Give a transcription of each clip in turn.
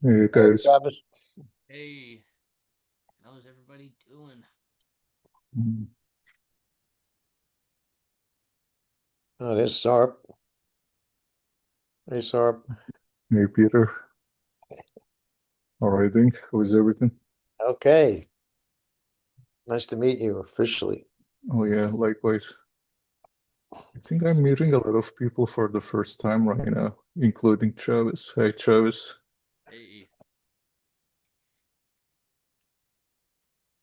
Hey Hey, guys. Travis. Hey, how's everybody doing? Mm, Oh, there's Sarp. Hey, Sarp. Hey Peter. How are you doing? How is everything? Okay. Nice to meet you officially. Oh yeah, likewise. I think I'm meeting a lot of people for the first time right now, including Travis. Hey Travis. Hey,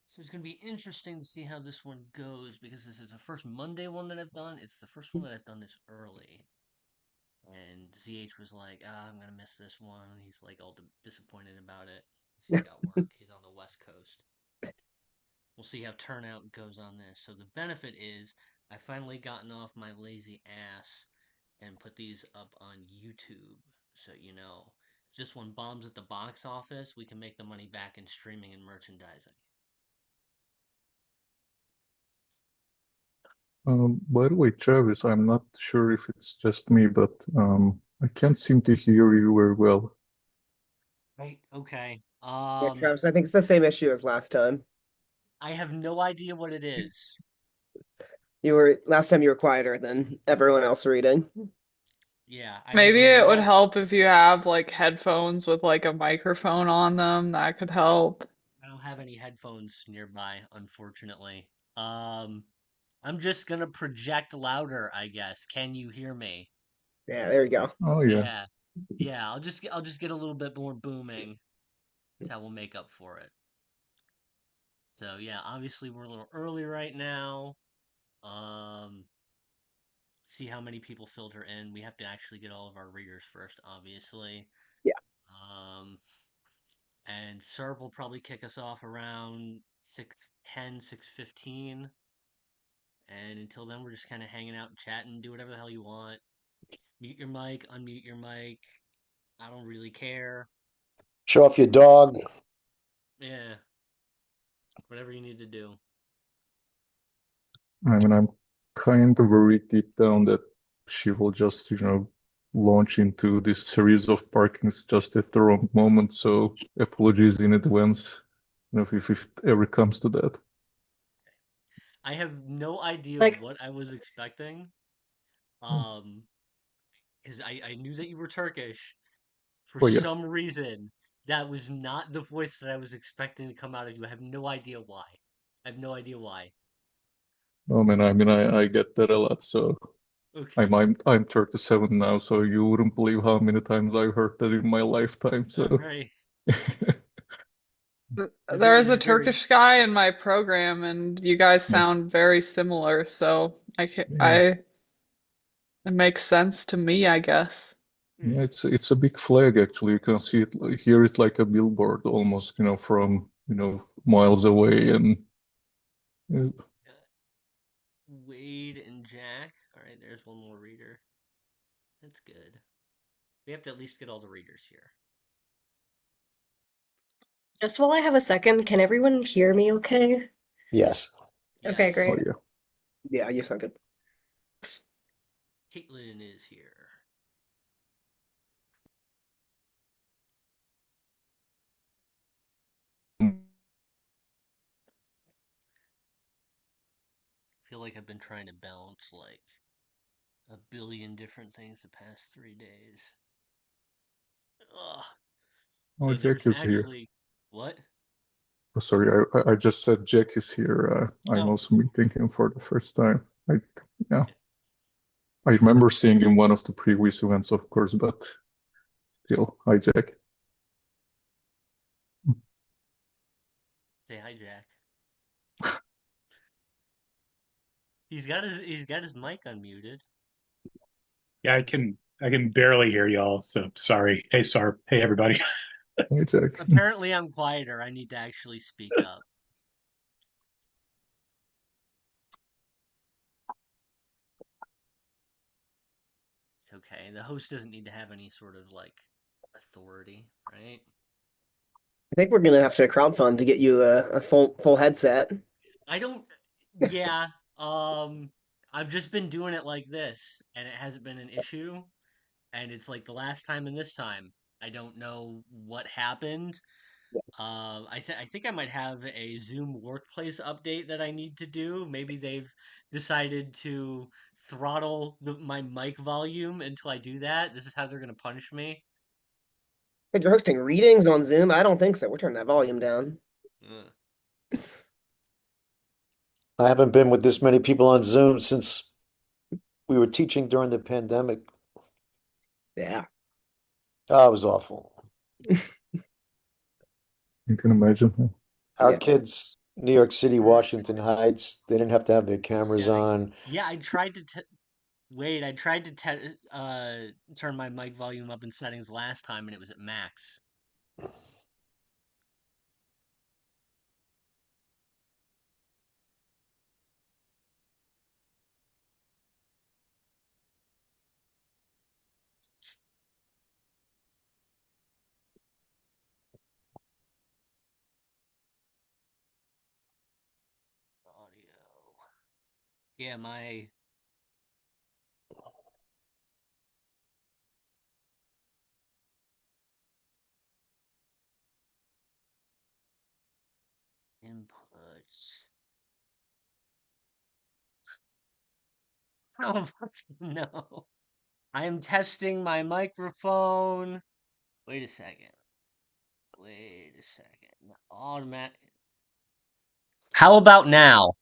so it's gonna be interesting to see how this one goes because this is the first Monday one that I've done. It's the first one that I've done this early, and ZH was like, "Ah, I'm gonna miss this one." He's like all disappointed about it. He's got work. He's on the West Coast. We'll see how turnout goes on this. So the benefit is I finally gotten off my lazy ass and put these up on YouTube. So if this one bombs at the box office, we can make the money back in streaming and merchandising. By the way, Travis, I'm not sure if it's just me, but I can't seem to hear you very well. Right. Okay. Yeah, Travis, I think it's the same issue as last time. I have no idea what it is. You were last time you were quieter than everyone else reading. Yeah, I have Maybe it would no. help if you have like headphones with like a microphone on them. That could help. I don't have any headphones nearby, unfortunately. Um, I'm just gonna project louder, I guess. Can you hear me? Yeah, there you go. Oh yeah. Yeah. Yeah, I'll just get a little bit more booming. That's how we'll make up for it. So yeah, obviously we're a little early right now. Um, see how many people filter in. We have to actually get all of our readers first, obviously. Yeah. Um, and Serb will probably kick us off around 6:10, 6:15. And until then, we're just kind of hanging out and chatting, do whatever the hell you want. Mute your mic, unmute your mic. I don't really care. Show off your dog. Yeah, whatever you need to do. I mean, I'm kind of worried deep down that she will just, launch into this series of parkings just at the wrong moment. So apologies in advance, if it ever comes to that. I have no idea Like, what I was expecting. Um, because I knew that you were Turkish. For Oh yeah. some reason, that was not the voice that I was expecting to come out of you. I have no idea why. I have no idea why. Oh man, I get that a lot. So Okay. I'm 37 now, so you wouldn't believe how many times I've heard that in my lifetime. All So right. There is It's a very. Turkish guy in my program, and you guys yeah, sound very similar, so yeah, it makes sense to me, I guess. yeah. It's a big flag actually. You can see it, hear it like a billboard almost, from miles away, and uh, Wade and Jack. All right, there's one more reader. That's good. We have to at least get all the readers here. just while I have a second, can everyone hear me okay? Yes. Okay, Yes. oh great. yeah. Yeah, you sound good. Caitlin is here. I feel like I've been trying to balance like a billion different things the past 3 days. Ugh. Oh, So Jack there's is here. actually what? Oh, sorry, I just said Jack is here. I'm Oh, also meeting him for the first time. Yeah, I remember seeing him one of the previous events, of course, but still, hi Jack. say hi, Jack. He's got his mic unmuted. Yeah, I can barely hear y'all, so sorry. Hey Sarp. Hey everybody. Hi Jack. Apparently, I'm quieter. I need to actually speak up. It's okay. The host doesn't need to have any sort of like authority, right? I think we're gonna have to crowdfund to get you a full headset. I don't. Yeah. Um. I've just been doing it like this, and it hasn't been an issue. And it's like the last time and this time. I don't know what happened. I think I might have a Zoom workplace update that I need to do. Maybe they've decided to throttle my mic volume until I do that. This is how they're gonna punish me. But you're hosting readings on Zoom? I don't think so. We're turning that volume down. Ugh. I haven't been with this many people on Zoom since we were teaching during the pandemic. Yeah. Oh, it was awful. You can imagine. Huh? Our Yeah. kids, New York City, Washington Heights, they didn't have to have their cameras Yeah, on. yeah. I tried to wait. I tried to turn my mic volume up in settings last time, and it was at max. Audio. Yeah, my inputs. Oh, fucking no. I am testing my microphone. Wait a second. Wait a second. Automatic. How about now?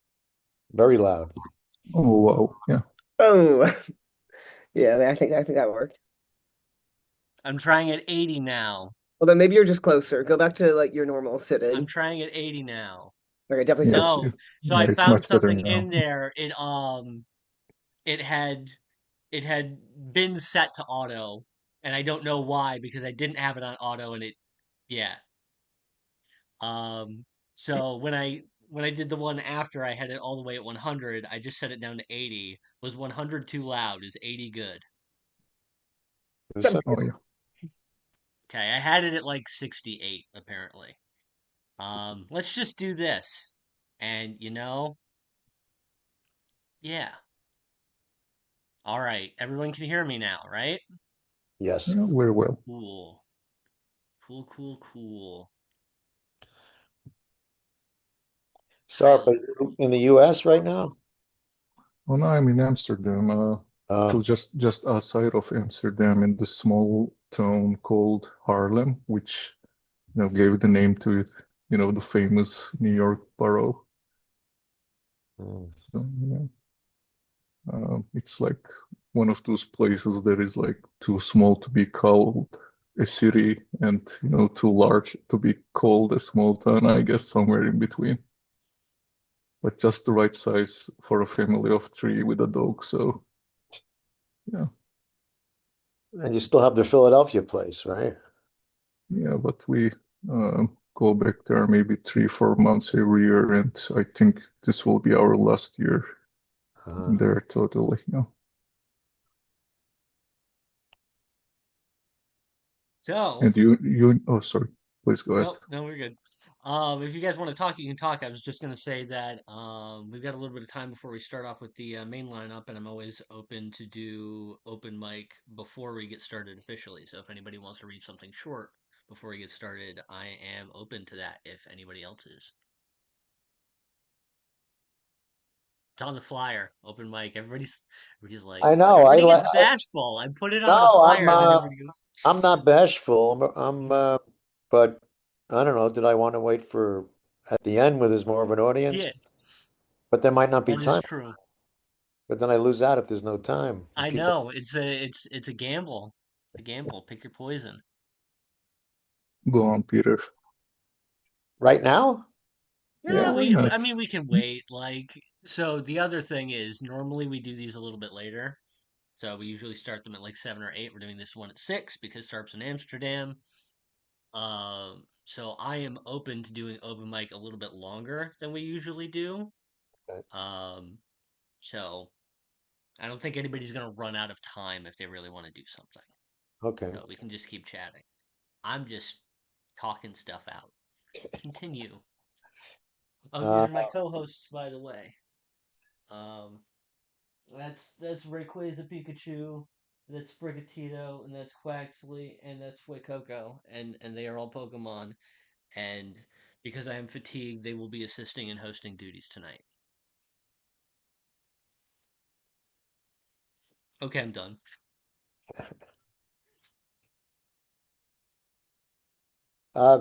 Very loud. Oh wow, yeah. Oh, yeah. I think that worked. I'm trying at 80 now. Well, then maybe you're just closer. Go back to like your normal I'm sitting. trying at 80 now. Okay, definitely Yeah, sounds. No. So yeah, I it's found much better something now. in there. It had it had been set to auto, and I don't know why because I didn't have it on auto, and it yeah. Um, so when I did the one after I had it all the way at 100, I just set it down to 80. Was 100 too loud? Is 80 good? This- Oh yeah. Okay, I had it at like 68 apparently. Let's just do this. And yeah. All right, everyone can hear me now, right? Yes. Yeah, very well. Cool. Cool, cool, cool. Sarp, are Tyler. you in the US right now? Well, now I'm in Amsterdam. Uh, So just outside of Amsterdam, in the small town called Haarlem, which gave the name to it. The famous New York borough. mm. So, it's like one of those places that is like too small to be called a city, and too large to be called a small town. I guess somewhere in between, but just the right size for a family of three with a dog. So yeah, And you still have the Philadelphia place, right? yeah. But we go back there maybe 3-4 months every year, and I think this will be our last year Uh, there totally. So, And you. Oh, sorry. Please go ahead. no, no, we're good. If you guys want to talk, you can talk. I was just gonna say that we've got a little bit of time before we start off with the main lineup, and I'm always open to do open mic before we get started officially. So if anybody wants to read something short before we get started, I am open to that. If anybody else is, it's on the flyer. Open mic. Everybody's like, I what? know. Everybody gets bashful. I put it on the No, flyer, and then everybody goes, I'm not bashful. But I don't know. Did I want to wait for at the end where there's more of an audience? yeah, But there might not be that is time. true. But then I lose out if there's no time. I People know it's a gamble. A gamble. Pick your poison. Go on, Peter. right now? Yeah, Yeah, why I not? mean we can wait. So the other thing is normally we do these a little bit later. So we usually start them at like 7 or 8. We're doing this one at 6 because Sarp's in Amsterdam. So I am open to doing open mic a little bit longer than we usually do. Okay. Um, so I don't think anybody's gonna run out of time if they really want to do something. Okay. So we can just keep chatting. I'm just talking stuff out. Continue. Oh, these Uh, are my co-hosts, by the way. Um, that's Rayquaza Pikachu. that's Brigatito, and that's Quaxley, and that's Fuecoco, and they are all Pokemon. And because I am fatigued, they will be assisting and hosting duties tonight. Okay, I'm done.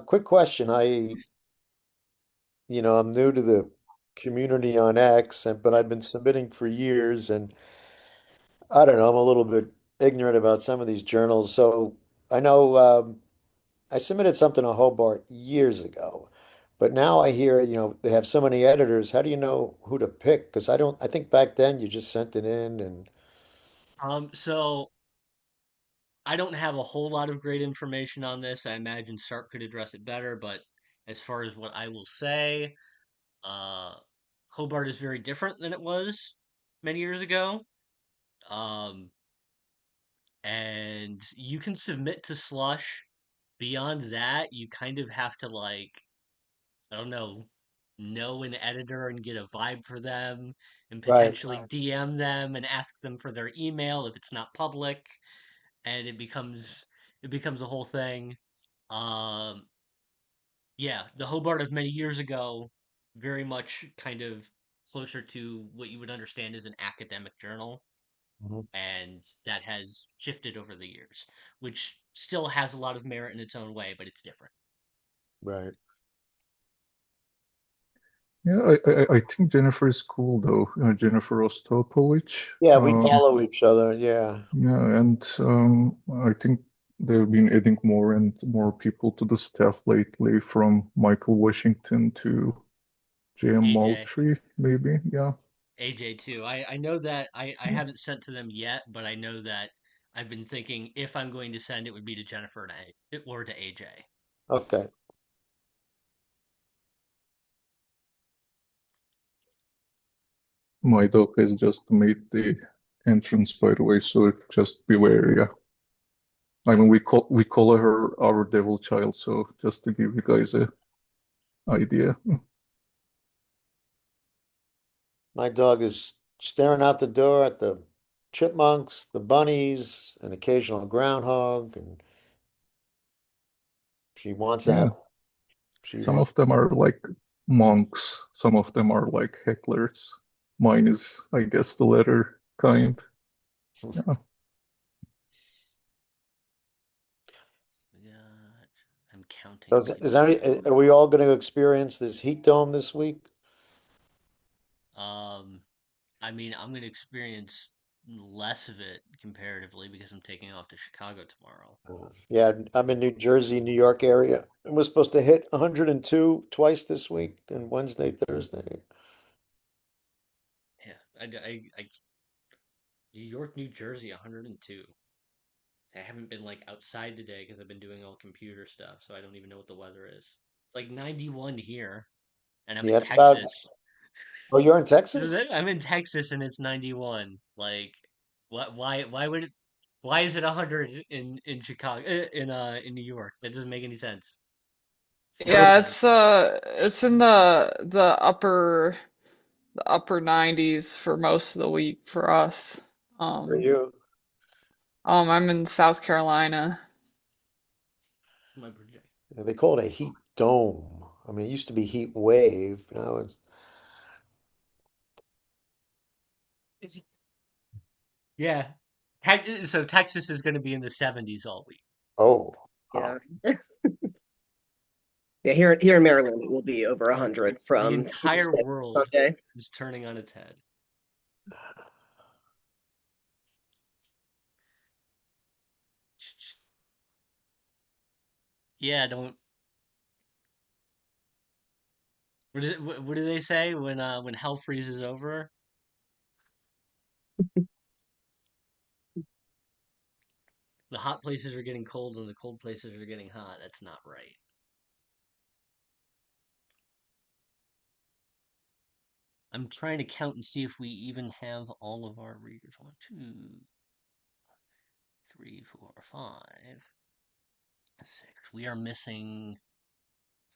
Quick question. I'm new to the community on X, but I've been submitting for years, and I don't know, I'm a little bit ignorant about some of these journals. So I know I submitted something to Hobart years ago, but now I hear, they have so many editors. How do you know who to pick? Because I think back then you just sent it in and So I don't have a whole lot of great information on this. I imagine Sarp could address it better, but as far as what I will say, uh, Hobart is very different than it was many years ago. Um, and you can submit to Slush. Beyond that, you kind of have to I don't know an editor and get a vibe for them and right. potentially DM them and ask them for their email if it's not public, and it becomes a whole thing. Um, yeah, the Hobart of many years ago, very much kind of closer to what you would understand as an academic journal, Mhm. and that has shifted over the years, which still has a lot of merit in its own way, but it's different. Right. Yeah, I think Jennifer is cool though. Jennifer Ostopovich. Yeah, we follow each other. Yeah. Yeah, and I think they've been adding more and more people to the staff lately, from Michael Washington to J.M. AJ, Moultrie, maybe. Yeah, AJ too. I know that I haven't sent to them yet, but I know that I've been thinking if I'm going to send, it would be to Jennifer and or to AJ. Okay. my dog has just made the entrance, by the way, so just beware. Yeah, I mean we call her our devil child, so just to give you guys a idea. My dog is staring out the door at the chipmunks, the bunnies, an occasional groundhog, and she wants Yeah, out. She some wants. of them are like monks, some of them are like hecklers. Mine is, I guess, the latter kind. Yeah, We got. I'm So counting is that, people. are we all going to experience this heat dome this week? Um, I mean, I'm gonna experience less of it comparatively because I'm taking off to Chicago tomorrow. Yeah, I'm in New Jersey, New York area. And we're supposed to hit 102 twice this week, and Wednesday, Thursday. Yeah, New York, New Jersey, 102. I haven't been outside today because I've been doing all computer stuff, so I don't even know what the weather is. It's like 91 here, and I'm in Yeah, it's about. Texas. Oh, you're in Texas? I'm in Texas and it's 91. What? Why would it? Why is it 100 in Chicago in New York? That doesn't make any sense. Zero Yeah, sense. it's in the upper 90s for most of the week for us. For you? I'm in South Carolina. That's my project. Yeah, they call it a heat dome. I mean, it used to be heat wave. Now it's. Yeah. So Texas is going to be in the 70s all week. Oh, Yeah. Yeah, here in Maryland, it will be over 100 The from entire Tuesday to world Sunday. is turning on its head. Yeah, don't. What do they say when hell freezes over? The hot places are getting cold and the cold places are getting hot. That's not right. I'm trying to count and see if we even have all of our readers. One, two, three, four, five, six. We are missing.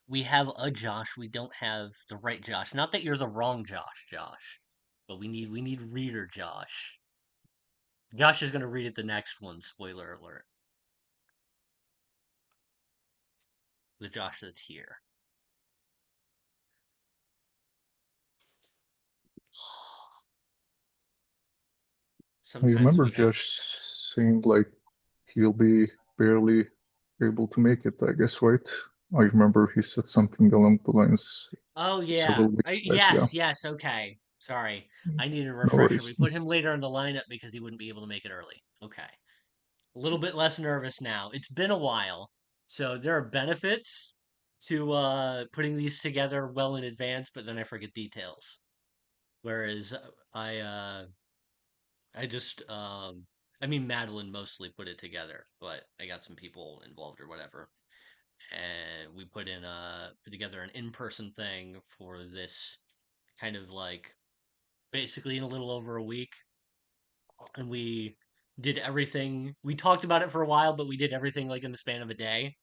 We have a Josh. We don't have the right Josh. Not that you're the wrong Josh, Josh, but we need reader Josh. Josh is going to read it the next one. Spoiler alert. The Josh that's here. I Sometimes remember we have. Josh saying like he'll be barely able to make it, I guess, right? I remember he said something along the lines Oh yeah. several weeks back. Yeah, Yes. Okay. Sorry. I needed a no refresher. worries. We put him later in the lineup because he wouldn't be able to make it early. Okay. A little bit less nervous now. It's been a while, so there are benefits to putting these together well in advance, but then I forget details. Whereas I uh I just I mean Madeline mostly put it together, but I got some people involved or whatever. And we put together an in-person thing for this kind of like basically in a little over a week, and we did everything. We talked about it for a while, but we did everything like in the span of a day.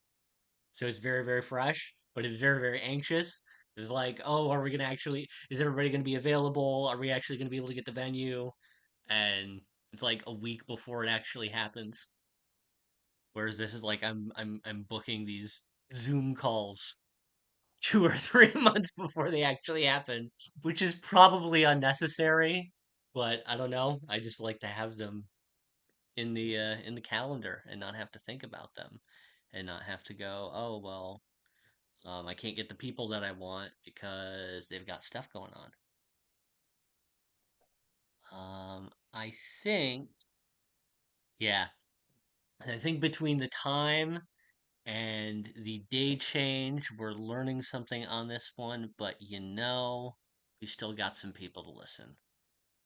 So it's very, very fresh, but it was very, very anxious. It was like, oh, are we gonna actually? Is everybody gonna be available? Are we actually gonna be able to get the venue? And it's like a week before it actually happens. Whereas this is like I'm booking these Zoom calls 2 or 3 months before they actually happen, which is probably unnecessary. But I don't know. I just like to have them in the calendar and not have to think about them, and not have to go, oh well, I can't get the people that I want because they've got stuff going on. I think, yeah, I think between the time and the day change, we're learning something on this one, but we still got some people to listen.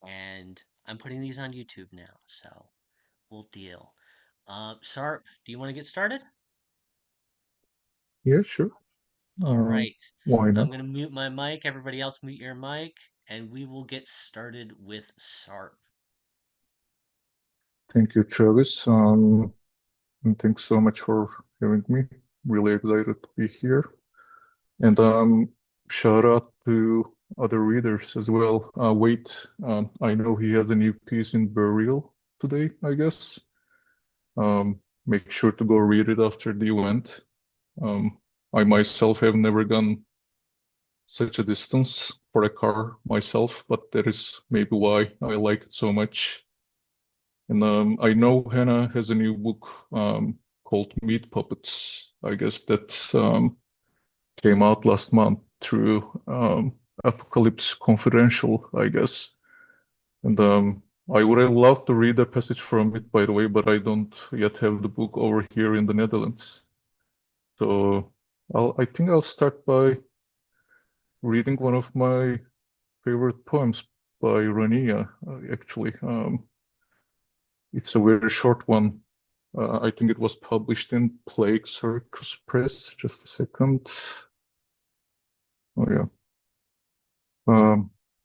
And I'm putting these on YouTube now, so we'll deal. Sarp, do you want to get started? Yeah, sure. All right. Why I'm not? going to mute my mic. Everybody else mute your mic, and we will get started with Sarp. Thank you, Travis. And thanks so much for having me. Really excited to be here. And shout out to other readers as well. Wait, I know he has a new piece in Burial today, I guess. Make sure to go read it after the event. I myself have never gone such a distance for a car myself, but that is maybe why I like it so much. And I know Hannah has a new book called Meat Puppets. I guess that came out last month through Apocalypse Confidential, I guess. And I would have loved to read a passage from it, by the way, but I don't yet have the book over here in the Netherlands. So I think I'll start by reading one of my favorite poems by Raniya, actually. It's a very short one. I think it was published in Plague Circus Press. Just a second. Oh, yeah.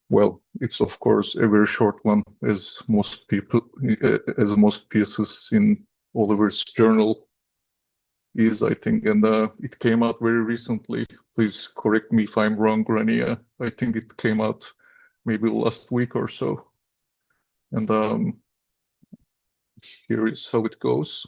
Well, it's of course a very short one, as most pieces in Oliver's journal is, I think, and it came out very recently. Please correct me if I'm wrong, Rania. I think it came out maybe last week or so. And here is how it goes.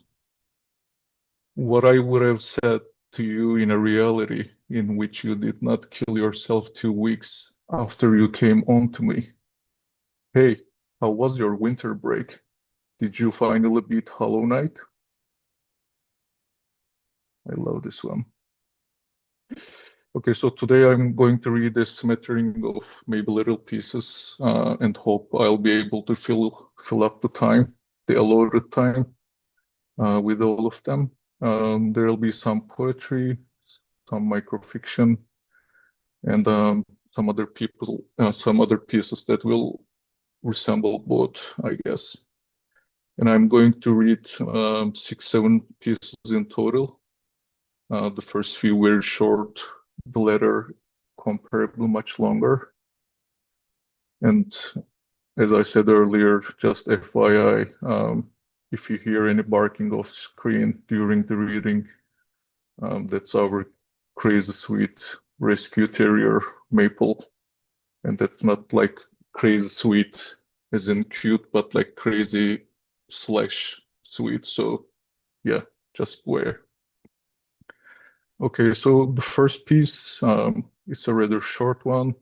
What I would have said to you in a reality in which you did not kill yourself 2 weeks after you came on to me. Hey, how was your winter break? Did you finally beat Hollow Knight? I love this one. Okay, so today I'm going to read a smattering of maybe little pieces and hope I'll be able to fill up the time, the allotted time, with all of them. There'll be some poetry, some microfiction, and some other pieces that will resemble both, I guess. And I'm going to read 6, 7 pieces in total. The first few very short, the latter comparably much longer. And as I said earlier, just FYI, if you hear any barking off screen during the reading, that's our crazy sweet rescue terrier, Maple. And that's not like crazy sweet as in cute, but like crazy slash sweet. So yeah, just beware. Okay, so the first piece, it's a rather short one.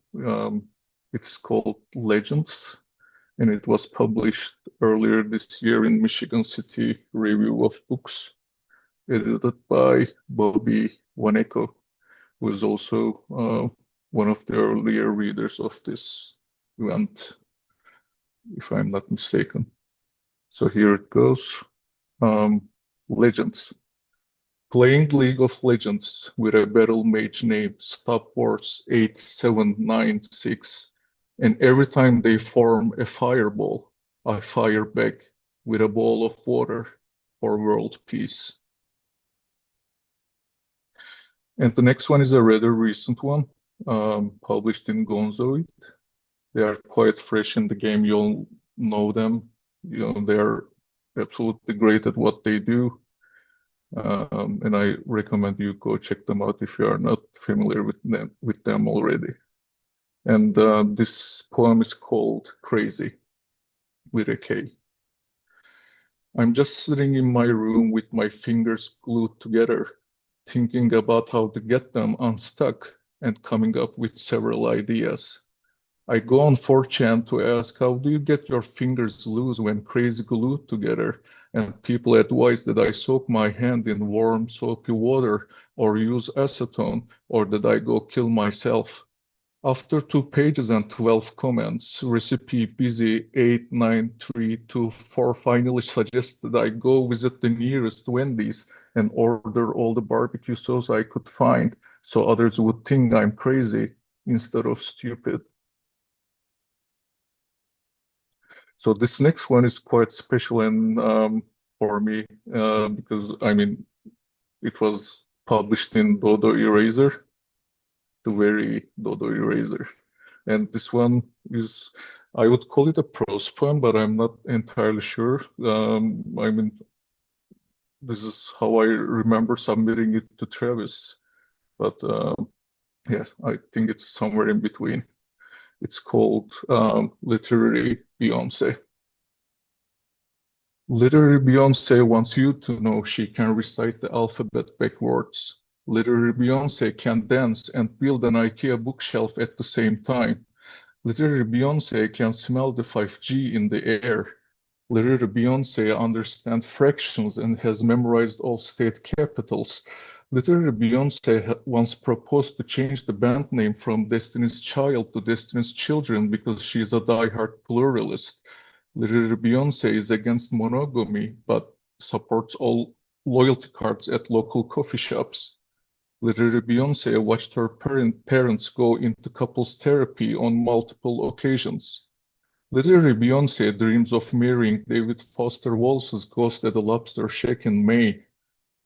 It's called Legends, and it was published earlier this year in Michigan City Review of Books, edited by Bobby Waneko, who is also one of the earlier readers of this event, if I'm not mistaken. So here it goes. Legends. Playing League of Legends with a battle mage named Stopwars 8796, and every time they form a fireball, I fire back with a ball of water for world peace. And the next one is a rather recent one, published in Gonzoid. They are quite fresh in the game. You'll know them. They are absolutely great at what they do. And I recommend you go check them out if you are not familiar with them already. And this poem is called Crazy, with a K. I'm just sitting in my room with my fingers glued together, thinking about how to get them unstuck and coming up with several ideas. I go on 4chan to ask, how do you get your fingers loose when crazy glued together? And people advise that I soak my hand in warm soapy water or use acetone, or that I go kill myself. After 2 pages and 12 comments, recipe busy 89324 finally suggests that I go visit the nearest Wendy's and order all the barbecue sauce I could find, so others would think I'm crazy instead of stupid. So this next one is quite special and for me because it was published in Dodo Eraser, the very Dodo Eraser, and this one is, I would call it a prose poem, but I'm not entirely sure. This is how I remember submitting it to Travis, but yeah, I think it's somewhere in between. It's called Literary Beyonce. Literary Beyonce wants you to know she can recite the alphabet backwards. Literary Beyonce can dance and build an IKEA bookshelf at the same time. Literary Beyonce can smell the 5G in the air. Literary Beyonce understands fractions and has memorized all state capitals. Literary Beyonce once proposed to change the band name from Destiny's Child to Destiny's Children because she's a diehard pluralist. Literary Beyonce is against monogamy, but supports all loyalty cards at local coffee shops. Literary Beyonce watched her parents go into couples therapy on multiple occasions. Literary Beyonce dreams of marrying David Foster Wallace's ghost at a lobster shack in May.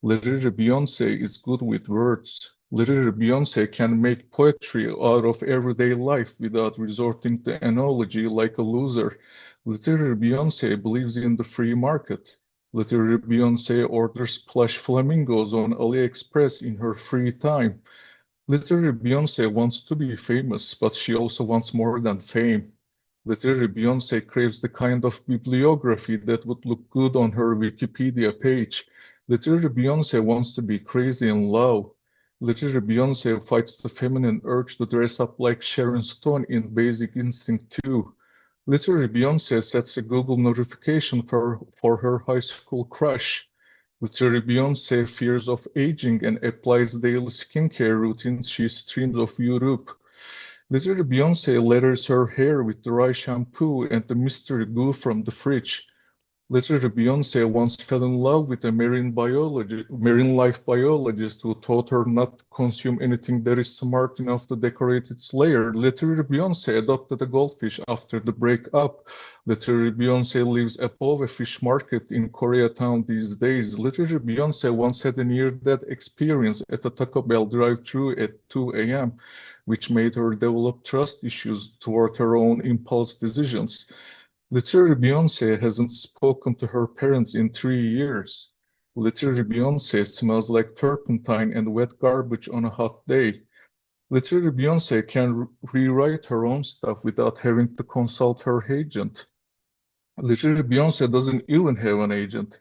Literary Beyonce is good with words. Literary Beyonce can make poetry out of everyday life without resorting to analogy like a loser. Literary Beyonce believes in the free market. Literary Beyonce orders plush flamingos on AliExpress in her free time. Literary Beyonce wants to be famous, but she also wants more than fame. Literary Beyonce craves the kind of bibliography that would look good on her Wikipedia page. Literary Beyonce wants to be crazy in love. Literary Beyonce fights the feminine urge to dress up like Sharon Stone in Basic Instinct 2. Literary Beyonce sets a Google notification for her high school crush. Literary Beyonce fears of aging and applies daily skincare routines she streams of YouTube. Literary Beyonce leathers her hair with dry shampoo and the mystery goo from the fridge. Literary Beyonce once fell in love with a marine life biologist who taught her not to consume anything that is smart enough to decorate its lair. Literary Beyonce adopted a goldfish after the breakup. Literary Beyonce lives above a fish market in Koreatown these days. Literary Beyonce once had a near-death experience at a Taco Bell drive-thru at 2 a.m., which made her develop trust issues toward her own impulse decisions. Literary Beyonce hasn't spoken to her parents in 3 years. Literary Beyonce smells like turpentine and wet garbage on a hot day. Literary Beyonce can rewrite her own stuff without having to consult her agent. Literally, Beyonce doesn't even have an agent.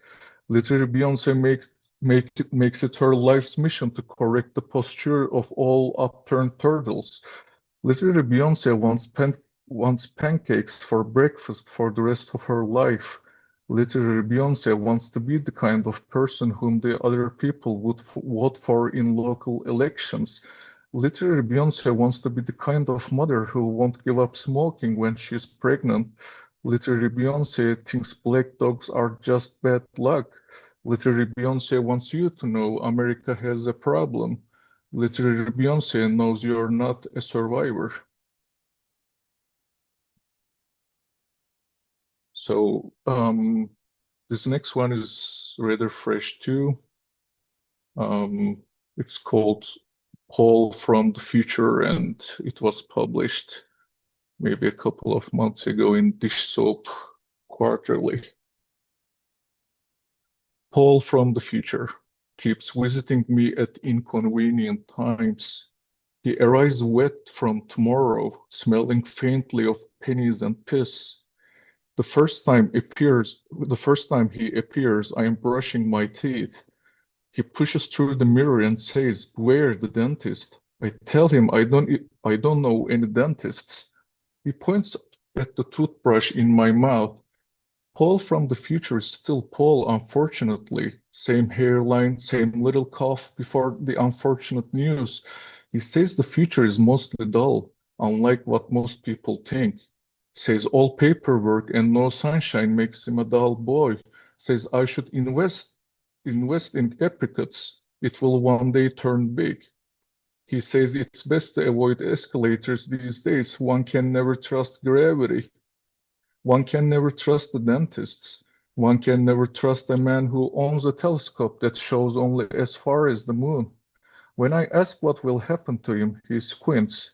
Literally, Beyonce makes it her life's mission to correct the posture of all upturned turtles. Literally, Beyonce wants pancakes for breakfast for the rest of her life. Literally, Beyonce wants to be the kind of person whom the other people would vote for in local elections. Literally, Beyonce wants to be the kind of mother who won't give up smoking when she's pregnant. Literally, Beyonce thinks black dogs are just bad luck. Literally, Beyonce wants you to know America has a problem. Literally, Beyonce knows you're not a survivor. So, this next one is rather fresh too. It's called Paul from the Future, and it was published maybe a couple of months ago in Dish Soap Quarterly. Paul from the future keeps visiting me at inconvenient times. He arrives wet from tomorrow, smelling faintly of pennies and piss. The first time he appears, I am brushing my teeth. He pushes through the mirror and says, "Beware the dentist." I tell him I don't know any dentists. He points at the toothbrush in my mouth. Paul from the future is still Paul, unfortunately. Same hairline, same little cough before the unfortunate news. He says the future is mostly dull, unlike what most people think. Says all paperwork and no sunshine makes him a dull boy. Says I should invest in apricots. It will one day turn big. He says it's best to avoid escalators these days. One can never trust gravity. One can never trust the dentists. One can never trust a man who owns a telescope that shows only as far as the moon. When I ask what will happen to him, he squints.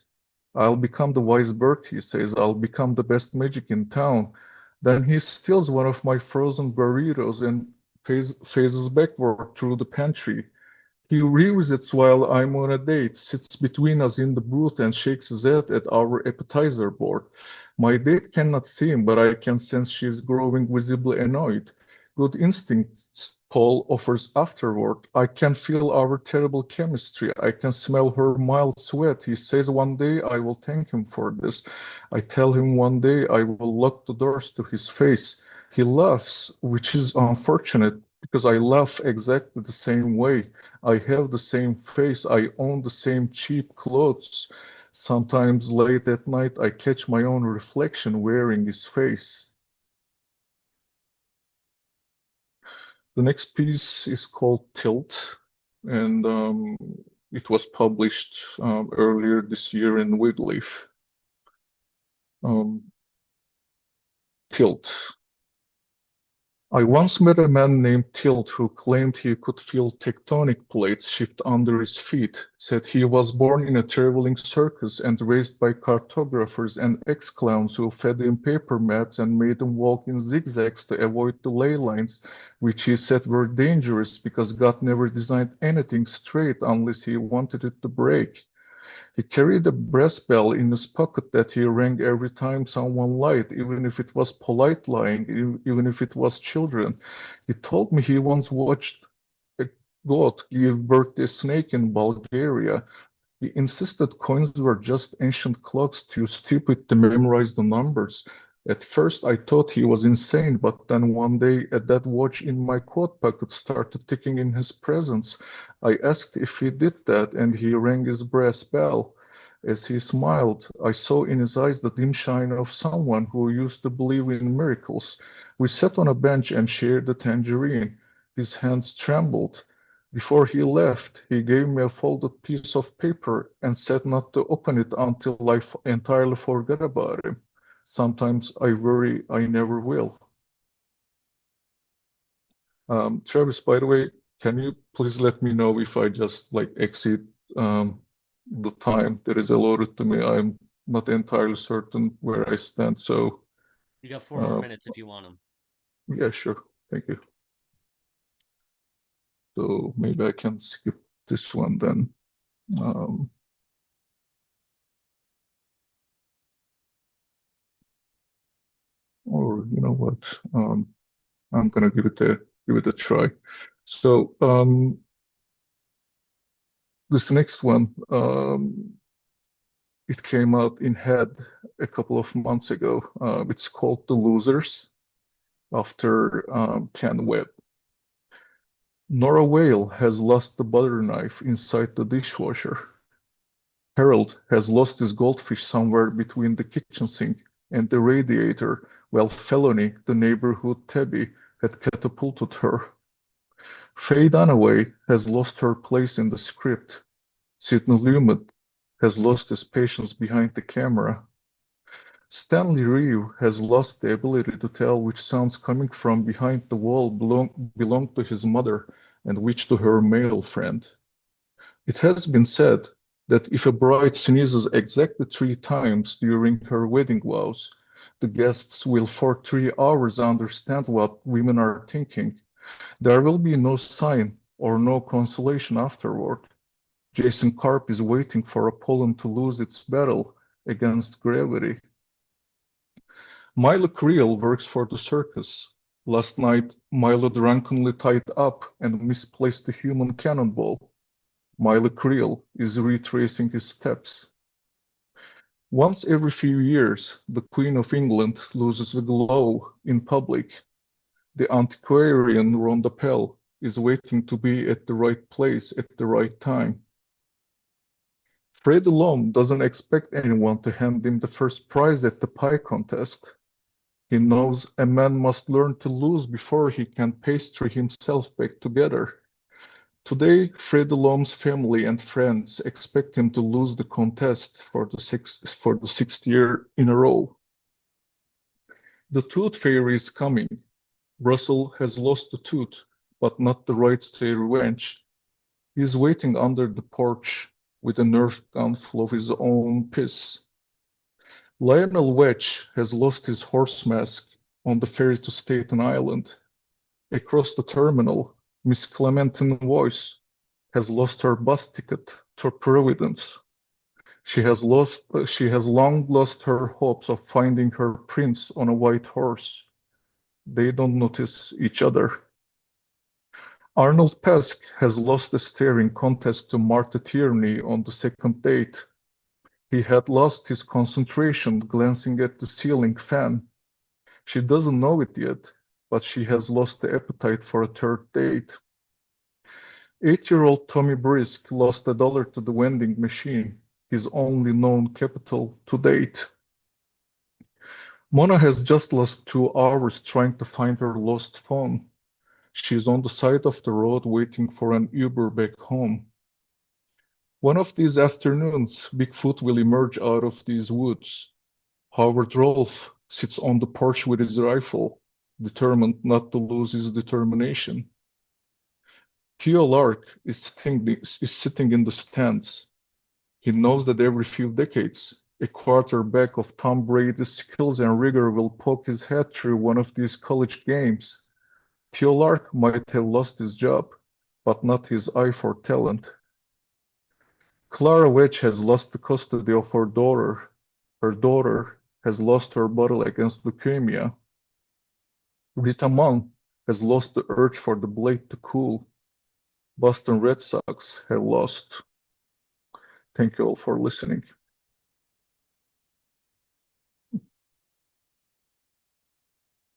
I'll become the wise bird, he says. I'll become the best magic in town. Then he steals one of my frozen burritos and phases backward through the pantry. He revisits while I'm on a date, sits between us in the booth and shakes his head at our appetizer board. My date cannot see him, but I can sense she is growing visibly annoyed. Good instincts, Paul offers afterward. I can feel our terrible chemistry. I can smell her mild sweat. He says one day I will thank him for this. I tell him one day I will lock the doors to his face. He laughs, which is unfortunate because I laugh exactly the same way. I have the same face. I own the same cheap clothes. Sometimes late at night, I catch my own reflection wearing his face. The next piece is called Tilt, and it was published earlier this year in Wigleaf. Tilt. I once met a man named Tilt who claimed he could feel tectonic plates shift under his feet, said he was born in a traveling circus and raised by cartographers and ex-clowns who fed him paper maps and made him walk in zigzags to avoid the ley lines, which he said were dangerous because God never designed anything straight unless he wanted it to break. He carried a brass bell in his pocket that he rang every time someone lied, even if it was polite lying, even if it was children. He told me he once watched a goat give birth to a snake in Bulgaria. He insisted coins were just ancient clocks, too stupid to memorize the numbers. At first, I thought he was insane, but then one day a dead watch in my coat pocket started ticking in his presence. I asked if he did that, and he rang his brass bell. As he smiled, I saw in his eyes the dim shine of someone who used to believe in miracles. We sat on a bench and shared a tangerine. His hands trembled. Before he left, he gave me a folded piece of paper and said not to open it until I entirely forgot about him. Sometimes I worry I never will. Travis, by the way, can you please let me know if I just like exceed the time that is allotted to me? I'm not entirely certain where I stand, so You got 4 more minutes if you want them. yeah, sure. Thank you. So maybe I can skip this one then. All or you know what, I'm gonna give it a try. So this next one, it came out in Head a couple of months ago. It's called The Losers after Ken Webb. Nora Whale has lost the butter knife inside the dishwasher. Harold has lost his goldfish somewhere between the kitchen sink and the radiator, while Felony, the neighborhood tabby, had catapulted her. Faye Dunaway has lost her place in the script. Sidney Lumet has lost his patience behind the camera. Stanley Reeve has lost the ability to tell which sounds coming from behind the wall belonged to his mother and which to her male friend. It has been said that if a bride sneezes exactly 3 times during her wedding vows, the guests will for 3 hours understand what women are thinking. There will be no sign or no consolation afterward. Jason Karp is waiting for Apollon to lose its battle against gravity. Milo Creel works for the circus. Last night, Milo drunkenly tied up and misplaced the human cannonball. Milo Creel is retracing his steps. Once every few years, the Queen of England loses the glow in public. The antiquarian Rhonda Pell is waiting to be at the right place at the right time. Fred Lom doesn't expect anyone to hand him the first prize at the pie contest. He knows a man must learn to lose before he can pastry himself back together. Today, Fred Lom's family and friends expect him to lose the contest for the sixth year in a row. The Tooth Fairy is coming. Russell has lost the tooth, but not the rights to a revenge. He is waiting under the porch with a Nerf gun full of his own piss. Lionel Wedge has lost his horse mask on the ferry to Staten Island. Across the terminal, Miss Clementine Voice has lost her bus ticket to Providence. She has long lost her hopes of finding her prince on a white horse. They don't notice each other. Arnold Pesk has lost the staring contest to Martha Tierney on the second date. He had lost his concentration glancing at the ceiling fan. She doesn't know it yet, but she has lost the appetite for a third date. 8-year-old Tommy Brisk lost $1 to the vending machine, his only known capital to date. Mona has just lost 2 hours trying to find her lost phone. She's on the side of the road waiting for an Uber back home. One of these afternoons, Bigfoot will emerge out of these woods. Howard Rolfe sits on the porch with his rifle, determined not to lose his determination. Theo Lark is sitting in the stands. He knows that every few decades, a quarterback of Tom Brady's skills and rigor will poke his head through one of these college games. Theo Lark might have lost his job, but not his eye for talent. Clara Wedge has lost the custody of her daughter. Her daughter has lost her battle against leukemia. Rita Munn has lost the urge for the blade to cool. Boston Red Sox have lost. Thank you all for listening.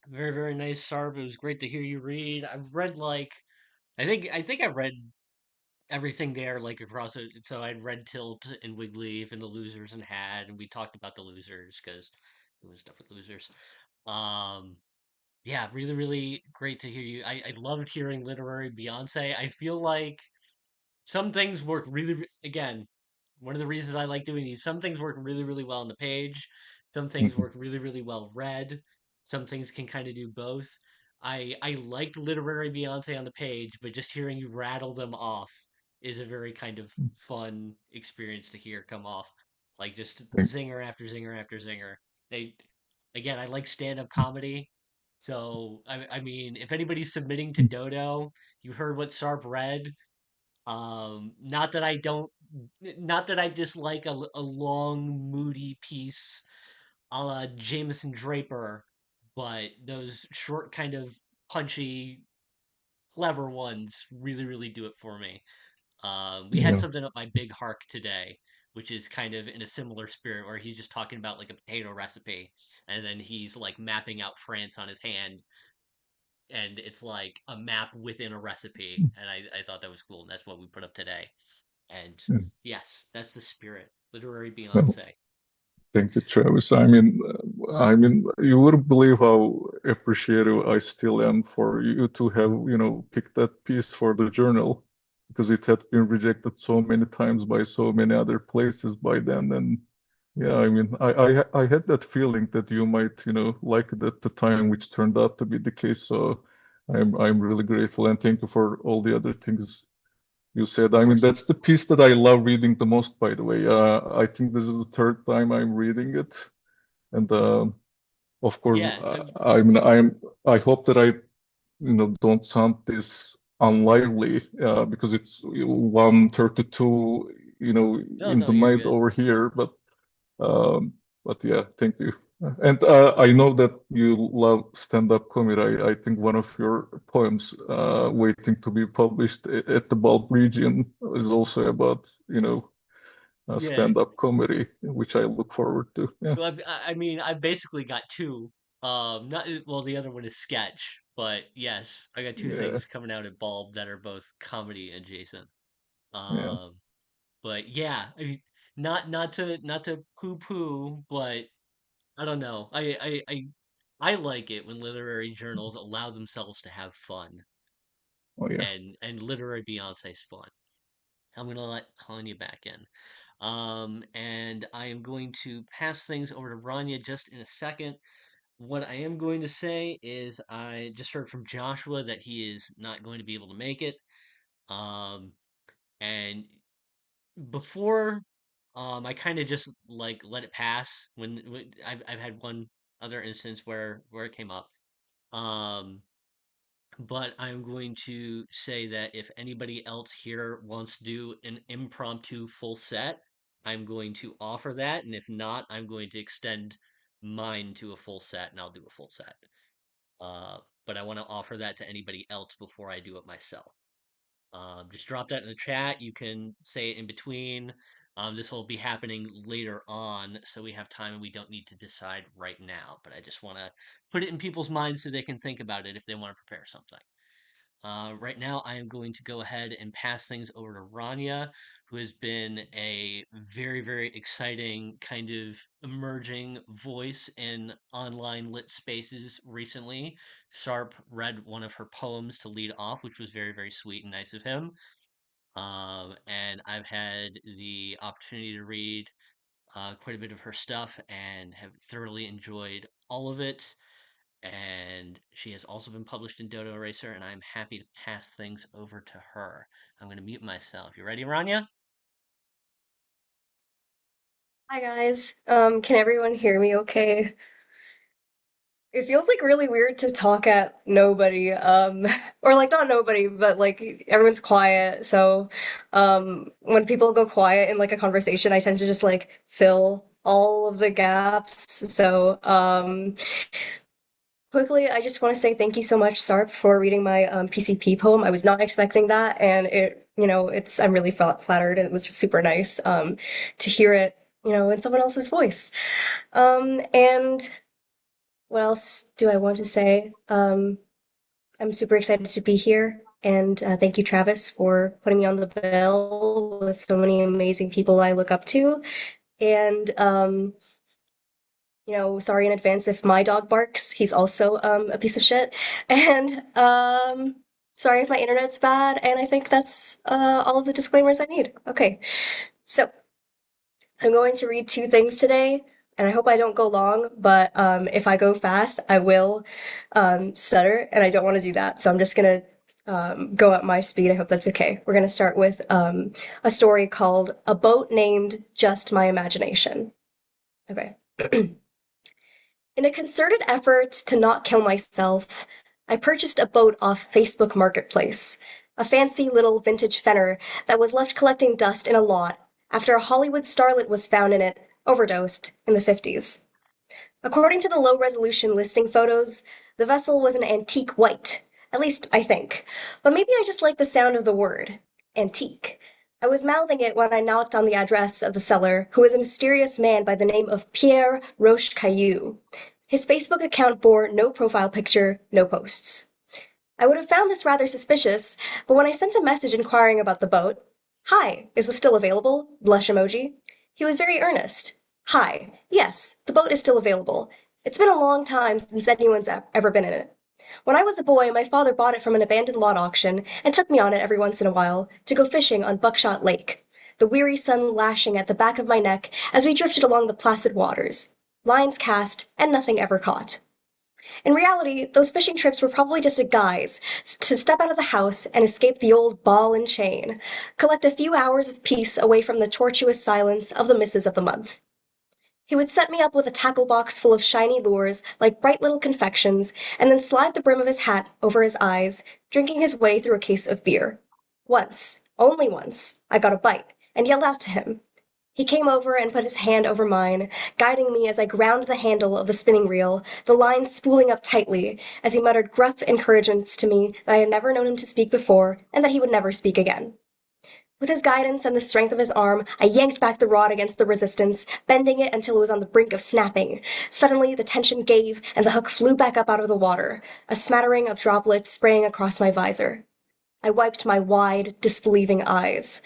Very, very nice, Sarp. It was great to hear you read. I've read like I think I read everything there like across it. So I'd read Tilt and Wigleaf and the Losers and Had, and we talked about the Losers because it was stuff with losers. Um, yeah, really, really great to hear you. I loved hearing literary Beyonce. I feel like some things work again, one of the reasons I like doing these, some things work really, really well on the page. Some things work really, really well read. Some things can kind of do both. I liked literary Beyonce on the page, but just hearing you rattle them off is a very kind of fun experience to hear come off. Like just Thank zinger after zinger after zinger. They again, I like stand-up comedy. So I mean, if anybody's submitting to Dodo, you heard what Sarp read. Not that I don't, not that I dislike a long, moody piece a la Jameson Draper, but those short, kind of punchy, clever ones really do it for me. We had Yeah. something up my big hark today, which is kind of in a similar spirit, where he's just talking about like a potato recipe, and then he's like mapping out France on his hand, and it's like a map within a recipe, and I thought that was cool, and that's what we put up today. And Yeah. yes, that's the spirit, literary Well, Beyonce. thank you, Travis. I mean, you wouldn't believe how appreciative I still am for you to have, picked that piece for the journal because it had been rejected so many times by so many other places by then. And yeah, I mean, I had that feeling that you might, like it at the time, which turned out to be the case. So I'm really grateful and thank you for all the other things you said. Of I mean, course. that's the piece that I love reading the most, by the way. I think this is the third time I'm reading it, and of course, Yeah, I hope that I, don't sound this unlively, because it's 1:32, in no, the you're night good. over here. Um, but yeah, thank you. And I know that you love stand-up comedy. I think one of your poems, waiting to be published at the Bulb region, is also about, Yeah. stand-up comedy, which I look forward to. Yeah, Well, I mean, I've basically got two. Not well, the other one is sketch, but yes, I got two yeah, things coming out at Bulb that are both comedy adjacent. yeah. Um, but yeah, I mean, not to poo-poo, but I don't know. I like it when literary journals allow themselves to have fun, Oh yeah. and literary Beyonce's fun. I'm gonna let Hanya back in. And I am going to pass things over to Rania just in a second. What I am going to say is I just heard from Joshua that he is not going to be able to make it. Um, and before, I kind of just like let it pass when I've had one other instance where it came up. Um, but I'm going to say that if anybody else here wants to do an impromptu full set, I'm going to offer that, and if not, I'm going to extend mine to a full set, and I'll do a full set. But I want to offer that to anybody else before I do it myself. Just drop that in the chat. You can say it in between. This will be happening later on, so we have time and we don't need to decide right now. But I just want to put it in people's minds so they can think about it if they want to prepare something. Right now, I am going to go ahead and pass things over to Rania, who has been a very exciting kind of emerging voice in online lit spaces recently. Sarp read one of her poems to lead off, which was very sweet and nice of him. And I've had the opportunity to read quite a bit of her stuff and have thoroughly enjoyed all of it, and she has also been published in Dodo Eraser, and I'm happy to pass things over to her. I'm going to mute myself. You ready, Rania? Hi guys. Can everyone hear me okay? It feels like really weird to talk at nobody, or like not nobody, but like everyone's quiet. So, when people go quiet in like a conversation, I tend to just like fill all of the gaps. So, quickly, I just want to say thank you so much, Sarp, for reading my PCP poem. I was not expecting that, and I'm really flattered. It was super nice to hear it, in someone else's voice. And what else do I want to say? I'm super excited to be here, and thank you, Travis, for putting me on the bill with so many amazing people I look up to. And sorry in advance if my dog barks. He's also a piece of shit. And sorry if my internet's bad. And I think that's all of the disclaimers I need. Okay, so I'm going to read two things today, and I hope I don't go long, but if I go fast, I will stutter, and I don't want to do that. So I'm just gonna go at my speed. I hope that's okay. We're gonna start with a story called A Boat Named Just My Imagination. Okay. In a concerted effort to not kill myself, I purchased a boat off Facebook Marketplace, a fancy little vintage Fenner that was left collecting dust in a lot after a Hollywood starlet was found in it, overdosed, in the 50s. According to the low-resolution listing photos, the vessel was an antique white. At least, I think. But maybe I just like the sound of the word. Antique. I was mouthing it when I knocked on the address of the seller, who was a mysterious man by the name of Pierre Rochecaillou. His Facebook account bore no profile picture, no posts. I would have found this rather suspicious, but when I sent a message inquiring about the boat, "Hi, is this still available?" Blush emoji. He was very earnest. "Hi, yes, the boat is still available. It's been a long time since anyone's ever been in it. When I was a boy, my father bought it from an abandoned lot auction and took me on it every once in a while to go fishing on Buckshot Lake, the weary sun lashing at the back of my neck as we drifted along the placid waters. Lines cast and nothing ever caught. In reality, those fishing trips were probably just a guise to step out of the house and escape the old ball and chain, collect a few hours of peace away from the tortuous silence of the misses of the month. He would set me up with a tackle box full of shiny lures like bright little confections, and then slide the brim of his hat over his eyes, drinking his way through a case of beer. Once, only once, I got a bite and yelled out to him. He came over and put his hand over mine, guiding me as I ground the handle of the spinning reel, the line spooling up tightly, as he muttered gruff encouragements to me that I had never known him to speak before, and that he would never speak again. With his guidance and the strength of his arm, I yanked back the rod against the resistance, bending it until it was on the brink of snapping. Suddenly, the tension gave, and the hook flew back up out of the water, a smattering of droplets spraying across my visor. I wiped my wide, disbelieving eyes.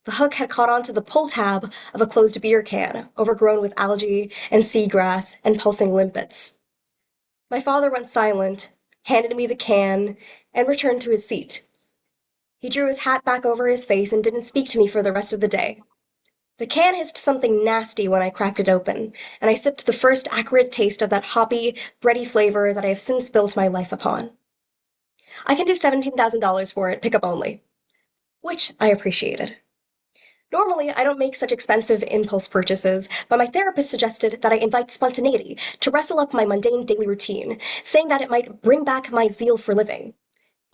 The hook had caught onto the pull tab of a closed beer can, overgrown with algae and seagrass and pulsing limpets. My father went silent, handed me the can, and returned to his seat. He drew his hat back over his face and didn't speak to me for the rest of the day. The can hissed something nasty when I cracked it open, and I sipped the first acrid taste of that hoppy, bready flavor that I have since built my life upon. I can do $17,000 for it, pickup only. Which I appreciated. Normally, I don't make such expensive impulse purchases, but my therapist suggested that I invite spontaneity to wrestle up my mundane daily routine, saying that it might bring back my zeal for living.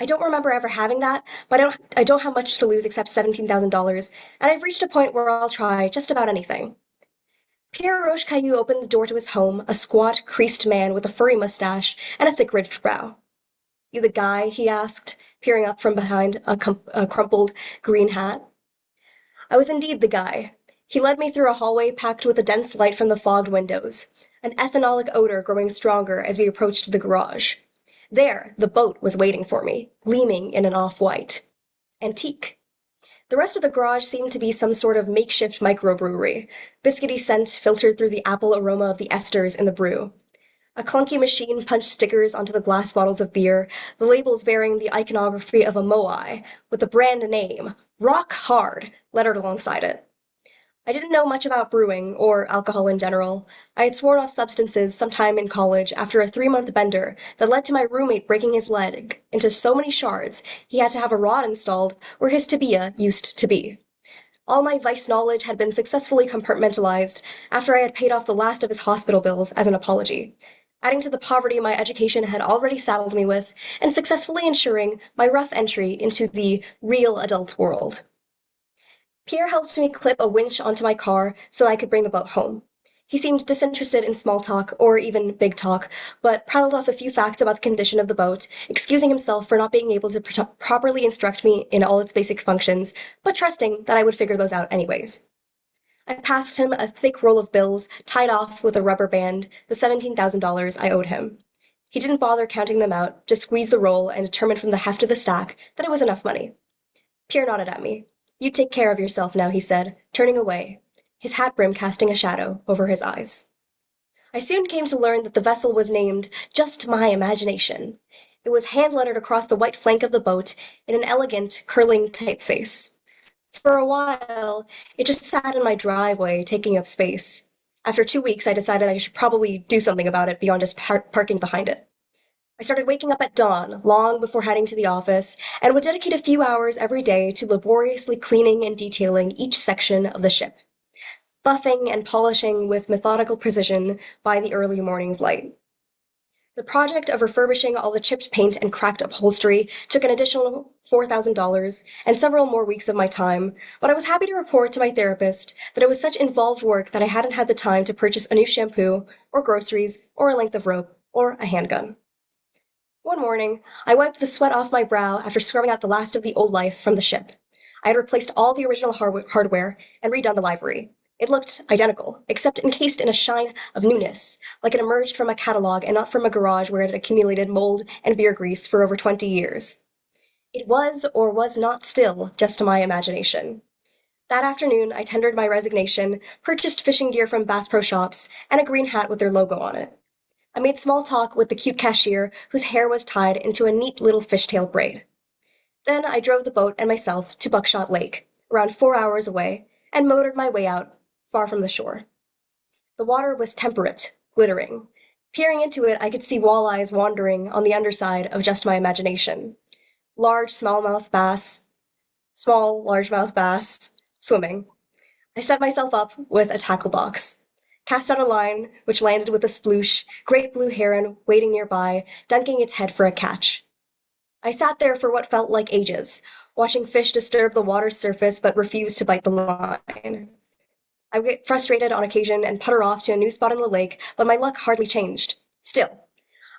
I don't remember ever having that, but I don't have much to lose except $17,000, and I've reached a point where I'll try just about anything. Pierre Rochecaillou opened the door to his home, a squat, creased man with a furry mustache and a thick-ridged brow. "You the guy?" he asked, peering up from behind a crumpled green hat. I was indeed the guy. He led me through a hallway packed with a dense light from the fogged windows, an ethanolic odor growing stronger as we approached the garage. There, the boat was waiting for me, gleaming in an off-white. Antique. The rest of the garage seemed to be some sort of makeshift microbrewery. Biscuity scent filtered through the apple aroma of the esters in the brew. A clunky machine punched stickers onto the glass bottles of beer, the labels bearing the iconography of a moai, with the brand name, Rock Hard, lettered alongside it. I didn't know much about brewing, or alcohol in general. I had sworn off substances sometime in college after a 3-month bender that led to my roommate breaking his leg into so many shards he had to have a rod installed where his tibia used to be. All my vice knowledge had been successfully compartmentalized after I had paid off the last of his hospital bills as an apology, adding to the poverty my education had already saddled me with, and successfully ensuring my rough entry into the real adult world. Pierre helped me clip a winch onto my car so I could bring the boat home. He seemed disinterested in small talk, or even big talk, but prattled off a few facts about the condition of the boat, excusing himself for not being able to properly instruct me in all its basic functions, but trusting that I would figure those out anyways. I passed him a thick roll of bills, tied off with a rubber band, the $17,000 I owed him. He didn't bother counting them out, just squeezed the roll and determined from the heft of the stack that it was enough money. Pierre nodded at me. "You take care of yourself now," he said, turning away, his hat brim casting a shadow over his eyes. I soon came to learn that the vessel was named Just My Imagination. It was hand-lettered across the white flank of the boat in an elegant, curling typeface. For a while, it just sat in my driveway, taking up space. After 2 weeks, I decided I should probably do something about it beyond just parking behind it. I started waking up at dawn, long before heading to the office, and would dedicate a few hours every day to laboriously cleaning and detailing each section of the ship, buffing and polishing with methodical precision by the early morning's light. The project of refurbishing all the chipped paint and cracked upholstery took an additional $4,000 and several more weeks of my time, but I was happy to report to my therapist that it was such involved work that I hadn't had the time to purchase a new shampoo, or groceries, or a length of rope, or a handgun. One morning, I wiped the sweat off my brow after scrubbing out the last of the old life from the ship. I had replaced all the original hardware and redone the livery. It looked identical, except encased in a shine of newness, like it emerged from a catalog and not from a garage where it had accumulated mold and beer grease for over 20 years. It was or was not still just my imagination. That afternoon, I tendered my resignation, purchased fishing gear from Bass Pro Shops, and a green hat with their logo on it. I made small talk with the cute cashier whose hair was tied into a neat little fishtail braid. Then I drove the boat and myself to Buckshot Lake, around 4 hours away, and motored my way out, far from the shore. The water was temperate, glittering. Peering into it, I could see walleyes wandering on the underside of just my imagination. Small, largemouth bass, swimming. I set myself up with a tackle box, cast out a line, which landed with a sploosh, great blue heron waiting nearby, dunking its head for a catch. I sat there for what felt like ages, watching fish disturb the water's surface but refuse to bite the line. I would get frustrated on occasion and putter off to a new spot in the lake, but my luck hardly changed. Still,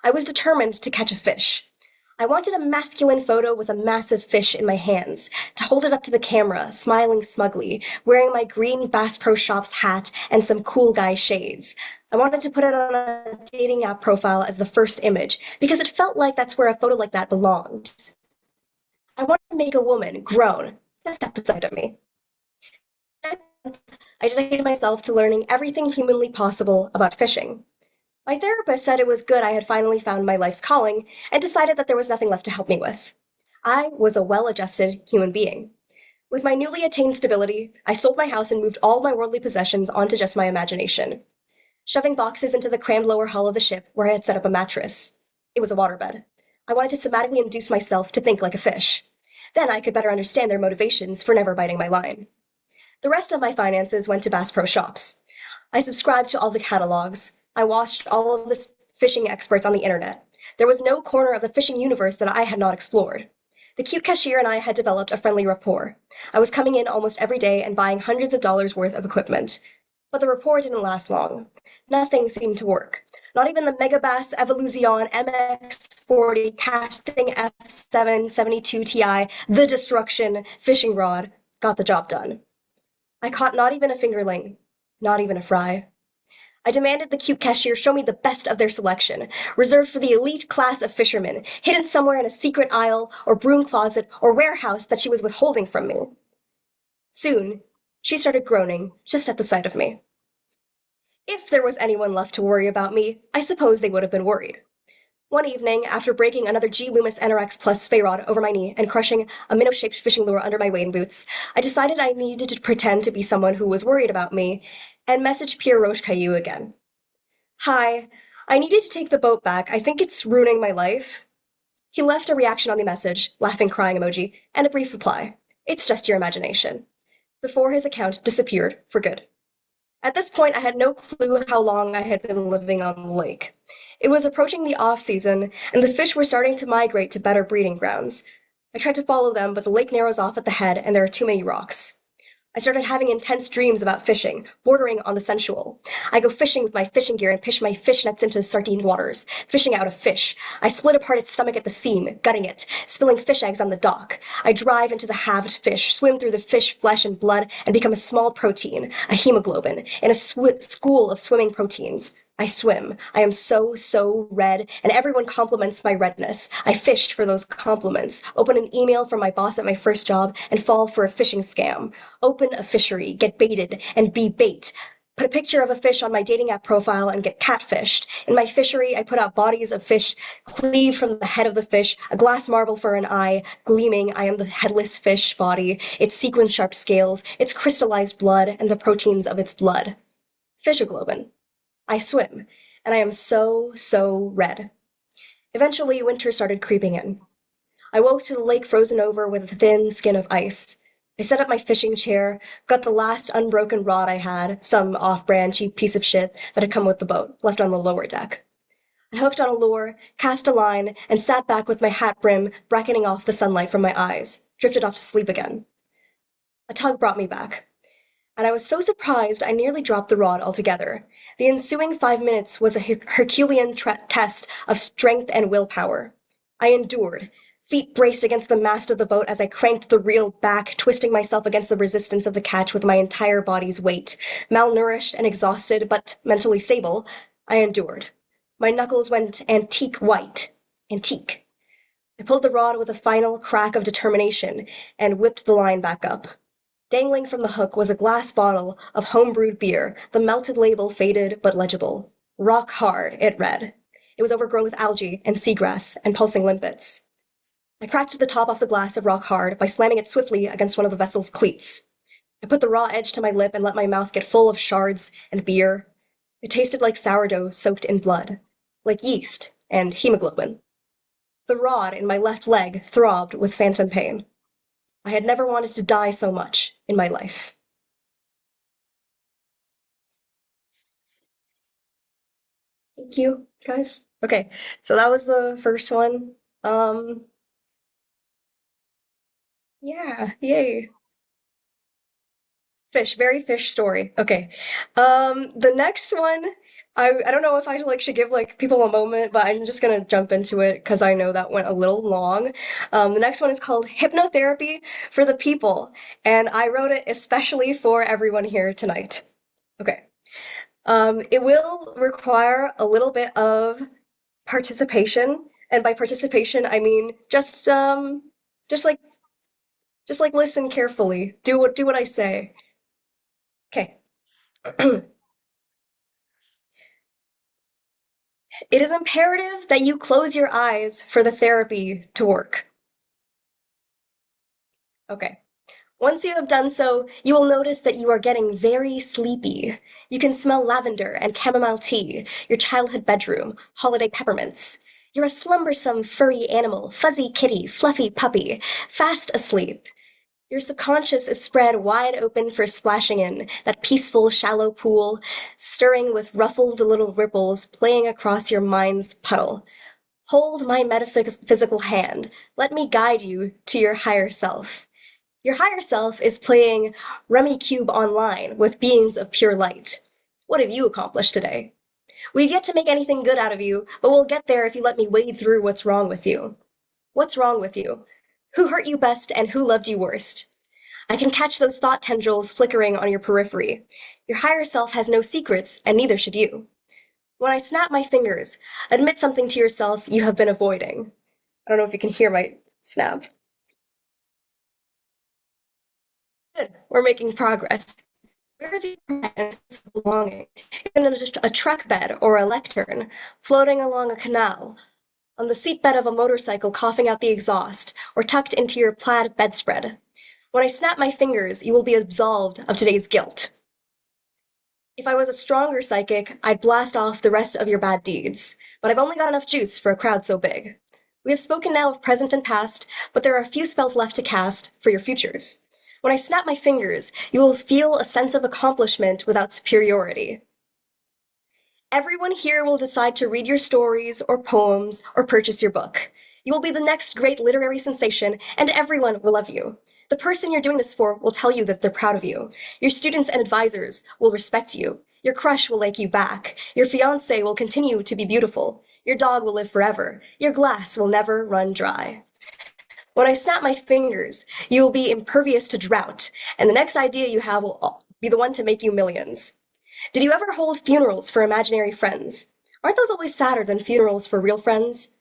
I was determined to catch a fish. I wanted a masculine photo with a massive fish in my hands, to hold it up to the camera, smiling smugly, wearing my green Bass Pro Shops hat and some cool guy shades. I wanted to put it on a dating app profile as the first image, because it felt like that's where a photo like that belonged. I wanted to make a woman, grown, step beside of me. I dedicated myself to learning everything humanly possible about fishing. My therapist said it was good I had finally found my life's calling and decided that there was nothing left to help me with. I was a well-adjusted human being. With my newly attained stability, I sold my house and moved all my worldly possessions onto just my imagination, shoving boxes into the crammed lower hull of the ship where I had set up a mattress. It was a waterbed. I wanted to somatically induce myself to think like a fish. Then I could better understand their motivations for never biting my line. The rest of my finances went to Bass Pro Shops. I subscribed to all the catalogs. I watched all of the fishing experts on the internet. There was no corner of the fishing universe that I had not explored. The cute cashier and I had developed a friendly rapport. I was coming in almost every day and buying hundreds of dollars worth of equipment. But the rapport didn't last long. Nothing seemed to work. Not even the Megabass Evolution MX40 casting F772 Ti, the destruction fishing rod, got the job done. I caught not even a fingerling, not even a fry. I demanded the cute cashier show me the best of their selection, reserved for the elite class of fishermen, hidden somewhere in a secret aisle or broom closet or warehouse that she was withholding from me. Soon, she started groaning just at the sight of me. If there was anyone left to worry about me, I suppose they would have been worried. One evening, after breaking another G. Loomis NRX Plus spay rod over my knee and crushing a minnow-shaped fishing lure under my wading boots, I decided I needed to pretend to be someone who was worried about me and messaged Pierre Roche Caillou again. Hi, I needed to take the boat back. I think it's ruining my life. He left a reaction on the message, laughing crying emoji, and a brief reply. It's just your imagination. Before his account disappeared for good. At this point, I had no clue how long I had been living on the lake. It was approaching the off-season, and the fish were starting to migrate to better breeding grounds. I tried to follow them, but the lake narrows off at the head, and there are too many rocks. I started having intense dreams about fishing, bordering on the sensual. I go fishing with my fishing gear and pitch my fish nets into sardine waters, fishing out a fish. I split apart its stomach at the seam, gutting it, spilling fish eggs on the dock. I drive into the halved fish, swim through the fish flesh and blood, and become a small protein, a hemoglobin, in a school of swimming proteins. I swim. I am so red, and everyone compliments my redness. I fish for those compliments, open an email from my boss at my first job, and fall for a fishing scam. Open a fishery, get baited, and be bait. Put a picture of a fish on my dating app profile and get catfished. In my fishery, I put out bodies of fish, cleave from the head of the fish, a glass marble for an eye, gleaming, I am the headless fish body, its sequin-sharp scales, its crystallized blood, and the proteins of its blood. Fishoglobin. I swim, and I am so red. Eventually, winter started creeping in. I woke to the lake frozen over with a thin skin of ice. I set up my fishing chair, got the last unbroken rod I had, some off-brand cheap piece of shit that had come with the boat, left on the lower deck. I hooked on a lure, cast a line, and sat back with my hat brim bracketing off the sunlight from my eyes, drifted off to sleep again. A tug brought me back, and I was so surprised I nearly dropped the rod altogether. The ensuing 5 minutes was a Herculean test of strength and willpower. I endured, feet braced against the mast of the boat as I cranked the reel back, twisting myself against the resistance of the catch with my entire body's weight. Malnourished and exhausted, but mentally stable, I endured. My knuckles went antique white. Antique. I pulled the rod with a final crack of determination and whipped the line back up. Dangling from the hook was a glass bottle of home-brewed beer, the melted label faded but legible. Rock hard, it read. It was overgrown with algae and seagrass and pulsing limpets. I cracked the top off the glass of Rock Hard by slamming it swiftly against one of the vessel's cleats. I put the raw edge to my lip and let my mouth get full of shards and beer. It tasted like sourdough soaked in blood, like yeast and hemoglobin. The rod in my left leg throbbed with phantom pain. I had never wanted to die so much in my life. Thank you, guys. Okay, so that was the first one. Yeah, yay. Fish, very fish story. Okay. The next one, I don't know if I should give people a moment, but I'm just gonna jump into it because I know that went a little long. The next one is called Hypnotherapy for the People, and I wrote it especially for everyone here tonight. Okay. It will require a little bit of participation, and by participation I mean just like listen carefully. Do what I say. Okay. It is imperative that you close your eyes for the therapy to work. Okay. Once you have done so, you will notice that you are getting very sleepy. You can smell lavender and chamomile tea, your childhood bedroom, holiday peppermints. You're a slumbersome furry animal, fuzzy kitty, fluffy puppy, fast asleep. Your subconscious is spread wide open for splashing in, that peaceful, shallow pool, stirring with ruffled little ripples playing across your mind's puddle. Hold my metaphysical hand. Let me guide you to your higher self. Your higher self is playing Rummy Cube online with beings of pure light. What have you accomplished today? We've yet to make anything good out of you, but we'll get there if you let me wade through what's wrong with you. What's wrong with you? Who hurt you best and who loved you worst? I can catch those thought tendrils flickering on your periphery. Your higher self has no secrets, and neither should you. When I snap my fingers, admit something to yourself you have been avoiding. I don't know if you can hear my snap. Good, we're making progress. Where is your sense of belonging? In a truck bed or a lectern, floating along a canal, on the seatbed of a motorcycle coughing out the exhaust, or tucked into your plaid bedspread. When I snap my fingers, you will be absolved of today's guilt. If I was a stronger psychic, I'd blast off the rest of your bad deeds, but I've only got enough juice for a crowd so big. We have spoken now of present and past, but there are a few spells left to cast for your futures. When I snap my fingers, you will feel a sense of accomplishment without superiority. Everyone here will decide to read your stories or poems or purchase your book. You will be the next great literary sensation, and everyone will love you. The person you're doing this for will tell you that they're proud of you. Your students and advisors will respect you. Your crush will like you back. Your fiancé will continue to be beautiful. Your dog will live forever. Your glass will never run dry. When I snap my fingers, you will be impervious to drought, and the next idea you have will be the one to make you millions. Did you ever hold funerals for imaginary friends? Aren't those always sadder than funerals for real friends?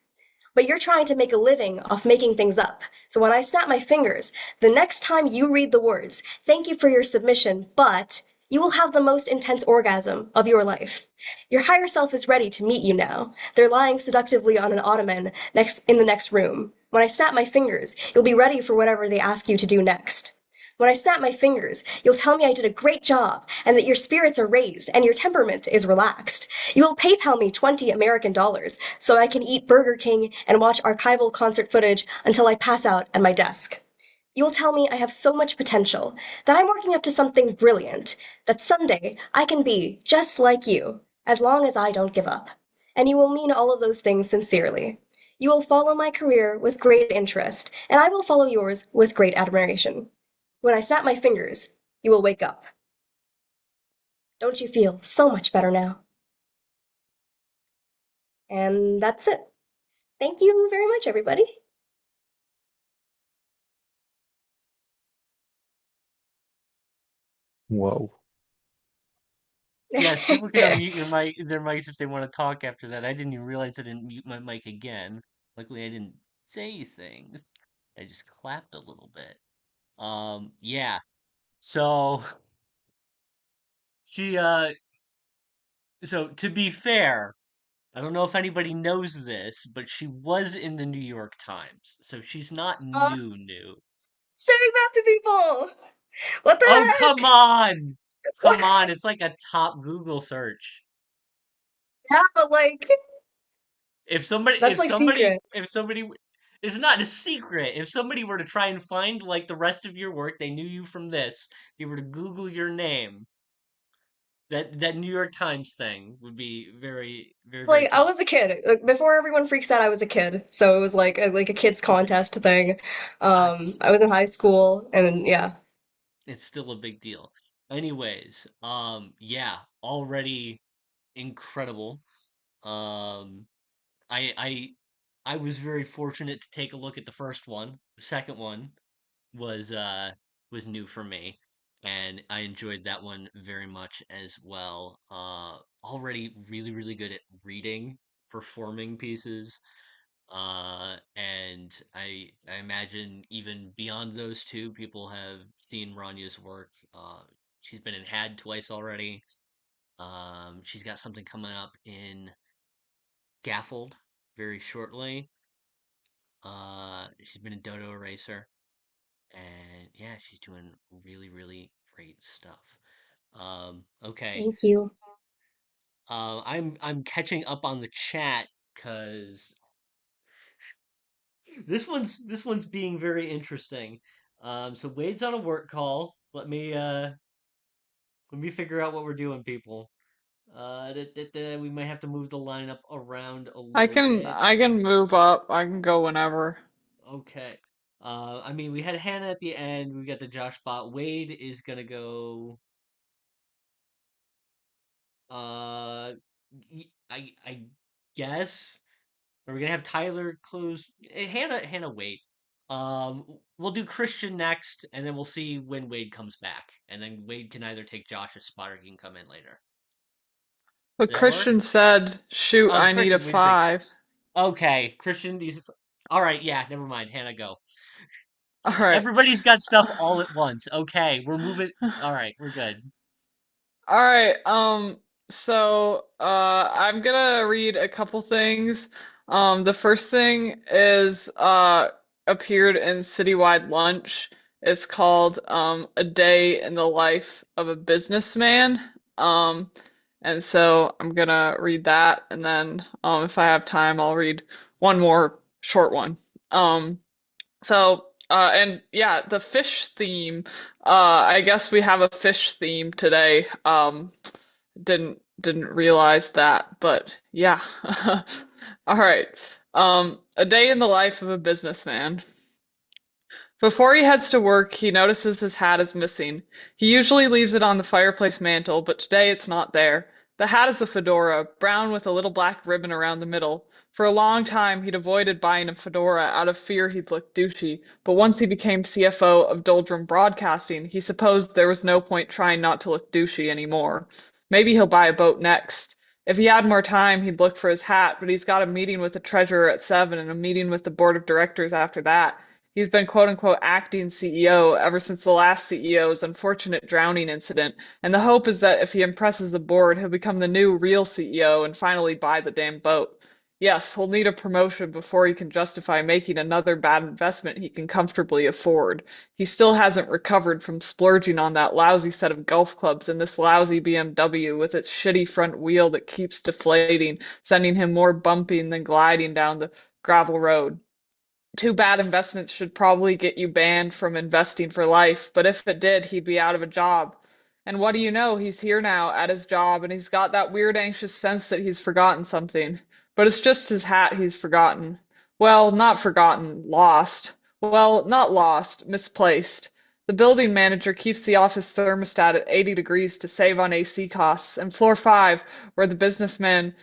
But you're trying to make a living off making things up. So when I snap my fingers, the next time you read the words, "Thank you for your submission, but," you will have the most intense orgasm of your life. Your higher self is ready to meet you now. They're lying seductively on an ottoman in the next room. When I snap my fingers, you'll be ready for whatever they ask you to do next. When I snap my fingers, you'll tell me I did a great job and that your spirits are raised and your temperament is relaxed. You will PayPal me $20 so I can eat Burger King and watch archival concert footage until I pass out at my desk. You will tell me I have so much potential, that I'm working up to something brilliant, that someday I can be just like you, as long as I don't give up. and you will mean all of those things sincerely. You will follow my career with great interest, and I will follow yours with great admiration. When I snap my fingers, you will wake up. Don't you feel so much better now? And that's it. Thank you very much, everybody. Wow. Yes, people can unmute their mics if they want to talk after that. I didn't even realize I didn't mute my mic again. Luckily, I didn't say anything. I just clapped a little bit. Yeah. So she so to be fair, I don't know if anybody knows this, but she was in the New York Times. So she's not uh, new. saying that to people. What the Oh, come heck? on. What? Come on. It's like a top Google search. Yeah, but like If somebody, that's like secret. it's not a secret. If somebody were to try and find like the rest of your work, they knew you from this. They were to Google your name. That New York Times thing would be very, very, It's very like I tough. was a kid. Like, before everyone freaks out, I was a kid. So it was like a kids contest thing. It's I was in high school and yeah. it's still a big deal. Anyways, yeah, already incredible. Um, I I I was very fortunate to take a look at the first one. The second one was uh was new for me, and I enjoyed that one very much as well. Already really really good at reading performing pieces. And I imagine even beyond those two, people have seen Ranya's work. She's been in Had twice already. She's got something coming up in Gaffled very shortly. She's been in Dodo Eraser. And yeah, she's doing really, really great stuff. Okay. Thank you. I'm catching up on the chat because this one's being very interesting. So Wade's on a work call. Let me figure out what we're doing, people. We might have to move the lineup around a little bit. I can move up. I can go whenever. Okay. I mean, we had Hannah at the end. We got the Josh bot. Wade is gonna go. I guess. Are we gonna have Tyler close? Hannah, wait. We'll do Christian next, and then we'll see when Wade comes back, and then Wade can either take Josh's spot or he can come in later. But Does that work? Christian said, shoot, Oh, I need a Christian, wait a second. 5. Okay, Christian, all right. Yeah, never mind. Hannah, go. All right. Everybody's got stuff all at once. Okay, we're moving. All right, we're good. All right, I'm gonna read a couple things. The first thing is appeared in Citywide Lunch. It's called A Day in the Life of a Businessman. Um, and so I'm gonna read that, and then if I have time, I'll read one more short one. And yeah, the fish theme. I guess we have a fish theme today. Didn't realize that, but yeah. All right. A day in the life of a businessman. Before he heads to work, he notices his hat is missing. He usually leaves it on the fireplace mantel, but today it's not there. The hat is a fedora, brown with a little black ribbon around the middle. For a long time, he'd avoided buying a fedora out of fear he'd look douchey, but once he became CFO of Doldrum Broadcasting, he supposed there was no point trying not to look douchey anymore. Maybe he'll buy a boat next. If he had more time, he'd look for his hat, but he's got a meeting with the treasurer at 7 and a meeting with the board of directors after that. He's been quote unquote acting CEO ever since the last CEO's unfortunate drowning incident, and the hope is that if he impresses the board, he'll become the new real CEO and finally buy the damn boat. Yes, he'll need a promotion before he can justify making another bad investment he can comfortably afford. He still hasn't recovered from splurging on that lousy set of golf clubs and this lousy BMW with its shitty front wheel that keeps deflating, sending him more bumping than gliding down the gravel road. Two bad investments should probably get you banned from investing for life, but if it did, he'd be out of a job. And what do you know? He's here now at his job, and he's got that weird, anxious sense that he's forgotten something. But it's just his hat he's forgotten. Well, not forgotten, lost. Well, not lost, misplaced. The building manager keeps the office thermostat at 80 degrees to save on AC costs, and floor 5, where the businessman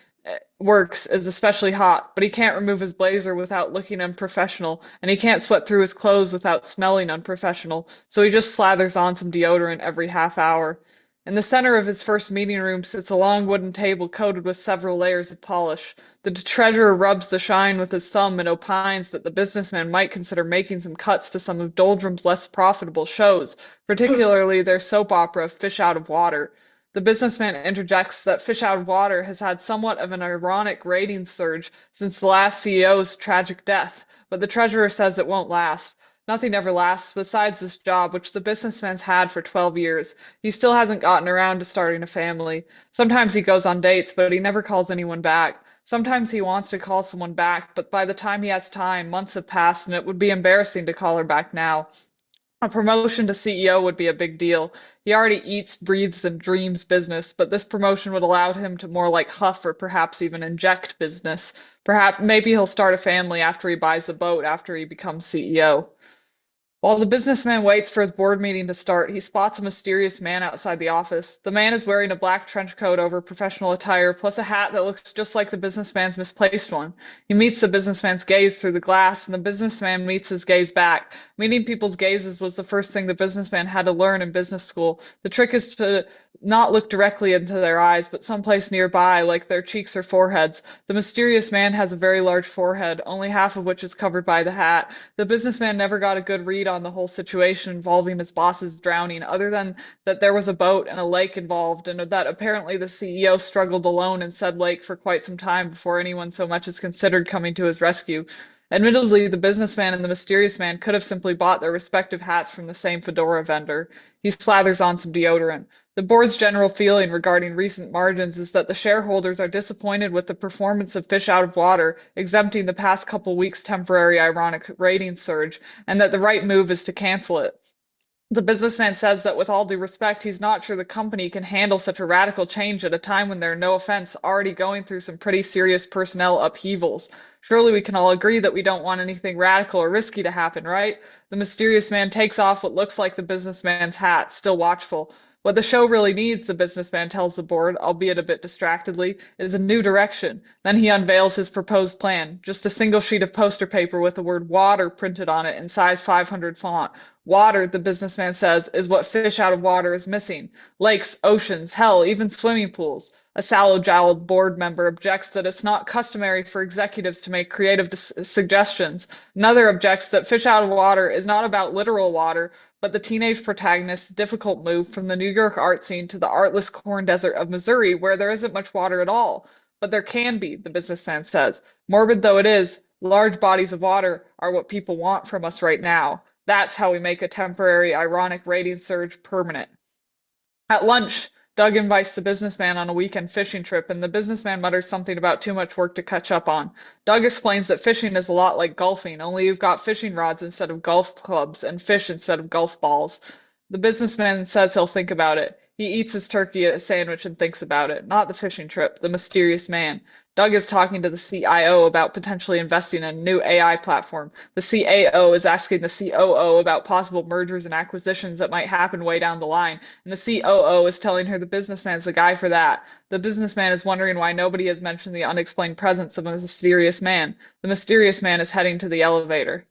works, is especially hot, but he can't remove his blazer without looking unprofessional, and he can't sweat through his clothes without smelling unprofessional, so he just slathers on some deodorant every half hour. In the center of his first meeting room sits a long wooden table coated with several layers of polish. The treasurer rubs the shine with his thumb and opines that the businessman might consider making some cuts to some of Doldrum's less profitable shows, particularly their soap opera Fish Out of Water. The businessman interjects that Fish Out of Water has had somewhat of an ironic ratings surge since the last CEO's tragic death, but the treasurer says it won't last. Nothing ever lasts besides this job, which the businessman's had for 12 years. He still hasn't gotten around to starting a family. Sometimes he goes on dates, but he never calls anyone back. Sometimes he wants to call someone back, but by the time he has time, months have passed, and it would be embarrassing to call her back now. A promotion to CEO would be a big deal. He already eats, breathes, and dreams business, but this promotion would allow him to more like huff or perhaps even inject business. Perhaps maybe he'll start a family after he buys the boat after he becomes CEO. While the businessman waits for his board meeting to start, he spots a mysterious man outside the office. The man is wearing a black trench coat over professional attire, plus a hat that looks just like the businessman's misplaced one. He meets the businessman's gaze through the glass, and the businessman meets his gaze back. Meeting people's gazes was the first thing the businessman had to learn in business school. The trick is to not look directly into their eyes, but someplace nearby, like their cheeks or foreheads. The mysterious man has a very large forehead, only half of which is covered by the hat. The businessman never got a good read on the whole situation involving his boss's drowning, other than that there was a boat and a lake involved, and that apparently the CEO struggled alone in said lake for quite some time before anyone so much as considered coming to his rescue. Admittedly, the businessman and the mysterious man could have simply bought their respective hats from the same fedora vendor. He slathers on some deodorant. The board's general feeling regarding recent margins is that the shareholders are disappointed with the performance of Fish Out of Water, exempting the past couple weeks' temporary ironic ratings surge, and that the right move is to cancel it. The businessman says that with all due respect, he's not sure the company can handle such a radical change at a time when they're, no offense, already going through some pretty serious personnel upheavals. Surely we can all agree that we don't want anything radical or risky to happen, right? The mysterious man takes off what looks like the businessman's hat, still watchful. What the show really needs, the businessman tells the board, albeit a bit distractedly, is a new direction. Then he unveils his proposed plan, just a single sheet of poster paper with the word water printed on it in size 500 font. Water, the businessman says, is what Fish Out of Water is missing. Lakes, oceans, hell, even swimming pools. A sallow-jowled board member objects that it's not customary for executives to make creative suggestions. Another objects that Fish Out of Water is not about literal water, but the teenage protagonist's difficult move from the New York art scene to the artless corn desert of Missouri, where there isn't much water at all. But there can be, the businessman says. Morbid though it is, large bodies of water are what people want from us right now. That's how we make a temporary, ironic rating surge permanent. At lunch, Doug invites the businessman on a weekend fishing trip, and the businessman mutters something about too much work to catch up on. Doug explains that fishing is a lot like golfing, only you've got fishing rods instead of golf clubs and fish instead of golf balls. The businessman says he'll think about it. He eats his turkey sandwich and thinks about it. Not the fishing trip, the mysterious man. Doug is talking to the CIO about potentially investing in a new AI platform. The CAO is asking the COO about possible mergers and acquisitions that might happen way down the line, and the COO is telling her the businessman's the guy for that. The businessman is wondering why nobody has mentioned the unexplained presence of a mysterious man. The mysterious man is heading to the elevator.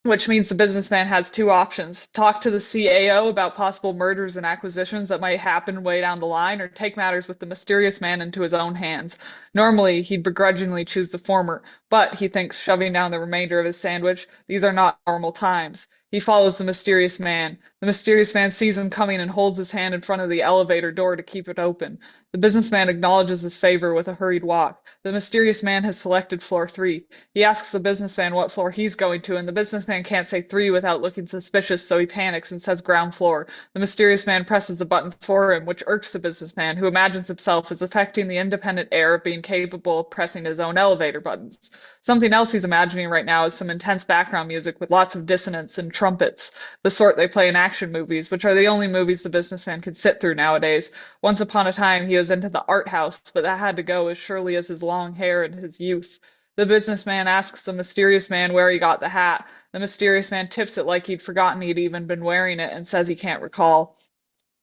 Which means the businessman has two options. Talk to the CAO about possible mergers and acquisitions that might happen way down the line, or take matters with the mysterious man into his own hands. Normally, he'd begrudgingly choose the former, but, he thinks, shoving down the remainder of his sandwich, these are not normal times. He follows the mysterious man. The mysterious man sees him coming and holds his hand in front of the elevator door to keep it open. The businessman acknowledges his favor with a hurried walk. The mysterious man has selected floor 3. He asks the businessman what floor he's going to, and the businessman can't say 3 without looking suspicious, so he panics and says ground floor. The mysterious man presses the button for him, which irks the businessman, who imagines himself as affecting the independent air of being capable of pressing his own elevator buttons. Something else he's imagining right now is some intense background music with lots of dissonance and trumpets, the sort they play in action movies, which are the only movies the businessman can sit through nowadays. Once upon a time, he was into the art house, but that had to go as surely as his long hair and his youth. The businessman asks the mysterious man where he got the hat. The mysterious man tips it like he'd forgotten he'd even been wearing it and says he can't recall.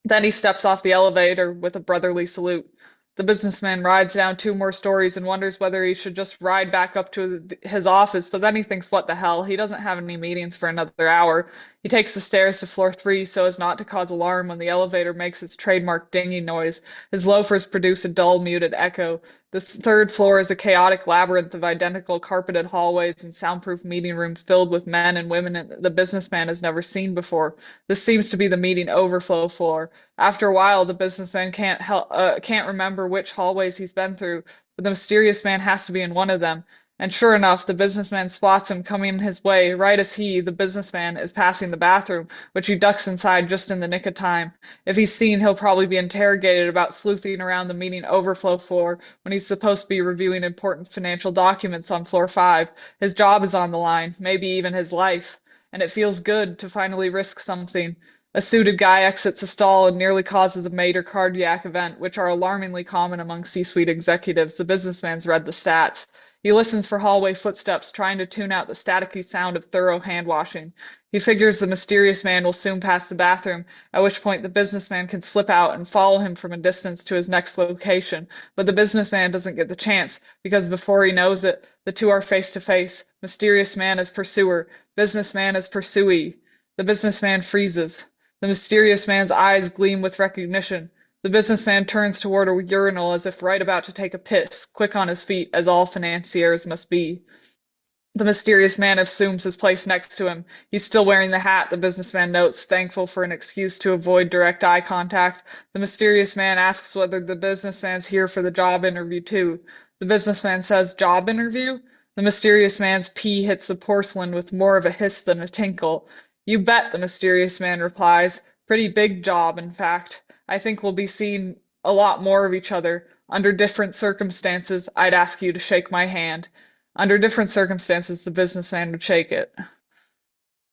Then he steps off the elevator with a brotherly salute. The businessman rides down two more stories and wonders whether he should just ride back up to his office, but then he thinks, what the hell? He doesn't have any meetings for another hour. He takes the stairs to floor 3 so as not to cause alarm when the elevator makes its trademark dinging noise. His loafers produce a dull, muted echo. The third floor is a chaotic labyrinth of identical carpeted hallways and soundproof meeting rooms filled with men and women the businessman has never seen before. This seems to be the meeting overflow floor. After a while, the businessman can't remember which hallways he's been through, but the mysterious man has to be in one of them. And sure enough, the businessman spots him coming his way right as he, the businessman, is passing the bathroom, which he ducks inside just in the nick of time. If he's seen, he'll probably be interrogated about sleuthing around the meeting overflow floor when he's supposed to be reviewing important financial documents on floor 5. His job is on the line, maybe even his life. And it feels good to finally risk something. A suited guy exits a stall and nearly causes a major cardiac event, which are alarmingly common among C-suite executives. The businessman's read the stats. He listens for hallway footsteps, trying to tune out the staticky sound of thorough hand washing. He figures the mysterious man will soon pass the bathroom, at which point the businessman can slip out and follow him from a distance to his next location. But the businessman doesn't get the chance, because before he knows it, the two are face to face. Mysterious man as pursuer, businessman as pursuee. The businessman freezes. The mysterious man's eyes gleam with recognition. The businessman turns toward a urinal as if right about to take a piss, quick on his feet, as all financiers must be. The mysterious man assumes his place next to him. He's still wearing the hat, the businessman notes, thankful for an excuse to avoid direct eye contact. The mysterious man asks whether the businessman's here for the job interview too. The businessman says, job interview? The mysterious man's pee hits the porcelain with more of a hiss than a tinkle. You bet, the mysterious man replies. Pretty big job, in fact. I think we'll be seeing a lot more of each other. Under different circumstances, I'd ask you to shake my hand. Under different circumstances, the businessman would shake it.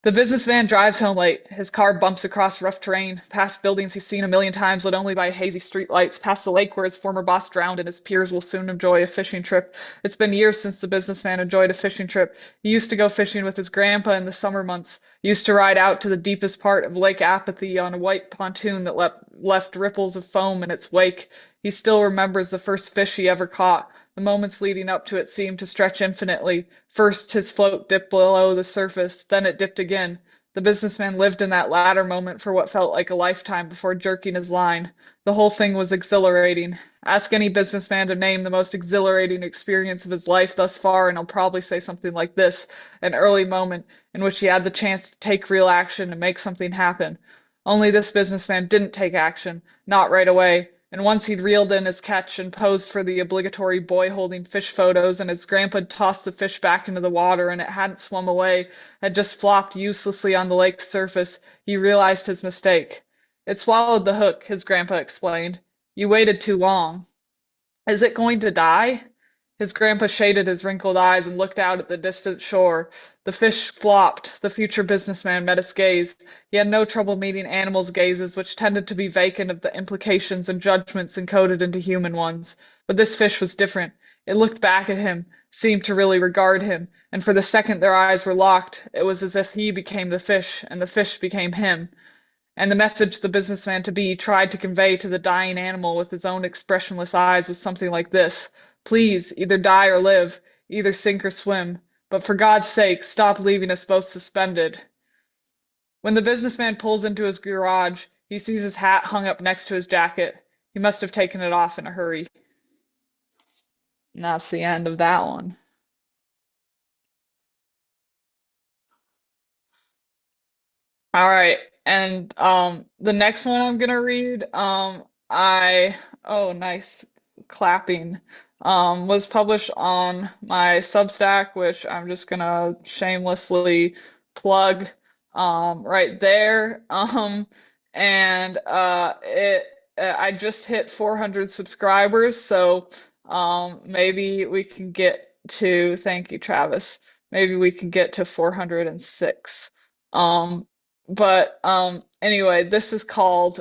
The businessman drives home late. His car bumps across rough terrain, past buildings he's seen a million times lit only by hazy streetlights, past the lake where his former boss drowned and his peers will soon enjoy a fishing trip. It's been years since the businessman enjoyed a fishing trip. He used to go fishing with his grandpa in the summer months. He used to ride out to the deepest part of Lake Apathy on a white pontoon that left ripples of foam in its wake. He still remembers the first fish he ever caught. The moments leading up to it seemed to stretch infinitely. First his float dipped below the surface, then it dipped again. The businessman lived in that latter moment for what felt like a lifetime before jerking his line. The whole thing was exhilarating. Ask any businessman to name the most exhilarating experience of his life thus far, and he'll probably say something like this: an early moment in which he had the chance to take real action and make something happen. Only this businessman didn't take action, not right away. And once he'd reeled in his catch and posed for the obligatory boy holding fish photos, and his grandpa tossed the fish back into the water and it hadn't swum away, had just flopped uselessly on the lake's surface, he realized his mistake. It swallowed the hook, his grandpa explained. You waited too long. Is it going to die? His grandpa shaded his wrinkled eyes and looked out at the distant shore. The fish flopped. The future businessman met its gaze. He had no trouble meeting animals' gazes, which tended to be vacant of the implications and judgments encoded into human ones. But this fish was different. It looked back at him, seemed to really regard him, and for the second their eyes were locked, it was as if he became the fish, and the fish became him. And the message the businessman to be tried to convey to the dying animal with his own expressionless eyes was something like this: please, either die or live, either sink or swim, but for God's sake, stop leaving us both suspended. When the businessman pulls into his garage, he sees his hat hung up next to his jacket. He must have taken it off in a hurry. And that's the end of that one. All right, and the next one I'm gonna read, oh nice clapping, was published on my Substack, which I'm just gonna shamelessly plug right there. And I just hit 400 subscribers, so maybe we can get thank you, Travis. Maybe we can get to 406. Um, but anyway, this is called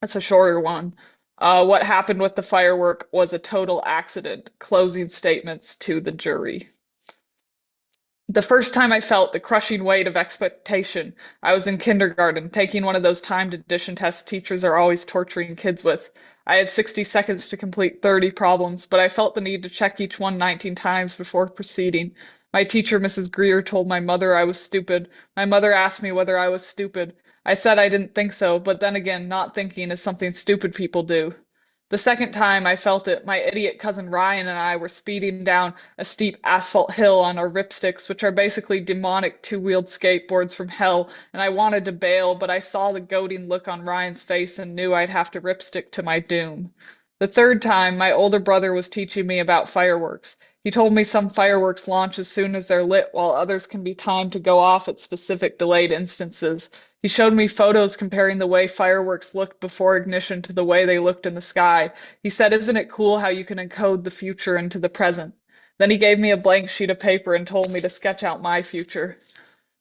it's a shorter one. What happened with the firework was a total accident. Closing statements to the jury. The first time I felt the crushing weight of expectation, I was in kindergarten, taking one of those timed addition tests teachers are always torturing kids with. I had 60 seconds to complete 30 problems, but I felt the need to check each one 19 times before proceeding. My teacher, Mrs. Greer, told my mother I was stupid. My mother asked me whether I was stupid. I said I didn't think so, but then again, not thinking is something stupid people do. The second time I felt it, my idiot cousin Ryan and I were speeding down a steep asphalt hill on our ripsticks, which are basically demonic two-wheeled skateboards from hell, and I wanted to bail, but I saw the goading look on Ryan's face and knew I'd have to ripstick to my doom. The third time, my older brother was teaching me about fireworks. He told me some fireworks launch as soon as they're lit, while others can be timed to go off at specific delayed instances. He showed me photos comparing the way fireworks looked before ignition to the way they looked in the sky. He said, "Isn't it cool how you can encode the future into the present?" Then he gave me a blank sheet of paper and told me to sketch out my future.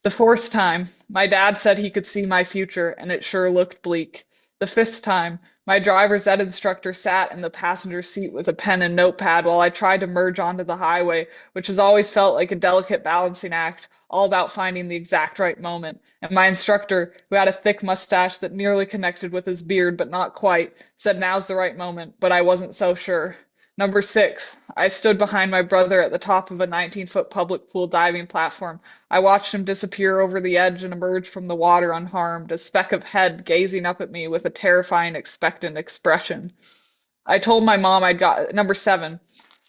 The fourth time, my dad said he could see my future, and it sure looked bleak. The fifth time, my driver's ed instructor sat in the passenger seat with a pen and notepad while I tried to merge onto the highway, which has always felt like a delicate balancing act, all about finding the exact right moment. And my instructor, who had a thick mustache that nearly connected with his beard but not quite, said now's the right moment, but I wasn't so sure. Number six, I stood behind my brother at the top of a 19-foot public pool diving platform. I watched him disappear over the edge and emerge from the water unharmed, a speck of head gazing up at me with a terrifying, expectant expression. I told my mom I'd got number seven.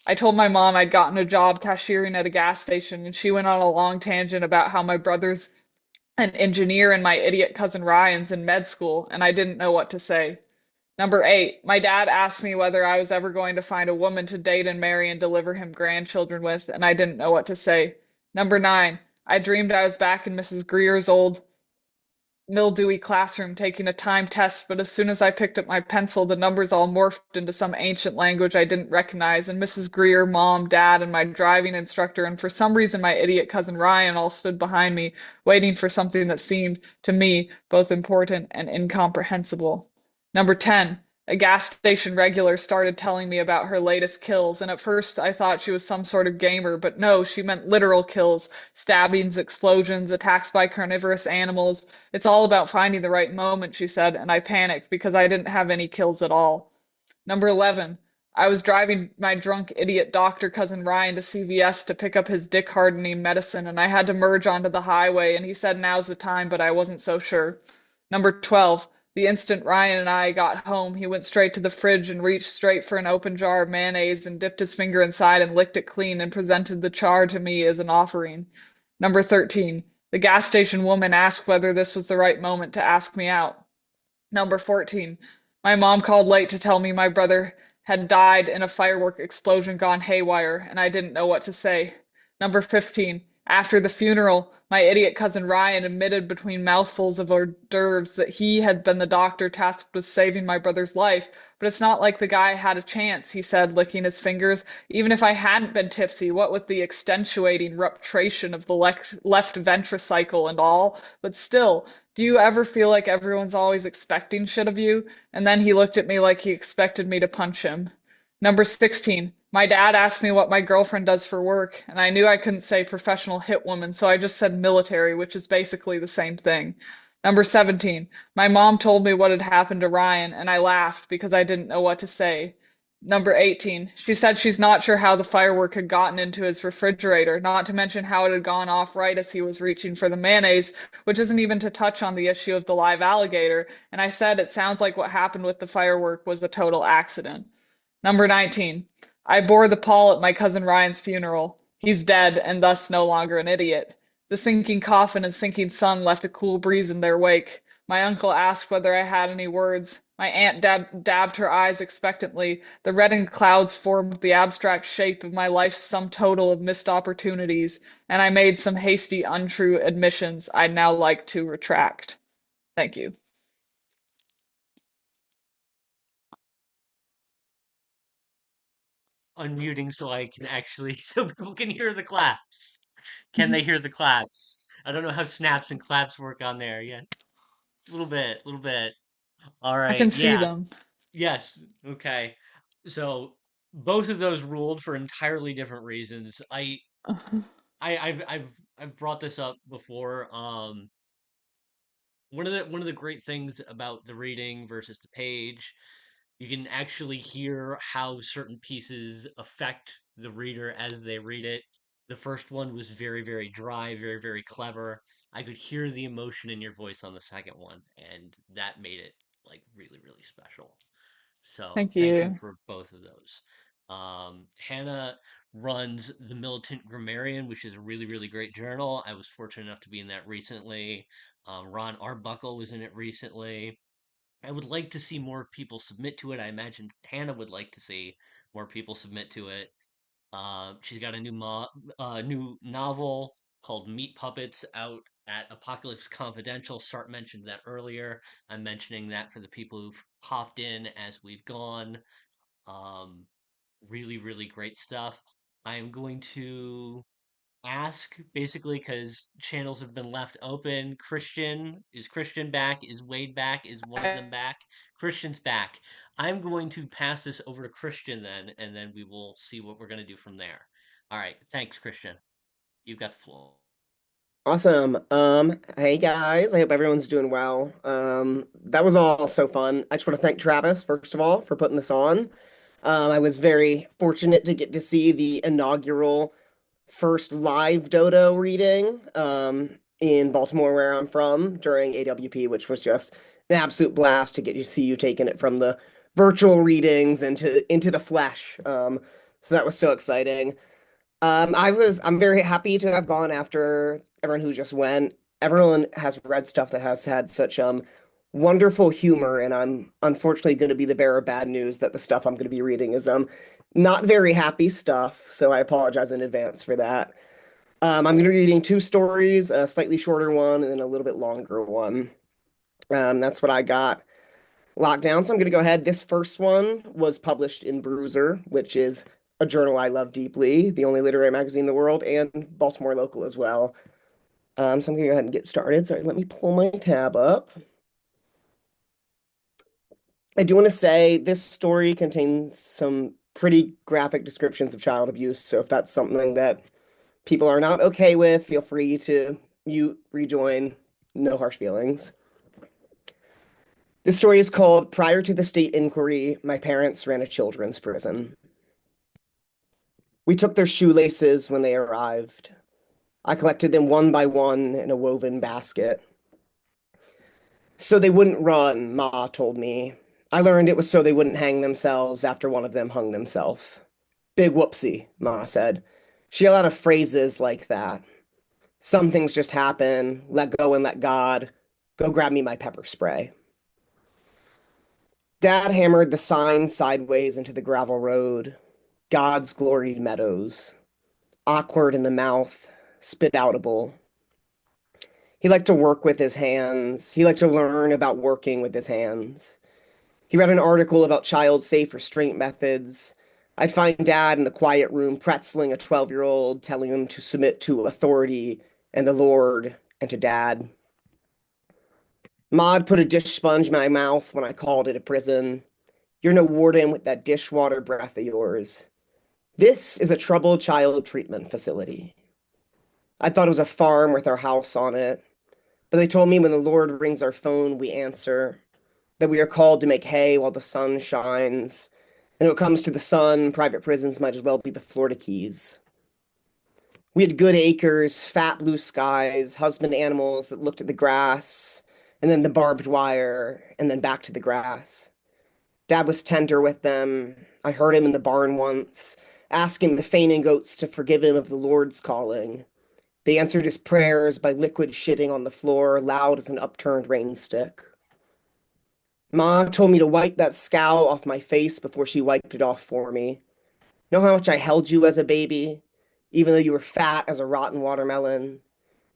I told my mom I'd gotten a job cashiering at a gas station, and she went on a long tangent about how my brother's an engineer and my idiot cousin Ryan's in med school, and I didn't know what to say. Number eight, my dad asked me whether I was ever going to find a woman to date and marry and deliver him grandchildren with, and I didn't know what to say. Number nine, I dreamed I was back in Mrs. Greer's old mildewy classroom taking a timed test, but as soon as I picked up my pencil, the numbers all morphed into some ancient language I didn't recognize, and Mrs. Greer, Mom, Dad, and my driving instructor, and for some reason my idiot cousin Ryan all stood behind me, waiting for something that seemed, to me, both important and incomprehensible. Number 10. A gas station regular started telling me about her latest kills, and at first I thought she was some sort of gamer, but no, she meant literal kills, stabbings, explosions, attacks by carnivorous animals. It's all about finding the right moment, she said, and I panicked because I didn't have any kills at all. Number 11. I was driving my drunk idiot doctor cousin Ryan to CVS to pick up his dick hardening medicine, and I had to merge onto the highway, and he said now's the time, but I wasn't so sure. Number 12. The instant Ryan and I got home, he went straight to the fridge and reached straight for an open jar of mayonnaise and dipped his finger inside and licked it clean and presented the jar to me as an offering. Number 13. The gas station woman asked whether this was the right moment to ask me out. Number 14. My mom called late to tell me my brother had died in a firework explosion gone haywire, and I didn't know what to say. Number 15. After the funeral, my idiot cousin Ryan admitted between mouthfuls of hors d'oeuvres that he had been the doctor tasked with saving my brother's life, but it's not like the guy had a chance, he said, licking his fingers. Even if I hadn't been tipsy, what with the extenuating rupturation of the left ventricle and all, but still, do you ever feel like everyone's always expecting shit of you? And then he looked at me like he expected me to punch him. Number 16. My dad asked me what my girlfriend does for work, and I knew I couldn't say professional hit woman, so I just said military, which is basically the same thing. Number 17. My mom told me what had happened to Ryan, and I laughed because I didn't know what to say. Number 18. She said she's not sure how the firework had gotten into his refrigerator, not to mention how it had gone off right as he was reaching for the mayonnaise, which isn't even to touch on the issue of the live alligator, and I said it sounds like what happened with the firework was a total accident. Number 19. I bore the pall at my cousin Ryan's funeral. He's dead and thus no longer an idiot. The sinking coffin and sinking sun left a cool breeze in their wake. My uncle asked whether I had any words. My aunt dabbed her eyes expectantly. The reddened clouds formed the abstract shape of my life's sum total of missed opportunities, and I made some hasty, untrue admissions I'd now like to retract. Thank you. unmuting so I can actually so people can hear the claps. Can they hear the claps? I don't know how snaps and claps work on there yet. A little bit, a little bit. All I can right, see yes, them. yes, okay. So both of those ruled for entirely different reasons. I've brought this up before. One of the great things about the reading versus the page, you can actually hear how certain pieces affect the reader as they read it. The first one was very, very dry, very, very clever. I could hear the emotion in your voice on the second one, and that made it like really, really special. So Thank thank you you. for both of those. Hannah runs the Militant Grammarian, which is a really, really great journal. I was fortunate enough to be in that recently. Ron Arbuckle was in it recently. I would like to see more people submit to it. I imagine Hannah would like to see more people submit to it. She's got a new novel called Meat Puppets out at Apocalypse Confidential. Sarp mentioned that earlier. I'm mentioning that for the people who've popped in as we've gone. Um, really, really great stuff. I am going to ask basically because channels have been left open. Christian back? Is Wade back? Is one of them back? Christian's back. I'm going to pass this over to Christian then, and then we will see what we're going to do from there. All right. Thanks, Christian. You've got the floor. Awesome. Hey guys, I hope everyone's doing well. That was all so fun. I just want to thank Travis, first of all, for putting this on. I was very fortunate to get to see the inaugural first live Dodo reading in Baltimore, where I'm from, during AWP, which was just an absolute blast to get to see you taking it from the virtual readings into the flesh. So that was so exciting. I'm very happy to have gone after everyone who just went. Everyone has read stuff that has had such wonderful humor, and I'm unfortunately going to be the bearer of bad news that the stuff I'm going to be reading is not very happy stuff. So I apologize in advance for that. I'm going to be reading two stories, a slightly shorter one and then a little bit longer one. That's what I got locked down. So I'm going to go ahead. This first one was published in Bruiser, which is a journal I love deeply, the only literary magazine in the world, and Baltimore Local as well. So I'm going to go ahead and get started. Sorry, let me pull my tab up. I do want to say this story contains some pretty graphic descriptions of child abuse. So if that's something that people are not okay with, feel free to mute, rejoin, no harsh feelings. This story is called Prior to the State Inquiry, My Parents Ran a Children's Prison. We took their shoelaces when they arrived. I collected them one by one in a woven basket. So they wouldn't run, Ma told me. I learned it was so they wouldn't hang themselves after one of them hung themselves. Big whoopsie, Ma said. She had a lot of phrases like that. Some things just happen. Let go and let God. Go grab me my pepper spray. Dad hammered the sign sideways into the gravel road. God's gloried meadows. Awkward in the mouth, spit outable. He liked to work with his hands. He liked to learn about working with his hands. He read an article about child safe restraint methods. I'd find Dad in the quiet room pretzeling a 12-year-old, telling him to submit to authority and the Lord and to Dad. Maud put a dish sponge in my mouth when I called it a prison. You're no warden with that dishwater breath of yours. This is a troubled child treatment facility. I thought it was a farm with our house on it, but they told me when the Lord rings our phone, we answer, that we are called to make hay while the sun shines. And when it comes to the sun, private prisons might as well be the Florida Keys. We had good acres, fat blue skies, husband animals that looked at the grass, and then the barbed wire, and then back to the grass. Dad was tender with them. I heard him in the barn once, asking the fainting goats to forgive him of the Lord's calling. They answered his prayers by liquid shitting on the floor, loud as an upturned rain stick. Ma told me to wipe that scowl off my face before she wiped it off for me. Know how much I held you as a baby, even though you were fat as a rotten watermelon?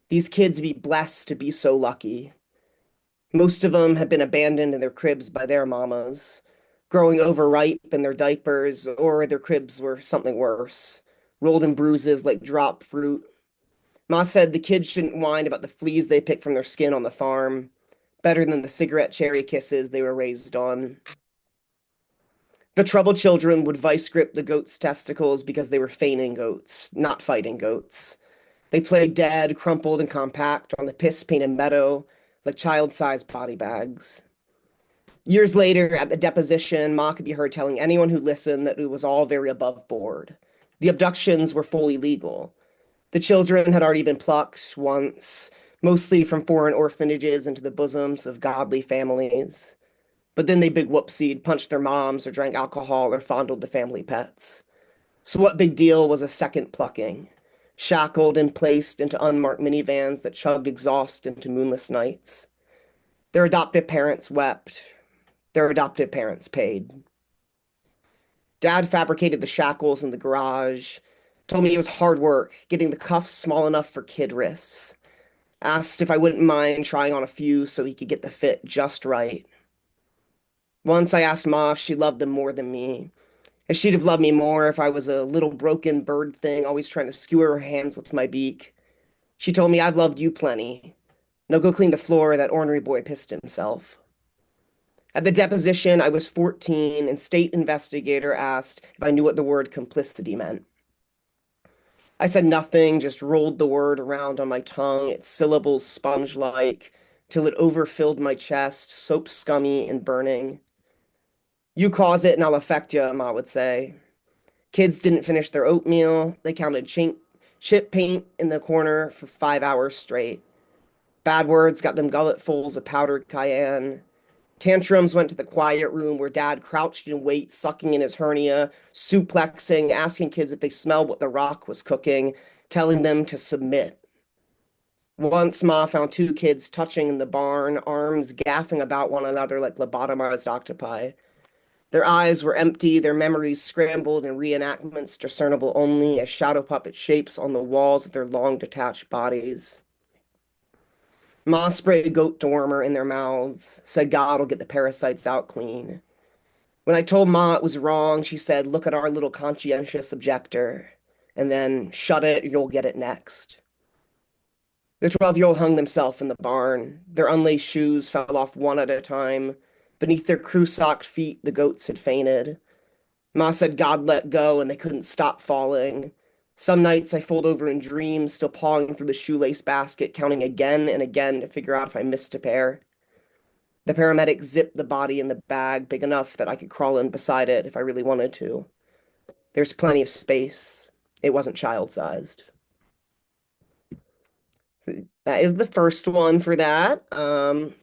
These kids be blessed to be so lucky. Most of them had been abandoned in their cribs by their mamas. growing overripe in their diapers, or their cribs were something worse, rolled in bruises like dropped fruit. Ma said the kids shouldn't whine about the fleas they picked from their skin on the farm, better than the cigarette cherry kisses they were raised on. The troubled children would vice grip the goats' testicles because they were feigning goats, not fighting goats. They played dead, crumpled, and compact on the piss-painted meadow like child-sized body bags. Years later, at the deposition, Ma could be heard telling anyone who listened that it was all very above board. The abductions were fully legal. The children had already been plucked once, mostly from foreign orphanages into the bosoms of godly families. But then they big whoopsied, punched their moms, or drank alcohol, or fondled the family pets. So what big deal was a second plucking? Shackled and placed into unmarked minivans that chugged exhaust into moonless nights. Their adoptive parents wept. Their adoptive parents paid. Dad fabricated the shackles in the garage, told me it was hard work, getting the cuffs small enough for kid wrists. Asked if I wouldn't mind trying on a few so he could get the fit just right. Once I asked Ma if she loved them more than me, as she'd have loved me more if I was a little broken bird thing always trying to skewer her hands with my beak. She told me I've loved you plenty. Now go clean the floor where that ornery boy pissed himself. At the deposition, I was 14, and state investigator asked if I knew what the word complicity meant. I said nothing, just rolled the word around on my tongue, its syllables sponge-like, till it overfilled my chest, soap scummy and burning. You cause it and I'll affect you, Ma would say. Kids didn't finish their oatmeal. They counted chip paint in the corner for 5 hours straight. Bad words got them gulletfuls of powdered cayenne. Tantrums went to the quiet room where Dad crouched in wait, sucking in his hernia, suplexing, asking kids if they smelled what the rock was cooking, telling them to submit. Once Ma found two kids touching in the barn, arms gaffing about one another like lobotomized octopi. Their eyes were empty, their memories scrambled in reenactments discernible only as shadow puppet shapes on the walls of their long detached bodies. Ma sprayed goat dewormer in their mouths, said God will get the parasites out clean. When I told Ma it was wrong, she said, look at our little conscientious objector, and then shut it, or you'll get it next. The 12-year-old hung themselves in the barn. Their unlaced shoes fell off one at a time. Beneath their crew-socked feet, the goats had fainted. Ma said God let go, and they couldn't stop falling. Some nights I fold over in dreams, still pawing through the shoelace basket, counting again and again to figure out if I missed a pair. The paramedics zipped the body in the bag big enough that I could crawl in beside it if I really wanted to. There's plenty of space. It wasn't child-sized. That is the first one for that.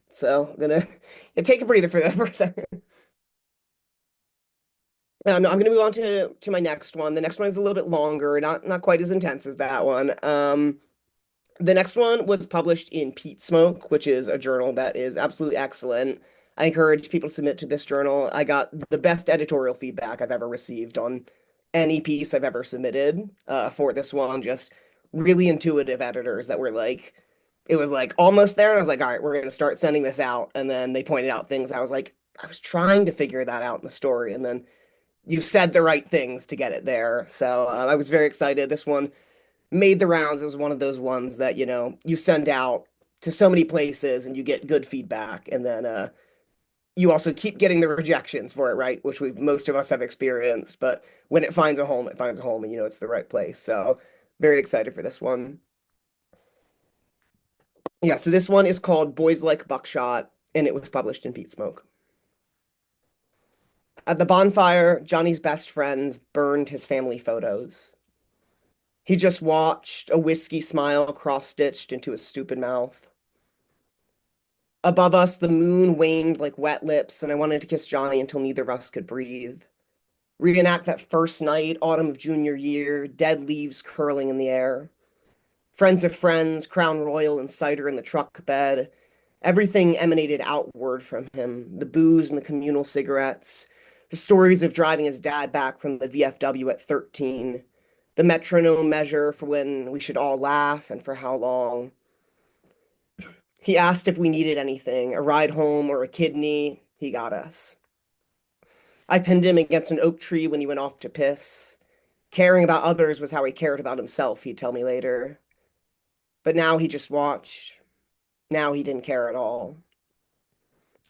So I'm gonna take a breather for that for a second. No, I'm gonna move on to my next one. The next one is a little bit longer, not quite as intense as that one. The next one was published in Peat Smoke, which is a journal that is absolutely excellent. I encourage people to submit to this journal. I got the best editorial feedback I've ever received on any piece I've ever submitted for this one. Just really intuitive editors that were like, it was like almost there, and I was like, all right, we're going to start sending this out. And then they pointed out things. I was like, I was trying to figure that out in the story, and then you said the right things to get it there. So I was very excited. This one made the rounds. It was one of those ones that, you send out to so many places and you get good feedback. And then you also keep getting the rejections for it, right? Which most of us have experienced. But when it finds a home, it finds a home and it's the right place. So very excited for this one. Yeah, so this one is called Boys Like Buckshot, and it was published in Peat Smoke. At the bonfire, Johnny's best friends burned his family photos. He just watched, a whiskey smile cross-stitched into his stupid mouth. Above us, the moon waned like wet lips, and I wanted to kiss Johnny until neither of us could breathe. Reenact that first night, autumn of junior year, dead leaves curling in the air. Friends of friends, Crown Royal and cider in the truck bed. Everything emanated outward from him, the booze and the communal cigarettes, the stories of driving his dad back from the VFW at 13, the metronome measure for when we should all laugh and for how long. He asked if we needed anything, a ride home or a kidney. He got us. I pinned him against an oak tree when he went off to piss. Caring about others was how he cared about himself, he'd tell me later. But now he just watched. Now he didn't care at all.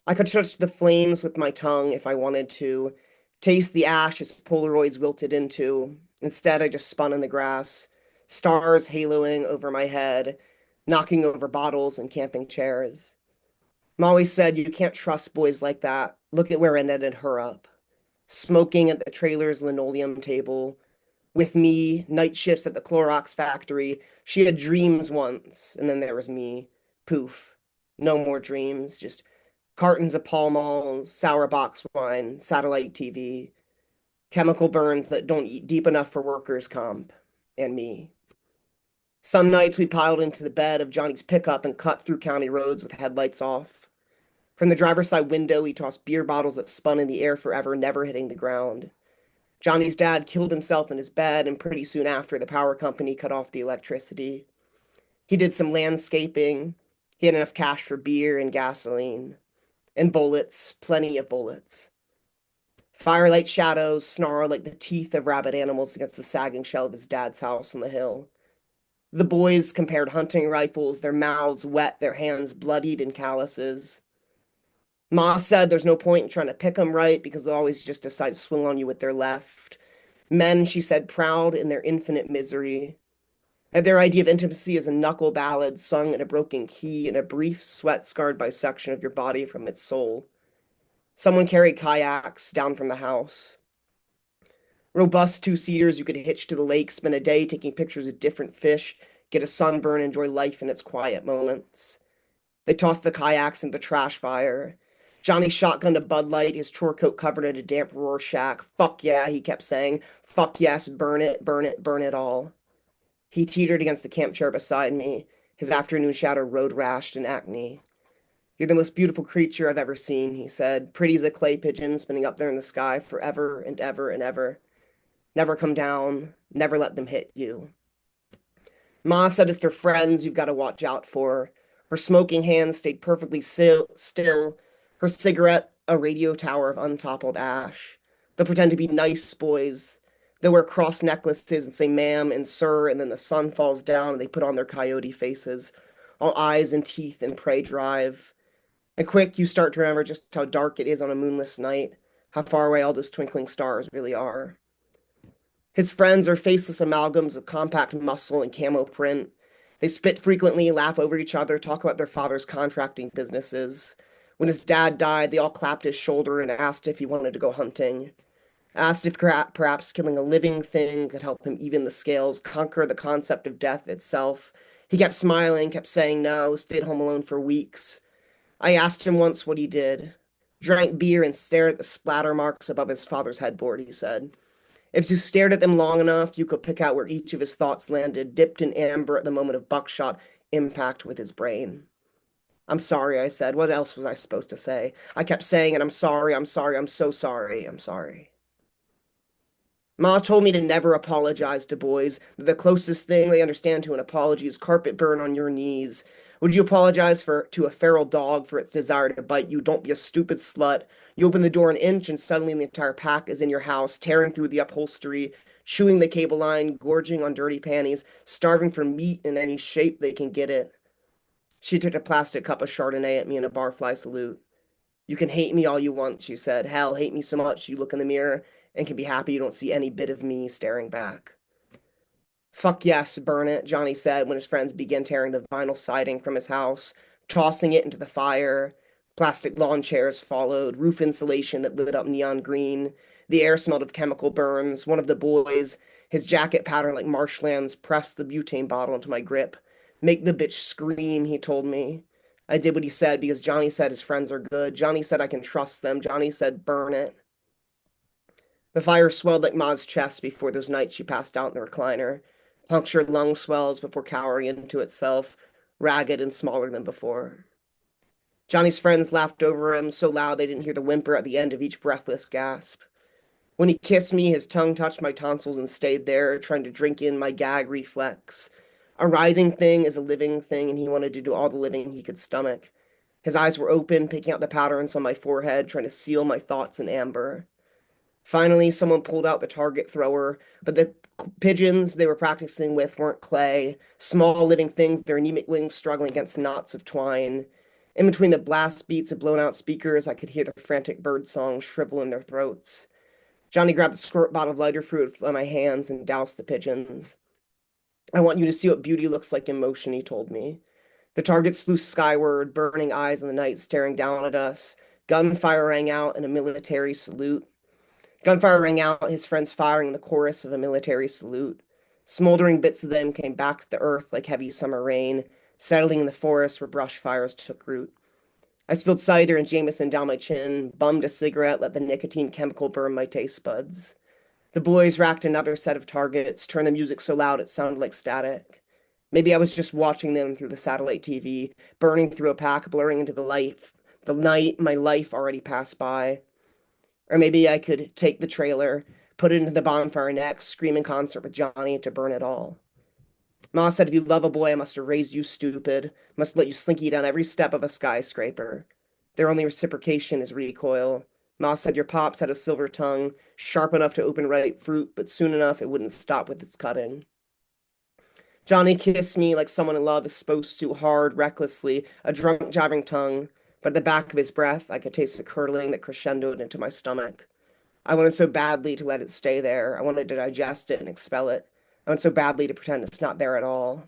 I could touch the flames with my tongue if I wanted to, taste the ash his Polaroids wilted into. Instead, I just spun in the grass, stars haloing over my head, knocking over bottles and camping chairs. Molly said, "You can't trust boys like that. Look at where it ended her up. Smoking at the trailer's linoleum table. With me, night shifts at the Clorox factory. She had dreams once, and then there was me. Poof. No more dreams, just cartons of Pall Malls, sour box wine, satellite TV, chemical burns that don't eat deep enough for workers' comp, and me." Some nights we piled into the bed of Johnny's pickup and cut through county roads with headlights off. From the driver's side window, he tossed beer bottles that spun in the air forever, never hitting the ground. Johnny's dad killed himself in his bed, and pretty soon after, the power company cut off the electricity. He did some landscaping. He had enough cash for beer and gasoline. And bullets, plenty of bullets. Firelight shadows snarled like the teeth of rabid animals against the sagging shell of his dad's house on the hill. The boys compared hunting rifles, their mouths wet, their hands bloodied in calluses. Ma said there's no point in trying to pick 'em right because they'll always just decide to swing on you with their left. Men, she said, proud in their infinite misery. And their idea of intimacy is a knuckle ballad sung in a broken key in a brief, sweat-scarred bisection of your body from its soul. Someone carried kayaks down from the house. Robust two-seaters you could hitch to the lake, spend a day taking pictures of different fish, get a sunburn, enjoy life in its quiet moments. They tossed the kayaks into the trash fire. Johnny shotgunned a Bud Light, his chore coat covered in a damp Rorschach. "Fuck yeah," he kept saying. "Fuck yes, burn it, burn it, burn it all." He teetered against the camp chair beside me, his afternoon shadow road-rashed in acne. "You're the most beautiful creature I've ever seen," he said. "Pretty as a clay pigeon spinning up there in the sky forever and ever and ever. Never come down, never let them hit you." Ma said it's their friends you've got to watch out for. Her smoking hand stayed perfectly still, her cigarette a radio tower of untoppled ash. They'll pretend to be nice boys. They'll wear cross necklaces and say ma'am and sir, and then the sun falls down and they put on their coyote faces, all eyes and teeth and prey drive. And quick, you start to remember just how dark it is on a moonless night, how far away all those twinkling stars really are. His friends are faceless amalgams of compact muscle and camo print. They spit frequently, laugh over each other, talk about their father's contracting businesses. When his dad died, they all clapped his shoulder and asked if he wanted to go hunting. Asked if perhaps killing a living thing could help him even the scales, conquer the concept of death itself. He kept smiling, kept saying no, stayed home alone for weeks. I asked him once what he did. Drank beer and stared at the splatter marks above his father's headboard, he said. If you stared at them long enough, you could pick out where each of his thoughts landed, dipped in amber at the moment of buckshot impact with his brain. "I'm sorry," I said. What else was I supposed to say? I kept saying it. "I'm sorry, I'm sorry, I'm so sorry, I'm sorry." Ma told me to never apologize to boys, that the closest thing they understand to an apology is carpet burn on your knees. Would you apologize to a feral dog for its desire to bite you? Don't be a stupid slut. You open the door an inch and suddenly the entire pack is in your house, tearing through the upholstery, chewing the cable line, gorging on dirty panties, starving for meat in any shape they can get it. She took a plastic cup of Chardonnay at me in a barfly salute. "You can hate me all you want," she said. "Hell, hate me so much you look in the mirror and can be happy you don't see any bit of me staring back." "Fuck yes, burn it," Johnny said when his friends began tearing the vinyl siding from his house, tossing it into the fire. Plastic lawn chairs followed, roof insulation that lit up neon green. The air smelled of chemical burns. One of the boys, his jacket patterned like marshlands, pressed the butane bottle into my grip. "Make the bitch scream," he told me. I did what he said because Johnny said his friends are good. Johnny said I can trust them. Johnny said burn it. The fire swelled like Ma's chest before those nights she passed out in the recliner. Punctured lung swells before cowering into itself, ragged and smaller than before. Johnny's friends laughed over him so loud they didn't hear the whimper at the end of each breathless gasp. When he kissed me, his tongue touched my tonsils and stayed there, trying to drink in my gag reflex. A writhing thing is a living thing, and he wanted to do all the living he could stomach. His eyes were open, picking out the patterns on my forehead, trying to seal my thoughts in amber. Finally, someone pulled out the target thrower, but the pigeons they were practicing with weren't clay, small living things, their anemic wings struggling against knots of twine. In between the blast beats of blown out speakers, I could hear the frantic bird song shrivel in their throats. Johnny grabbed the squirt bottle of lighter fluid from my hands and doused the pigeons. I want you to see what beauty looks like in motion, he told me. The targets flew skyward, burning eyes in the night staring down at us. Gunfire rang out in a military salute. Gunfire rang out, his friends firing the chorus of a military salute. Smoldering bits of them came back to the earth like heavy summer rain, settling in the forest where brush fires took root. I spilled cider and Jameson down my chin, bummed a cigarette, let the nicotine chemical burn my taste buds. The boys racked another set of targets, turned the music so loud it sounded like static. Maybe I was just watching them through the satellite TV, burning through a pack, blurring into the night my life already passed by. Or maybe I could take the trailer, put it into the bonfire next, scream in concert with Johnny to burn it all. Ma said, if you love a boy, I must have raised you stupid, must let you slinky down every step of a skyscraper. Their only reciprocation is recoil. Ma said your pops had a silver tongue, sharp enough to open ripe fruit, but soon enough it wouldn't stop with its cutting. Johnny kissed me like someone in love is supposed to, hard, recklessly, a drunk, jabbing tongue, but at the back of his breath I could taste the curdling that crescendoed into my stomach. I wanted so badly to let it stay there. I wanted to digest it and expel it. I wanted so badly to pretend it's not there at all.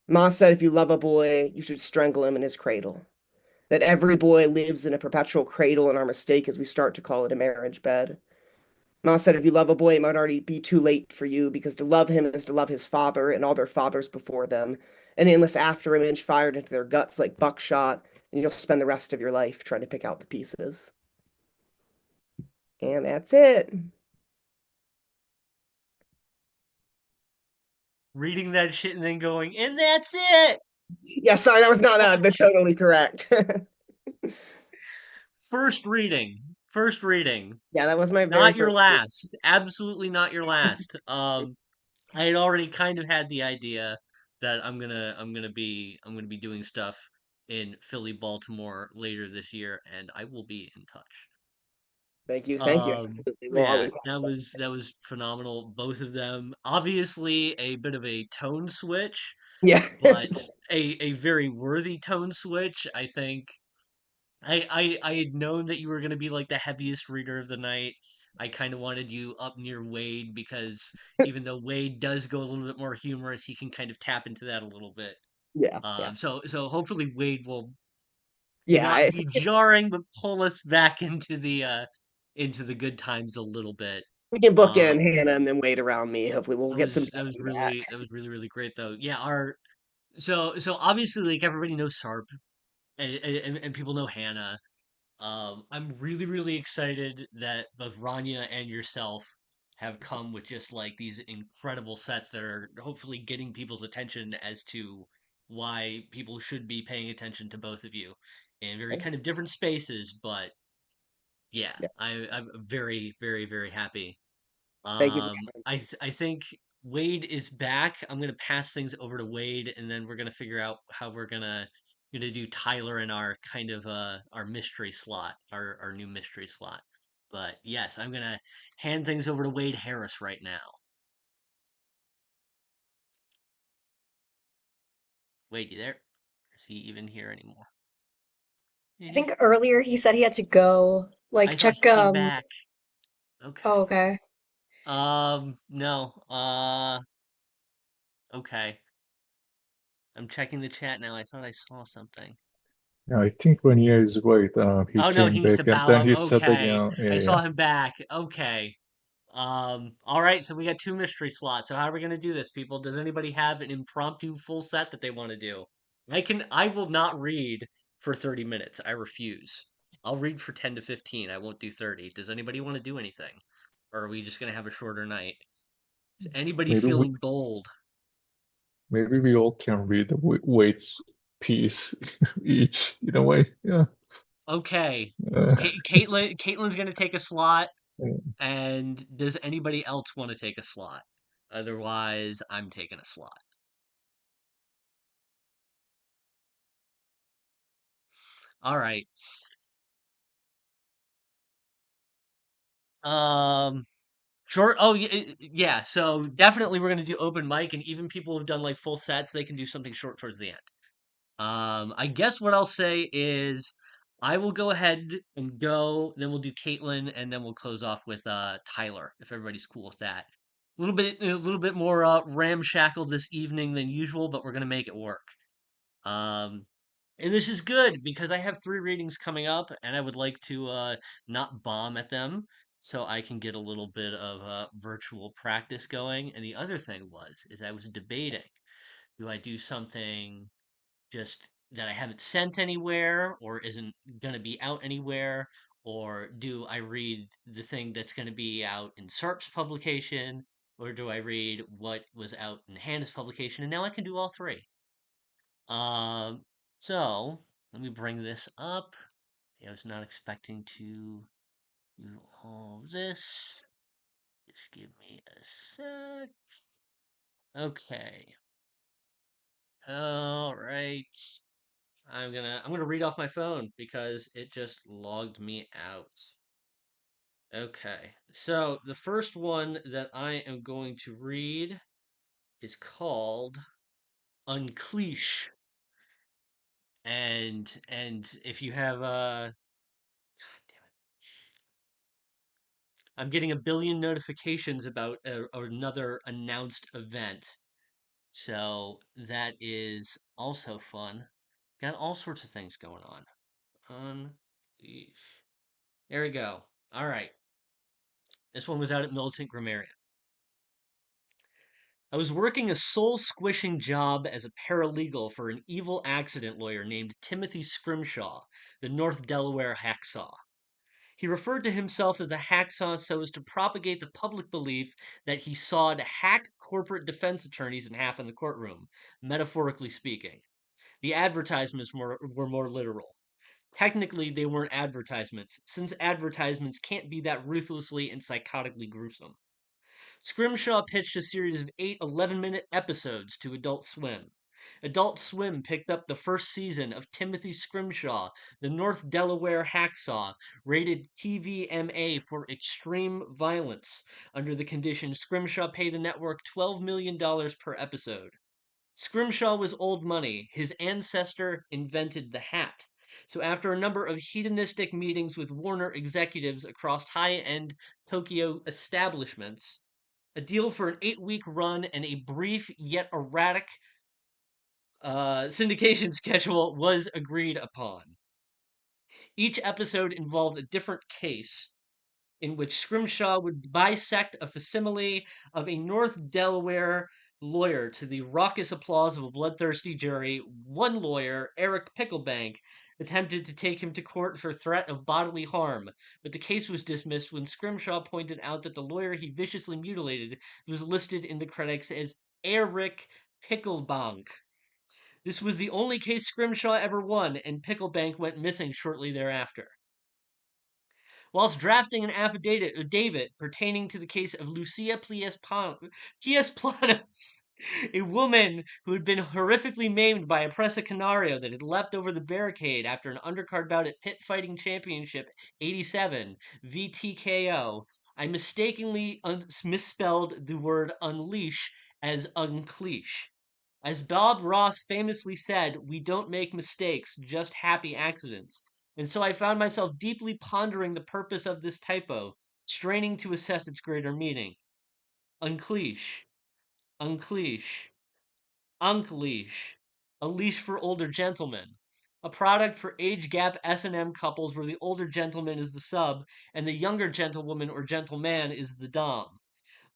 Ma said if you love a boy, you should strangle him in his cradle. That every boy lives in a perpetual cradle, and our mistake is we start to call it a marriage bed. Ma said if you love a boy, it might already be too late for you, because to love him is to love his father and all their fathers before them, an endless afterimage fired into their guts like buckshot, and you'll spend the rest of your life trying to pick out the pieces. And that's it. Reading that shit and then going, and that's it. Yeah, sorry, that was not the totally correct. First reading. First reading. Yeah, that was my very Not your first. last. Absolutely not your last. I had already kind of had the idea that I'm gonna be doing stuff in Philly, Baltimore later this year, and I will be in touch. Thank you, thank you. Absolutely. We'll Yeah, always. that was phenomenal. Both of them, obviously a bit of a tone switch, Yeah, but a very worthy tone switch. I think I had known that you were gonna be like the heaviest reader of the night. I kind of wanted you up near Wade because even though Wade does go a little bit more humorous, he can kind of tap into that a little bit. yeah, yeah, So hopefully Wade will yeah. not be jarring, but pull us back into the good times a little bit. We can book in Um, Hannah and then wait around me. Hopefully, we'll that get some was that time was back. really great though. Yeah, our so obviously like everybody knows Sarp and people know Hannah. I'm really excited that both Rania and yourself have come with just like these incredible sets that are hopefully getting people's attention as to why people should be paying attention to both of you in very kind of different spaces, but yeah, Yeah, I'm very happy. thank you. I think Wade is back. I'm gonna pass things over to Wade, and then we're gonna figure out how we're gonna do Tyler in our kind of our mystery slot, our new mystery slot. But yes, I'm gonna hand things over to Wade Harris right now. Wade, you there? Is he even here anymore? I It is. think earlier he said he had to go, I like, thought check, he came back. Okay. oh, okay. No. Okay. I'm checking the chat now. I thought I saw something. Yeah, I think Raniya is right. He Oh no, came he needs to back and bow then out. he said Okay. again, yeah, I yeah. saw him back. Okay. All right, so we got two mystery slots. So how are we gonna do this, people? Does anybody have an impromptu full set that they want to do? I will not read for 30 minutes. I refuse. I'll read for 10 to 15. I won't do 30. Does anybody want to do anything? Or are we just gonna have a shorter night? Is anybody Maybe we feeling bold? maybe we all can read the weights piece each in a way. Yeah. Okay. Uh, Caitlin's gonna take a slot. yeah. And does anybody else want to take a slot? Otherwise, I'm taking a slot. All right. Um, Short. Oh, yeah. So definitely we're gonna do open mic, and even people who've done like full sets, they can do something short towards the end. I guess what I'll say is I will go ahead and go, then we'll do Caitlin, and then we'll close off with Tyler, if everybody's cool with that. A little bit more ramshackle this evening than usual, but we're gonna make it work. Um, and this is good because I have three readings coming up, and I would like to not bomb at them, so I can get a little bit of virtual practice going. And the other thing is I was debating, do I do something just that I haven't sent anywhere or isn't going to be out anywhere? Or do I read the thing that's going to be out in Sarp's publication? Or do I read what was out in Hannah's publication? And now I can do all three. Um, so let me bring this up. I was not expecting to do all this. Just give me a sec. Okay. All right. I'm gonna read off my phone because it just logged me out. Okay. So the first one that I am going to read is called Uncleash. And if you have I'm getting a billion notifications about another announced event. So that is also fun. Got all sorts of things going on. Unleash. There we go. All right. This one was out at Militant Grammarian. I was working a soul squishing job as a paralegal for an evil accident lawyer named Timothy Scrimshaw, the North Delaware hacksaw. He referred to himself as a hacksaw so as to propagate the public belief that he sawed hack corporate defense attorneys in half in the courtroom, metaphorically speaking. The advertisements were more literal. Technically, they weren't advertisements, since advertisements can't be that ruthlessly and psychotically gruesome. Scrimshaw pitched a series of 8 11-minute episodes to Adult Swim. Adult Swim picked up the first season of Timothy Scrimshaw, the North Delaware hacksaw, rated TVMA for extreme violence. Under the condition, Scrimshaw paid the network $12 million per episode. Scrimshaw was old money. His ancestor invented the hat. So after a number of hedonistic meetings with Warner executives across high-end Tokyo establishments, a deal for an 8-week run and a brief yet erratic syndication schedule was agreed upon. Each episode involved a different case in which Scrimshaw would bisect a facsimile of a North Delaware lawyer to the raucous applause of a bloodthirsty jury. One lawyer, Eric Picklebank, attempted to take him to court for threat of bodily harm, but the case was dismissed when Scrimshaw pointed out that the lawyer he viciously mutilated was listed in the credits as Eric Picklebank. This was the only case Scrimshaw ever won, and Picklebank went missing shortly thereafter. Whilst drafting an affidavit pertaining to the case of Lucia Planos, a woman who had been horrifically maimed by a Presa Canario that had leapt over the barricade after an undercard bout at Pit Fighting Championship 87, VTKO, I mistakenly misspelled the word unleash as uncleash. As Bob Ross famously said, we don't make mistakes, just happy accidents. And so I found myself deeply pondering the purpose of this typo, straining to assess its greater meaning. Uncleash, uncleash, uncleash, a leash for older gentlemen. A product for age gap S&M couples where the older gentleman is the sub and the younger gentlewoman or gentleman is the dom.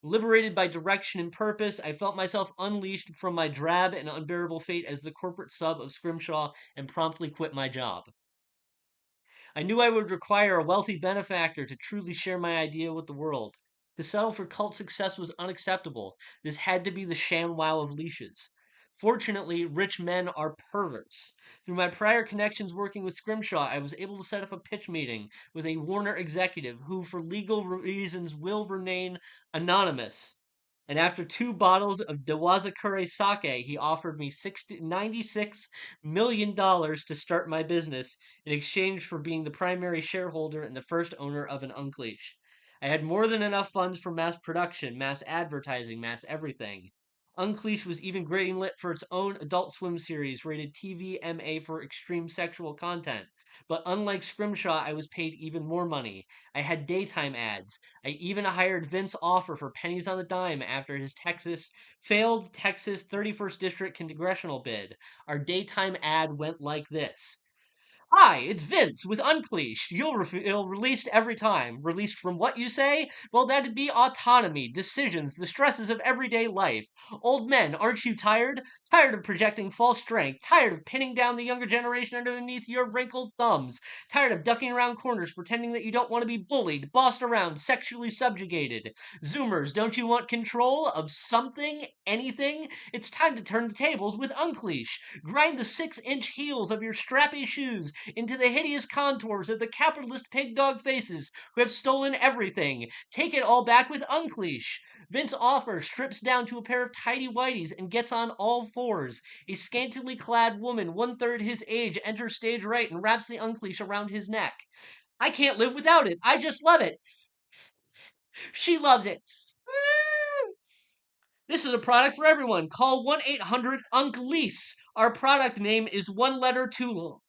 Liberated by direction and purpose, I felt myself unleashed from my drab and unbearable fate as the corporate sub of Scrimshaw and promptly quit my job. I knew I would require a wealthy benefactor to truly share my idea with the world. To settle for cult success was unacceptable. This had to be the sham wow of leashes. Fortunately, rich men are perverts. Through my prior connections working with Scrimshaw, I was able to set up a pitch meeting with a Warner executive who, for legal reasons, will remain anonymous. And after 2 bottles of Dewazakure sake, he offered me $96 million to start my business in exchange for being the primary shareholder and the first owner of an Uncleash. I had more than enough funds for mass production, mass advertising, mass everything. Unleashed was even greenlit for its own Adult Swim series, rated TV-MA for extreme sexual content. But unlike Scrimshaw, I was paid even more money. I had daytime ads. I even hired Vince Offer for pennies on the dime after his failed Texas 31st District congressional bid. Our daytime ad went like this. Hi, it's Vince with Unleashed. You'll released every time. Released from what you say? Well, that'd be autonomy, decisions, the stresses of everyday life. Old men, aren't you tired? Tired of projecting false strength. Tired of pinning down the younger generation underneath your wrinkled thumbs. Tired of ducking around corners pretending that you don't want to be bullied, bossed around, sexually subjugated. Zoomers, don't you want control of something, anything? It's time to turn the tables with Unleash. Grind the 6-inch heels of your strappy shoes into the hideous contours of the capitalist pig dog faces who have stolen everything. Take it all back with Unleash. Vince Offer strips down to a pair of tidy whities and gets on all fours. A scantily clad woman, 1/3 his age, enters stage right and wraps the Unleash around his neck. I can't live without it. I just love it. She loves it. This is a product for everyone. Call 1-800-UNCLEASE. Our product name is one letter too long.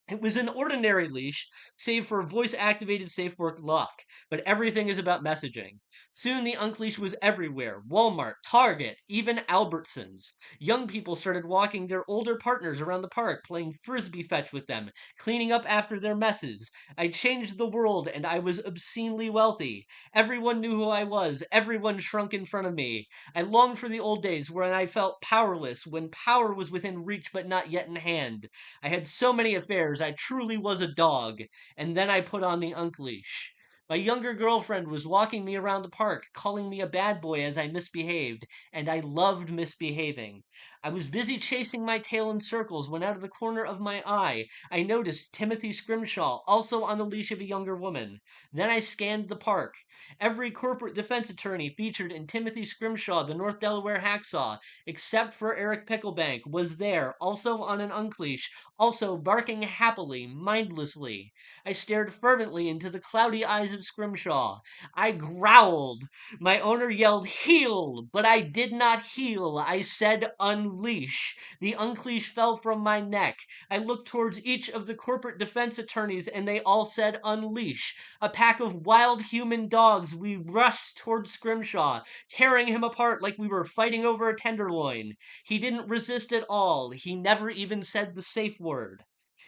It was an ordinary leash, save for a voice-activated safe work lock, but everything is about messaging. Soon the Unleash was everywhere. Walmart, Target, even Albertsons. Young people started walking their older partners around the park, playing frisbee fetch with them, cleaning up after their messes. I changed the world and I was obscenely wealthy. Everyone knew who I was. Everyone shrunk in front of me. I longed for the old days when I felt powerless, when power was within reach but not yet in hand. I had so many affairs, I truly was a dog. And then I put on the Unleash. My younger girlfriend was walking me around the park, calling me a bad boy as I misbehaved, and I loved misbehaving. I was busy chasing my tail in circles when out of the corner of my eye, I noticed Timothy Scrimshaw, also on the leash of a younger woman. Then I scanned the park. Every corporate defense attorney featured in Timothy Scrimshaw, the North Delaware hacksaw, except for Eric Picklebank, was there, also on an Unleash, also barking happily, mindlessly. I stared fervently into the cloudy eyes of Scrimshaw. I growled. My owner yelled, "Heel!" But I did not heel. I said, "Unleash." The Unleash fell from my neck. I looked towards each of the corporate defense attorneys and they all said, "Unleash." A pack of wild human dogs, we rushed towards Scrimshaw, tearing him apart like we were fighting over a tenderloin. He didn't resist at all. He never even said the safe word.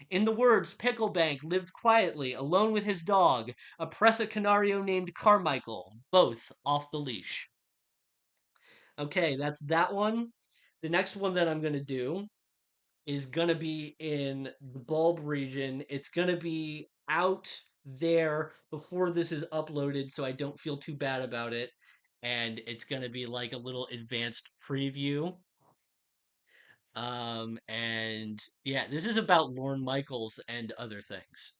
In the words, Picklebank lived quietly, alone with his dog, a Presa Canario named Carmichael, both off the leash. Okay, that's that one. The next one that I'm going to do is going to be in the bulb region. It's going to be out there before this is uploaded, so I don't feel too bad about it. And it's going to be like a little advanced preview. And yeah, this is about Lorne Michaels and other things.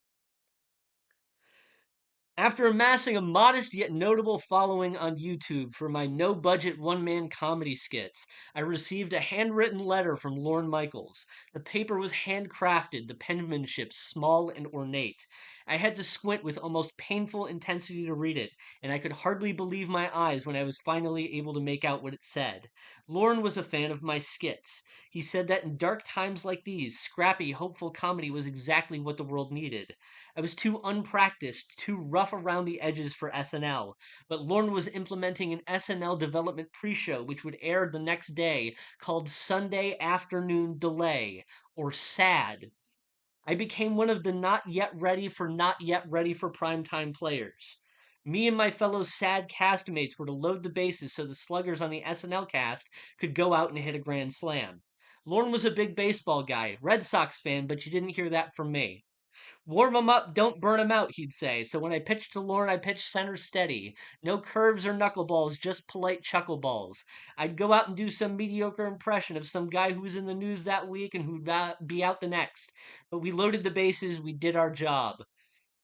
After amassing a modest yet notable following on YouTube for my no-budget one-man comedy skits, I received a handwritten letter from Lorne Michaels. The paper was handcrafted, the penmanship small and ornate. I had to squint with almost painful intensity to read it, and I could hardly believe my eyes when I was finally able to make out what it said. Lorne was a fan of my skits. He said that in dark times like these, scrappy, hopeful comedy was exactly what the world needed. I was too unpracticed, too rough around the edges for SNL, but Lorne was implementing an SNL development pre-show which would air the next day called Sunday Afternoon Delay, or SAD. I became one of the not yet ready for primetime players. Me and my fellow SAD castmates were to load the bases so the sluggers on the SNL cast could go out and hit a grand slam. Lorne was a big baseball guy, Red Sox fan, but you didn't hear that from me. Warm 'em up, don't burn 'em out, he'd say. So when I pitched to Lorne, I pitched center steady. No curves or knuckleballs, just polite chuckleballs. I'd go out and do some mediocre impression of some guy who was in the news that week and who'd be out the next. But we loaded the bases, we did our job.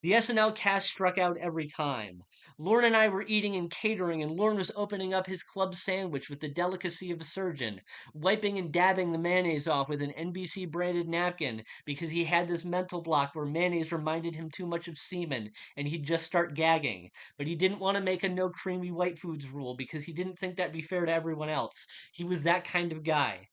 The SNL cast struck out every time. Lorne and I were eating and catering, and Lorne was opening up his club sandwich with the delicacy of a surgeon, wiping and dabbing the mayonnaise off with an NBC branded napkin because he had this mental block where mayonnaise reminded him too much of semen and he'd just start gagging. But he didn't want to make a no creamy white foods rule because he didn't think that'd be fair to everyone else. He was that kind of guy.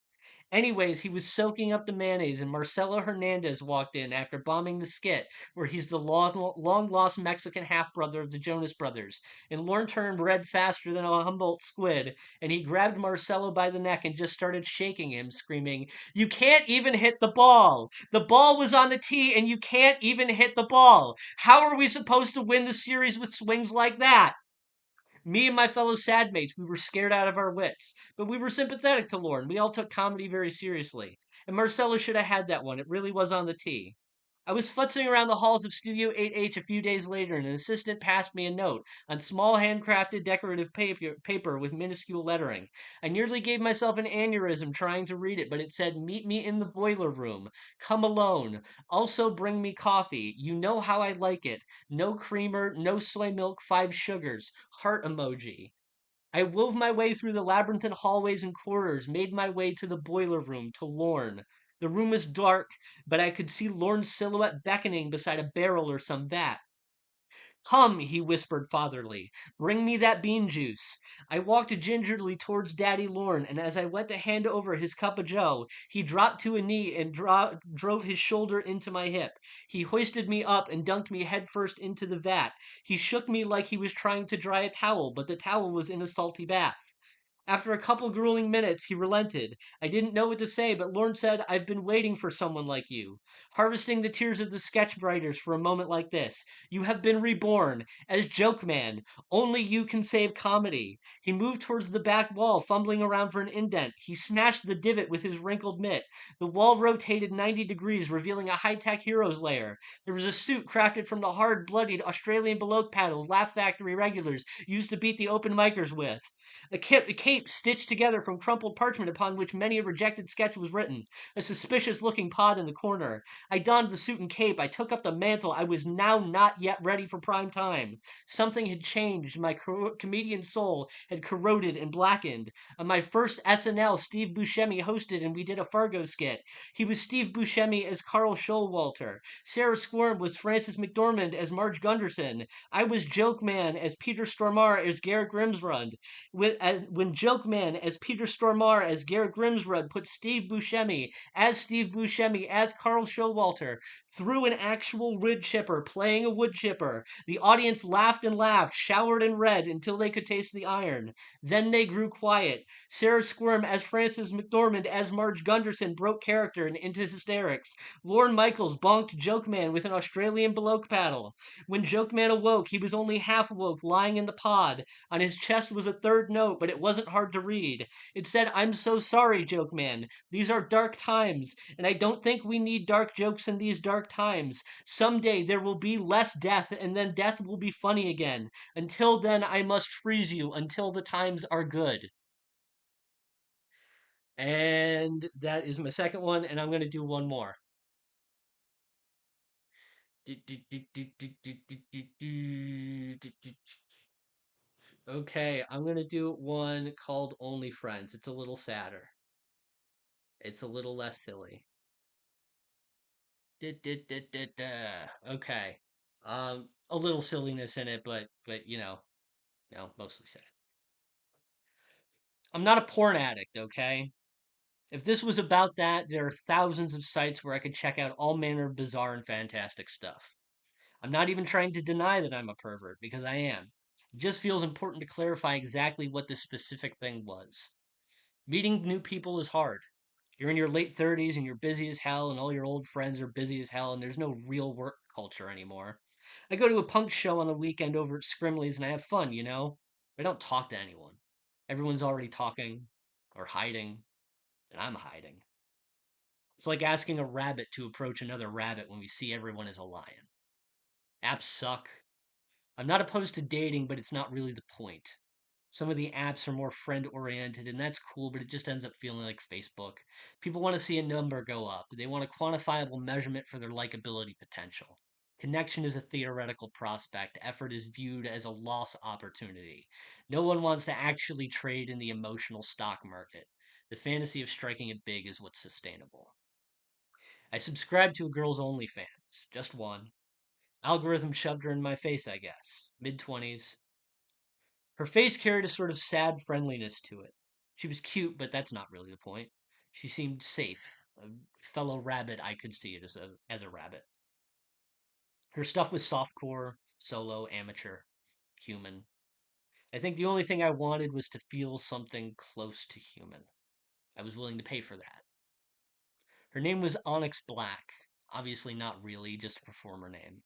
Anyways, he was soaking up the mayonnaise, and Marcelo Hernandez walked in after bombing the skit where he's the long lost Mexican half brother of the Jonas Brothers. And Lorne turned red faster than a Humboldt squid, and he grabbed Marcelo by the neck and just started shaking him, screaming, "You can't even hit the ball! The ball was on the tee, and you can't even hit the ball! How are we supposed to win the series with swings like that?" Me and my fellow sad mates, we were scared out of our wits, but we were sympathetic to Lorne. We all took comedy very seriously. And Marcelo should have had that one. It really was on the tee. I was futzing around the halls of Studio 8H a few days later, and an assistant passed me a note on small handcrafted decorative paper with minuscule lettering. I nearly gave myself an aneurysm trying to read it, but it said, "Meet me in the boiler room. Come alone. Also bring me coffee. You know how I like it. No creamer, no soy milk, 5 sugars. Heart emoji." I wove my way through the labyrinthine hallways and corridors, made my way to the boiler room, to Lorne. The room was dark, but I could see Lorne's silhouette beckoning beside a barrel or some vat. "Come," he whispered fatherly. "Bring me that bean juice." I walked gingerly towards Daddy Lorne, and as I went to hand over his cup of joe, he dropped to a knee and drove his shoulder into my hip. He hoisted me up and dunked me headfirst into the vat. He shook me like he was trying to dry a towel, but the towel was in a salty bath. After a couple grueling minutes, he relented. I didn't know what to say, but Lorne said, "I've been waiting for someone like you, harvesting the tears of the sketch writers for a moment like this. You have been reborn as Joke Man. Only you can save comedy." He moved towards the back wall, fumbling around for an indent. He smashed the divot with his wrinkled mitt. The wall rotated 90 degrees, revealing a high-tech heroes lair. There was a suit crafted from the hard-blooded Australian below paddles Laugh Factory regulars used to beat the open micers with. A cape stitched together from crumpled parchment upon which many a rejected sketch was written. A suspicious looking pod in the corner. I donned the suit and cape. I took up the mantle. I was now not yet ready for prime time. Something had changed. My comedian soul had corroded and blackened. On my first SNL, Steve Buscemi hosted and we did a Fargo skit. He was Steve Buscemi as Carl Showalter. Sarah Squirm was Frances McDormand as Marge Gunderson. I was Joke Man as Peter Stormare as Garrett Grimsrud. When Joke Man as Peter Stormare as Garrett Grimsrud put Steve Buscemi as Carl Showalter through an actual wood chipper playing a wood chipper, the audience laughed and laughed, showered and read until they could taste the iron. Then they grew quiet. Sarah Squirm as Frances McDormand as Marge Gunderson broke character and into hysterics. Lorne Michaels bonked Joke Man with an Australian bloke paddle. When Joke Man awoke, he was only half awoke, lying in the pod. On his chest was a third note, but it wasn't hard to read. It said, "I'm so sorry, Joke Man. These are dark times, and I don't think we need dark jokes in these dark times. Someday there will be less death, and then death will be funny again. Until then, I must freeze you until the times are good." And that is my second one, and I'm going to do one more. Okay, I'm gonna do one called Only Friends. It's a little sadder. It's a little less silly. Okay. A little silliness in it, but mostly sad. I'm not a porn addict, okay? If this was about that, there are thousands of sites where I could check out all manner of bizarre and fantastic stuff. I'm not even trying to deny that I'm a pervert, because I am. It just feels important to clarify exactly what this specific thing was. Meeting new people is hard. You're in your late 30s and you're busy as hell, and all your old friends are busy as hell, and there's no real work culture anymore. I go to a punk show on the weekend over at Scrimley's and I have fun, you know? I don't talk to anyone. Everyone's already talking or hiding, and I'm hiding. It's like asking a rabbit to approach another rabbit when we see everyone as a lion. Apps suck. I'm not opposed to dating, but it's not really the point. Some of the apps are more friend oriented, and that's cool, but it just ends up feeling like Facebook. People want to see a number go up. They want a quantifiable measurement for their likability potential. Connection is a theoretical prospect. Effort is viewed as a loss opportunity. No one wants to actually trade in the emotional stock market. The fantasy of striking it big is what's sustainable. I subscribed to a girl's OnlyFans, just one. Algorithm shoved her in my face, I guess. Mid-20s. Her face carried a sort of sad friendliness to it. She was cute, but that's not really the point. She seemed safe. A fellow rabbit, I could see it as a rabbit. Her stuff was softcore, solo, amateur, human. I think the only thing I wanted was to feel something close to human. I was willing to pay for that. Her name was Onyx Black. Obviously not really, just a performer name.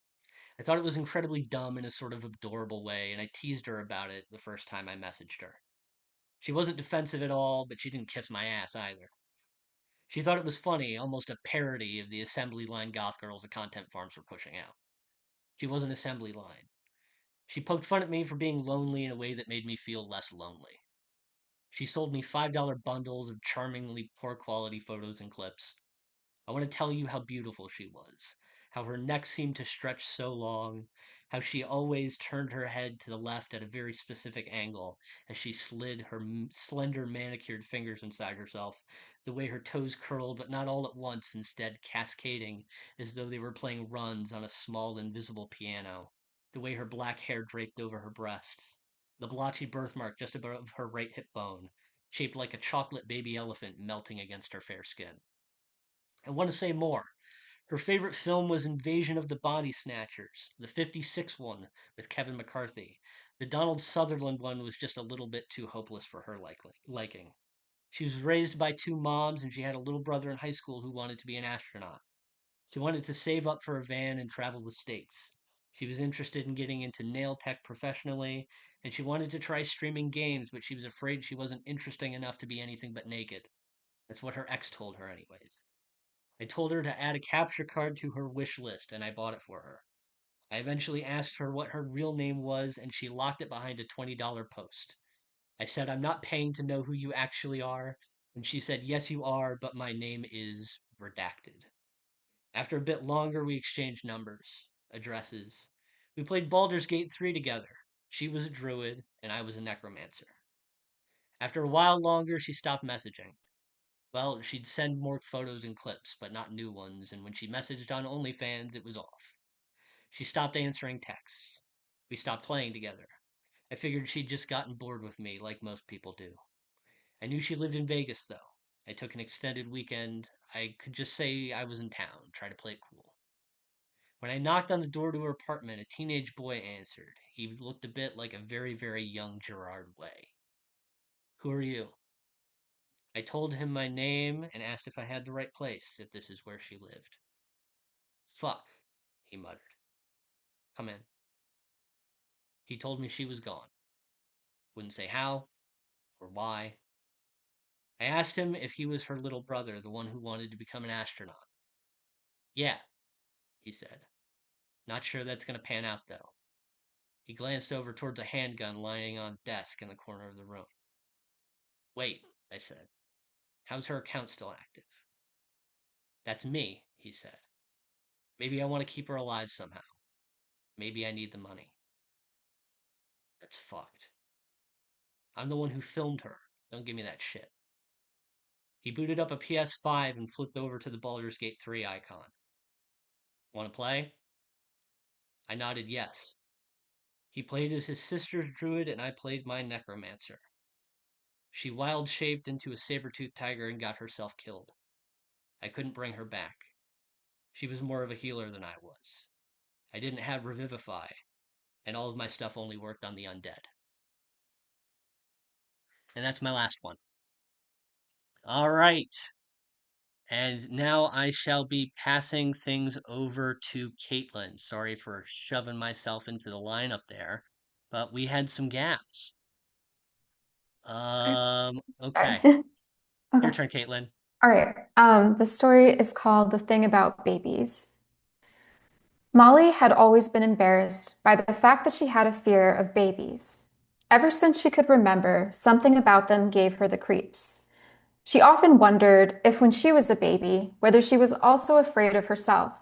I thought it was incredibly dumb in a sort of adorable way, and I teased her about it the first time I messaged her. She wasn't defensive at all, but she didn't kiss my ass either. She thought it was funny, almost a parody of the assembly line goth girls the content farms were pushing out. She wasn't assembly line. She poked fun at me for being lonely in a way that made me feel less lonely. She sold me $5 bundles of charmingly poor quality photos and clips. I want to tell you how beautiful she was, how her neck seemed to stretch so long, how she always turned her head to the left at a very specific angle as she slid her slender manicured fingers inside herself, the way her toes curled but not all at once, instead cascading as though they were playing runs on a small invisible piano, the way her black hair draped over her breast, the blotchy birthmark just above her right hip bone, shaped like a chocolate baby elephant melting against her fair skin. I want to say more. Her favorite film was Invasion of the Body Snatchers, the '56 one with Kevin McCarthy. The Donald Sutherland one was just a little bit too hopeless for her liking. She was raised by two moms, and she had a little brother in high school who wanted to be an astronaut. She wanted to save up for a van and travel the States. She was interested in getting into nail tech professionally, and she wanted to try streaming games, but she was afraid she wasn't interesting enough to be anything but naked. That's what her ex told her, anyways. I told her to add a capture card to her wish list, and I bought it for her. I eventually asked her what her real name was, and she locked it behind a $20 post. I said, I'm not paying to know who you actually are, and she said, yes, you are, but my name is redacted. After a bit longer, we exchanged numbers, addresses. We played Baldur's Gate 3 together. She was a druid, and I was a necromancer. After a while longer, she stopped messaging. Well, she'd send more photos and clips, but not new ones, and when she messaged on OnlyFans, it was off. She stopped answering texts. We stopped playing together. I figured she'd just gotten bored with me, like most people do. I knew she lived in Vegas, though. I took an extended weekend. I could just say I was in town, try to play it cool. When I knocked on the door to her apartment, a teenage boy answered. He looked a bit like a very, very young Gerard Way. Who are you? I told him my name and asked if I had the right place, if this is where she lived. Fuck, he muttered. Come in. He told me she was gone. Wouldn't say how or why. I asked him if he was her little brother, the one who wanted to become an astronaut. Yeah, he said. Not sure that's going to pan out, though. He glanced over towards a handgun lying on a desk in the corner of the room. Wait, I said. How's her account still active? That's me, he said. Maybe I want to keep her alive somehow. Maybe I need the money. That's fucked. I'm the one who filmed her. Don't give me that shit. He booted up a PS5 and flipped over to the Baldur's Gate 3 icon. Want to play? I nodded yes. He played as his sister's druid and I played my necromancer. She wild-shaped into a saber-toothed tiger and got herself killed. I couldn't bring her back. She was more of a healer than I was. I didn't have Revivify, and all of my stuff only worked on the undead. And that's my last one. All right. And now I shall be passing things over to Caitlin. Sorry for shoving myself into the lineup there, but we had some gaps. Sorry. Okay. Your Okay. turn, Caitlin. All right. The story is called The Thing About Babies. Molly had always been embarrassed by the fact that she had a fear of babies. Ever since she could remember, something about them gave her the creeps. She often wondered if, when she was a baby, whether she was also afraid of herself.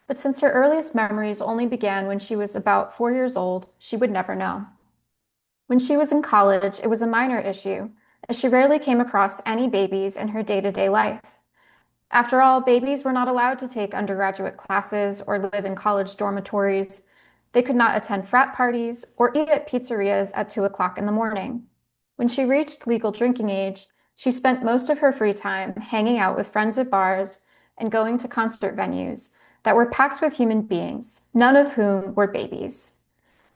but since her earliest memories only began when she was about 4 years old, she would never know. When she was in college, it was a minor issue, as she rarely came across any babies in her day-to-day life. After all, babies were not allowed to take undergraduate classes or live in college dormitories. They could not attend frat parties or eat at pizzerias at 2 o'clock in the morning. When she reached legal drinking age, she spent most of her free time hanging out with friends at bars and going to concert venues that were packed with human beings, none of whom were babies.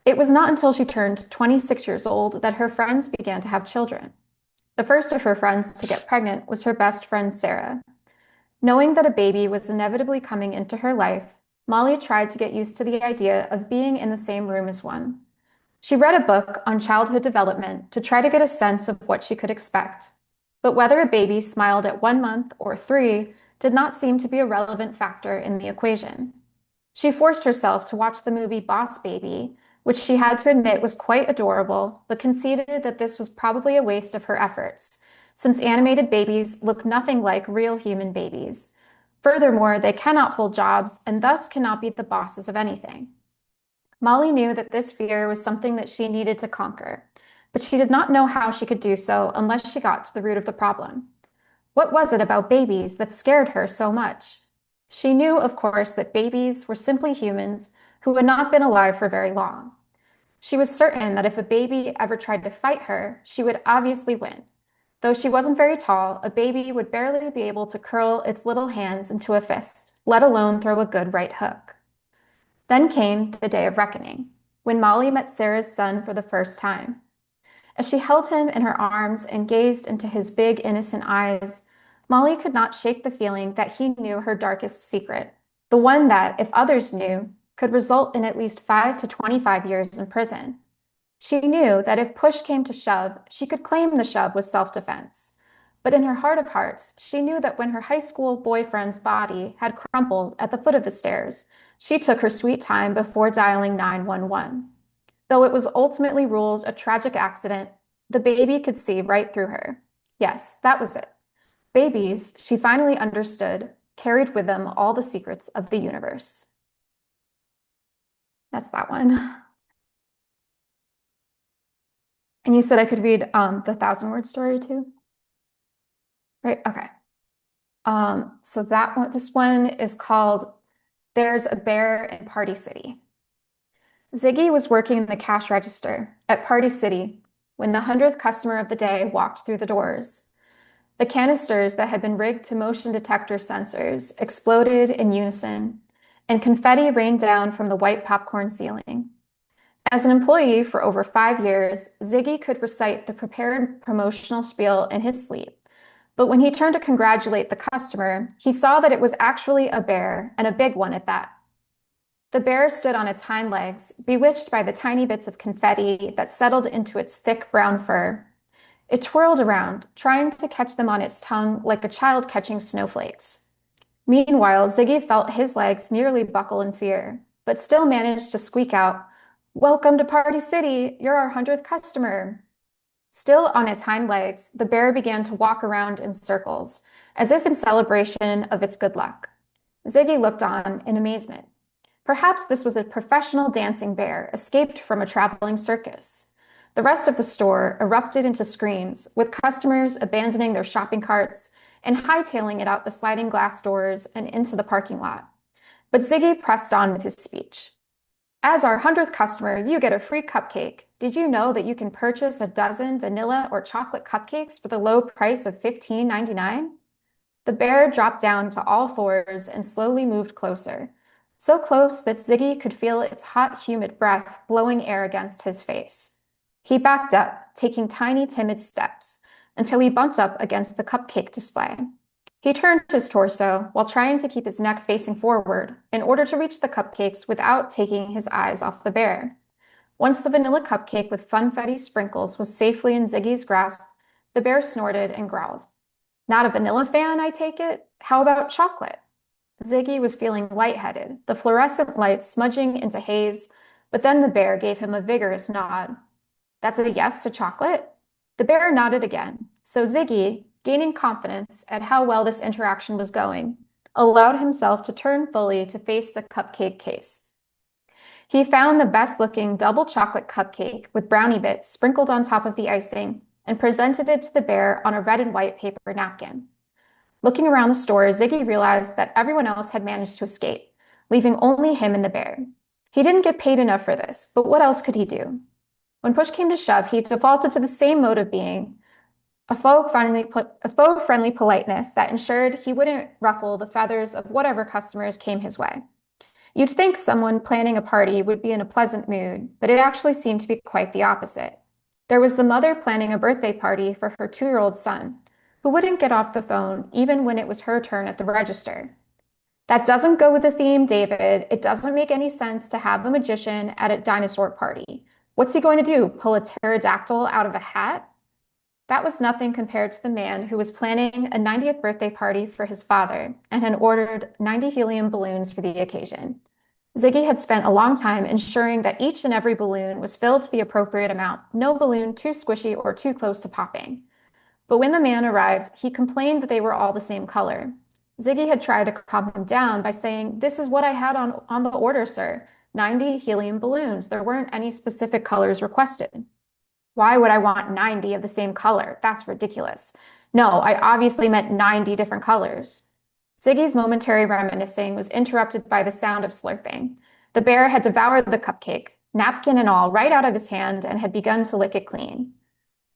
It was not until she turned 26 years old that her friends began to have children. The first of her friends to get pregnant was her best friend, Sarah. Knowing that a baby was inevitably coming into her life, Molly tried to get used to the idea of being in the same room as one. She read a book on childhood development to try to get a sense of what she could expect. But whether a baby smiled at 1 month or 3 did not seem to be a relevant factor in the equation. She forced herself to watch the movie Boss Baby, which she had to admit was quite adorable, but conceded that this was probably a waste of her efforts, since animated babies look nothing like real human babies. Furthermore, they cannot hold jobs and thus cannot be the bosses of anything. Molly knew that this fear was something that she needed to conquer, but she did not know how she could do so unless she got to the root of the problem. What was it about babies that scared her so much? She knew, of course, that babies were simply humans who had not been alive for very long. She was certain that if a baby ever tried to fight her, she would obviously win. Though she wasn't very tall, a baby would barely be able to curl its little hands into a fist, let alone throw a good right hook. Then came the day of reckoning, when Molly met Sarah's son for the first time. As she held him in her arms and gazed into his big, innocent eyes, Molly could not shake the feeling that he knew her darkest secret, the one that, if others knew, could result in at least 5 to 25 years in prison. She knew that if push came to shove, she could claim the shove was self-defense. But in her heart of hearts, she knew that when her high school boyfriend's body had crumpled at the foot of the stairs, she took her sweet time before dialing 911. Though it was ultimately ruled a tragic accident, the baby could see right through her. Yes, that was it. Babies, she finally understood, carried with them all the secrets of the universe. That's that one. And you said I could read the 1,000-word story too? Right, okay. So this one is called There's a Bear in Party City. Ziggy was working the cash register at Party City when the 100th customer of the day walked through the doors. The canisters that had been rigged to motion detector sensors exploded in unison, and confetti rained down from the white popcorn ceiling. As an employee for over 5 years, Ziggy could recite the prepared promotional spiel in his sleep. But when he turned to congratulate the customer, he saw that it was actually a bear, and a big one at that. The bear stood on its hind legs, bewitched by the tiny bits of confetti that settled into its thick brown fur. It twirled around, trying to catch them on its tongue like a child catching snowflakes. Meanwhile, Ziggy felt his legs nearly buckle in fear, but still managed to squeak out, "Welcome to Party City, you're our 100th customer." Still on his hind legs, the bear began to walk around in circles, as if in celebration of its good luck. Ziggy looked on in amazement. Perhaps this was a professional dancing bear escaped from a traveling circus. The rest of the store erupted into screams, with customers abandoning their shopping carts and hightailing it out the sliding glass doors and into the parking lot. But Ziggy pressed on with his speech. "As our 100th customer, you get a free cupcake. Did you know that you can purchase a dozen vanilla or chocolate cupcakes for the low price of $15.99? The bear dropped down to all fours and slowly moved closer, so close that Ziggy could feel its hot, humid breath blowing air against his face. He backed up, taking tiny, timid steps, until he bumped up against the cupcake display. He turned his torso while trying to keep his neck facing forward in order to reach the cupcakes without taking his eyes off the bear. Once the vanilla cupcake with funfetti sprinkles was safely in Ziggy's grasp, the bear snorted and growled. "Not a vanilla fan, I take it? How about chocolate?" Ziggy was feeling lightheaded, the fluorescent light smudging into haze, but then the bear gave him a vigorous nod. "That's a yes to chocolate?" The bear nodded again, so Ziggy, gaining confidence at how well this interaction was going, allowed himself to turn fully to face the cupcake case. He found the best-looking double chocolate cupcake with brownie bits sprinkled on top of the icing and presented it to the bear on a red and white paper napkin. Looking around the store, Ziggy realized that everyone else had managed to escape, leaving only him and the bear. He didn't get paid enough for this, but what else could he do? When push came to shove, he defaulted to the same mode of being, a faux-friendly politeness that ensured he wouldn't ruffle the feathers of whatever customers came his way. You'd think someone planning a party would be in a pleasant mood, but it actually seemed to be quite the opposite. There was the mother planning a birthday party for her 2-year-old son, who wouldn't get off the phone even when it was her turn at the register. That doesn't go with the theme, David. It doesn't make any sense to have a magician at a dinosaur party. What's he going to do? Pull a pterodactyl out of a hat? That was nothing compared to the man who was planning a 90th birthday party for his father and had ordered 90 helium balloons for the occasion. Ziggy had spent a long time ensuring that each and every balloon was filled to the appropriate amount, no balloon too squishy or too close to popping. But when the man arrived, he complained that they were all the same color. Ziggy had tried to calm him down by saying, "This is what I had on the order, sir. 90 helium balloons. There weren't any specific colors requested." "Why would I want 90 of the same color? That's ridiculous." "No, I obviously meant 90 different colors." Ziggy's momentary reminiscing was interrupted by the sound of slurping. The bear had devoured the cupcake, napkin and all, right out of his hand and had begun to lick it clean.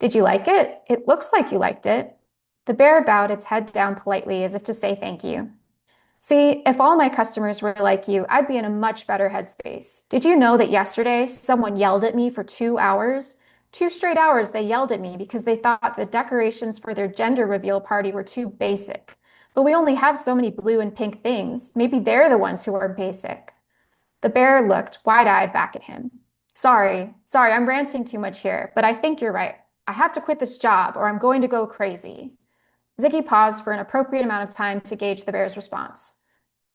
"Did you like it? It looks like you liked it." The bear bowed its head down politely as if to say thank you. "See, if all my customers were like you, I'd be in a much better headspace. Did you know that yesterday someone yelled at me for 2 hours? 2 straight hours they yelled at me because they thought the decorations for their gender reveal party were too basic. But we only have so many blue and pink things. Maybe they're the ones who are basic." The bear looked wide-eyed back at him. Sorry, I'm ranting too much here, but I think you're right. I have to quit this job or I'm going to go crazy." Ziggy paused for an appropriate amount of time to gauge the bear's response.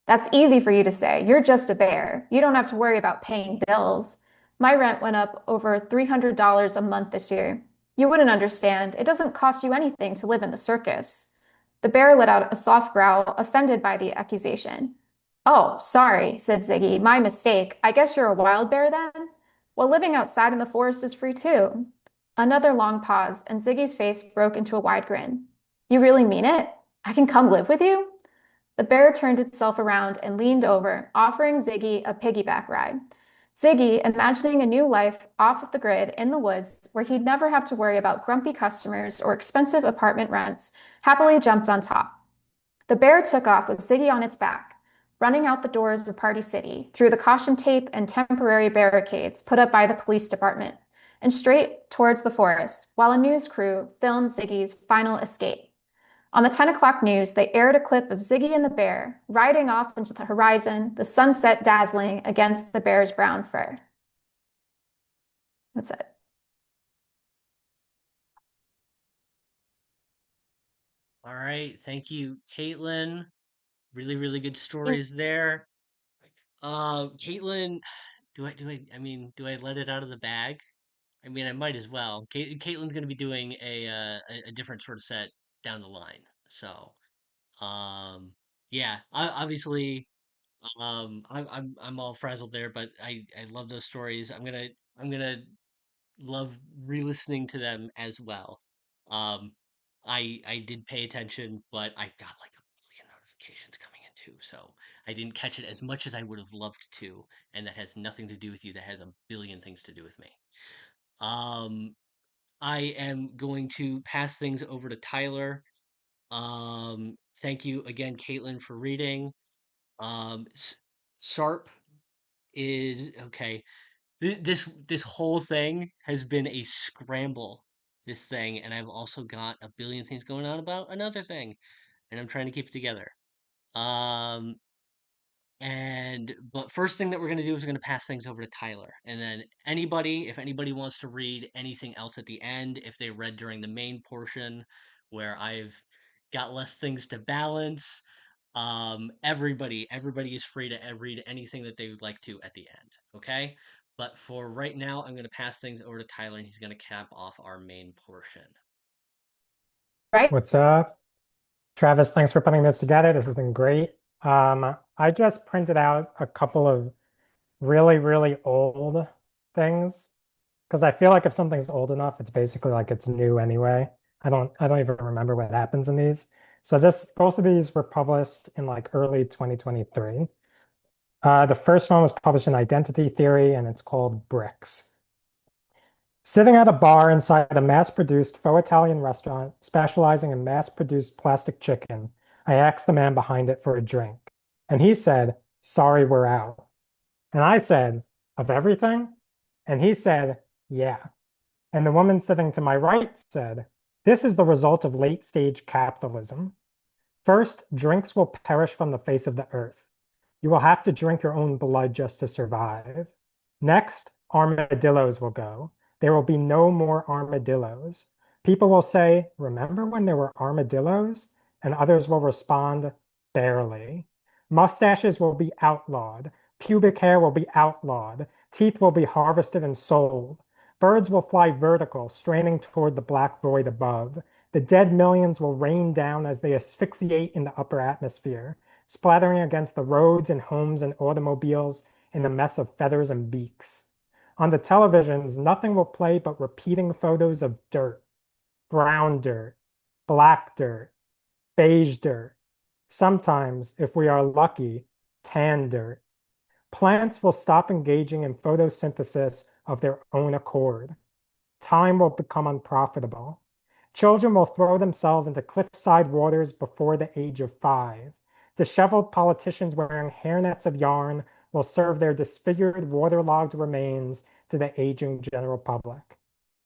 "That's easy for you to say. You're just a bear. You don't have to worry about paying bills. My rent went up over $300 a month this year. You wouldn't understand. It doesn't cost you anything to live in the circus." The bear let out a soft growl, offended by the accusation. "Oh, sorry," said Ziggy. "My mistake. I guess you're a wild bear then? Well, living outside in the forest is free too." Another long pause, and Ziggy's face broke into a wide grin. "You really mean it? I can come live with you?" The bear turned itself around and leaned over, offering Ziggy a piggyback ride. Ziggy, imagining a new life off of the grid in the woods where he'd never have to worry about grumpy customers or expensive apartment rents, happily jumped on top. The bear took off with Ziggy on its back, running out the doors of Party City, through the caution tape and temporary barricades put up by the police department, and straight towards the forest, while a news crew filmed Ziggy's final escape. On the 10 o'clock news, they aired a clip of Ziggy and the bear riding off into the horizon, the sunset dazzling against the bear's brown fur. That's it. All right, thank you, Caitlin. Really, really good stories there. Caitlin, do I let it out of the bag? I mean, I might as well. Caitlin's going to be doing a different sort of set down the line. So, um, yeah, obviously, I'm all frazzled there, but I love those stories. I'm gonna love re-listening to them as well. Um, I did pay attention, but I got like a billion notifications coming in too, so I didn't catch it as much as I would have loved to, and that has nothing to do with you. That has a billion things to do with me. Um, I am going to pass things over to Tyler. Thank you again, Caitlin, for reading. Sarp is okay. This whole thing has been a scramble. This thing, and I've also got a billion things going on about another thing, and I'm trying to keep it together. Um, but first thing that we're gonna do is we're gonna pass things over to Tyler, and then if anybody wants to read anything else at the end, if they read during the main portion where I've got less things to balance, everybody is free to read anything that they would like to at the end. Okay, but for right now, I'm gonna pass things over to Tyler, and he's gonna cap off our main portion. Right? What's up? Travis, thanks for putting this together. This has been great. I just printed out a couple of really, really old things because I feel like if something's old enough, it's basically like it's new anyway. I don't even remember what happens in these. So both of these were published in like early 2023. The first one was published in Identity Theory and it's called Bricks. Sitting at a bar inside a mass-produced faux Italian restaurant specializing in mass-produced plastic chicken, I asked the man behind it for a drink. And he said, "Sorry, we're out." And I said, "Of everything?" And he said, "Yeah." And the woman sitting to my right said, "This is the result of late-stage capitalism. First, drinks will perish from the face of the earth. You will have to drink your own blood just to survive. Next, armadillos will go. There will be no more armadillos. People will say, 'Remember when there were armadillos?' And others will respond, 'Barely.' Mustaches will be outlawed. Pubic hair will be outlawed. Teeth will be harvested and sold. Birds will fly vertical, straining toward the black void above. The dead millions will rain down as they asphyxiate in the upper atmosphere, splattering against the roads and homes and automobiles in a mess of feathers and beaks. On the televisions, nothing will play but repeating photos of dirt, brown dirt, black dirt, beige dirt, sometimes, if we are lucky, tan dirt. Plants will stop engaging in photosynthesis of their own accord. Time will become unprofitable. Children will throw themselves into cliffside waters before the age of 5. Disheveled politicians wearing hairnets of yarn will serve their disfigured, waterlogged remains to the aging general public.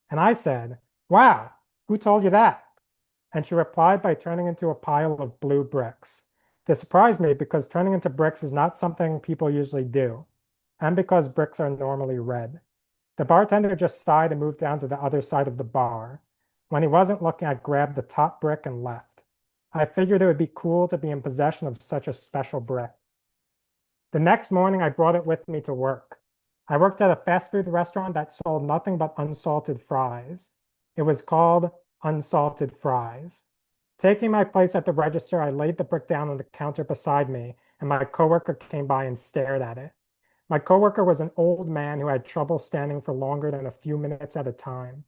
And I said, "Wow, who told you that?" And she replied by turning into a pile of blue bricks. This surprised me because turning into bricks is not something people usually do, and because bricks are normally red. The bartender just sighed and moved down to the other side of the bar. When he wasn't looking, I grabbed the top brick and left. I figured it would be cool to be in possession of such a special brick. The next morning, I brought it with me to work. I worked at a fast food restaurant that sold nothing but unsalted fries. It was called Unsalted Fries. Taking my place at the register, I laid the brick down on the counter beside me, and my coworker came by and stared at it. My coworker was an old man who had trouble standing for longer than a few minutes at a time.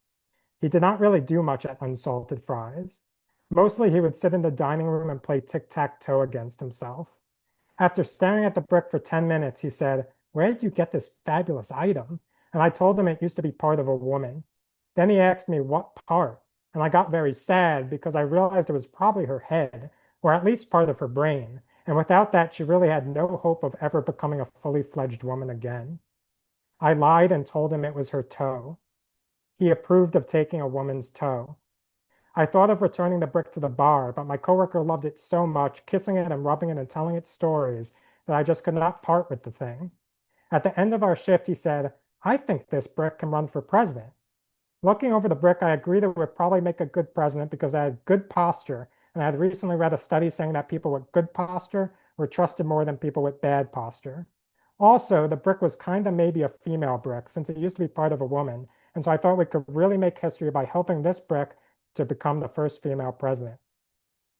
He did not really do much at Unsalted Fries. Mostly he would sit in the dining room and play tic-tac-toe against himself. After staring at the brick for 10 minutes, he said, "Where did you get this fabulous item?" And I told him it used to be part of a woman. Then he asked me what part, and I got very sad because I realized it was probably her head, or at least part of her brain. And without that, she really had no hope of ever becoming a fully fledged woman again. I lied and told him it was her toe. He approved of taking a woman's toe. I thought of returning the brick to the bar, but my coworker loved it so much, kissing it and rubbing it and telling it stories, that I just could not part with the thing. At the end of our shift, he said, "I think this brick can run for president." Looking over the brick, I agreed it would probably make a good president because I had good posture, and I had recently read a study saying that people with good posture were trusted more than people with bad posture. Also, the brick was kind of maybe a female brick since it used to be part of a woman, and so I thought we could really make history by helping this brick to become the first female president.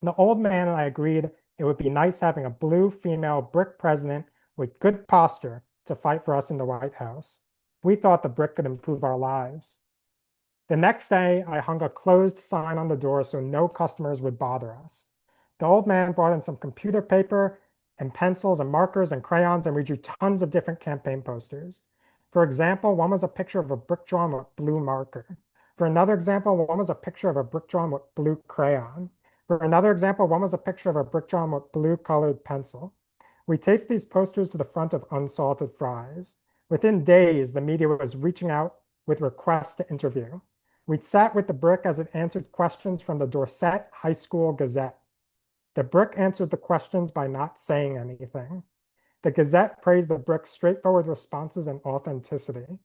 The old man and I agreed it would be nice having a blue female brick president with good posture to fight for us in the White House. We thought the brick could improve our lives. The next day, I hung a closed sign on the door so no customers would bother us. The old man brought in some computer paper and pencils and markers and crayons, and we drew tons of different campaign posters. For example, one was a picture of a brick drawn with blue marker. For another example, one was a picture of a brick drawn with blue crayon. For another example, one was a picture of a brick drawn with blue colored pencil. We taped these posters to the front of Unsalted Fries. Within days, the media was reaching out with requests to interview. We sat with the brick as it answered questions from the Dorset High School Gazette. The brick answered the questions by not saying anything. The Gazette praised the brick's straightforward responses and authenticity.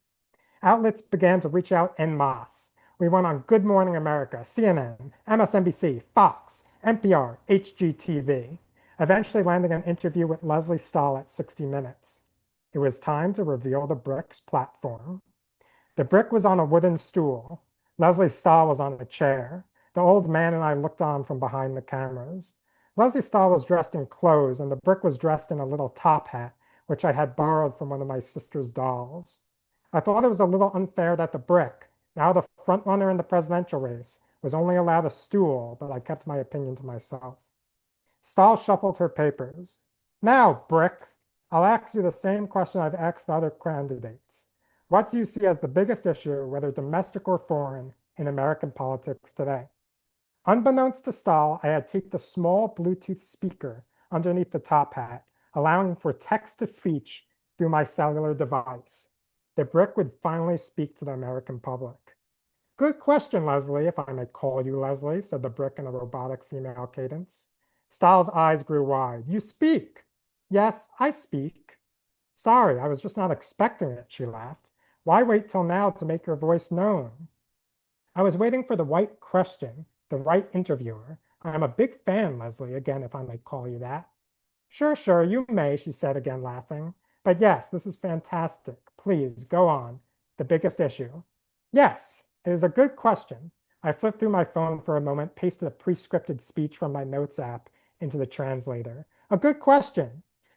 Outlets began to reach out en masse. We went on Good Morning America, CNN, MSNBC, Fox, NPR, HGTV, eventually landing an interview with Leslie Stahl at 60 Minutes. It was time to reveal the brick's platform. The brick was on a wooden stool. Leslie Stahl was on a chair. The old man and I looked on from behind the cameras. Leslie Stahl was dressed in clothes, and the brick was dressed in a little top hat, which I had borrowed from one of my sister's dolls. I thought it was a little unfair that the brick, now the front runner in the presidential race, was only allowed a stool, but I kept my opinion to myself. Stahl shuffled her papers. Now, Brick, I'll ask you the same question I've asked the other candidates. What do you see as the biggest issue, whether domestic or foreign, in American politics today? Unbeknownst to Stahl, I had taped a small Bluetooth speaker underneath the top hat, allowing for text-to-speech through my cellular device. The brick would finally speak to the American public. Good question, Leslie, if I may call you Leslie, said the brick in a robotic female cadence. Stahl's eyes grew wide. You speak. Yes, I speak. Sorry, I was just not expecting it, she laughed. Why wait till now to make your voice known? I was waiting for the right question, the right interviewer. I am a big fan, Leslie, again, if I may call you that. Sure, you may, she said again, laughing. But yes, this is fantastic. Please, go on. The biggest issue. Yes, it is a good question. I flipped through my phone for a moment, pasted a pre-scripted speech from my notes app into the translator. A good question,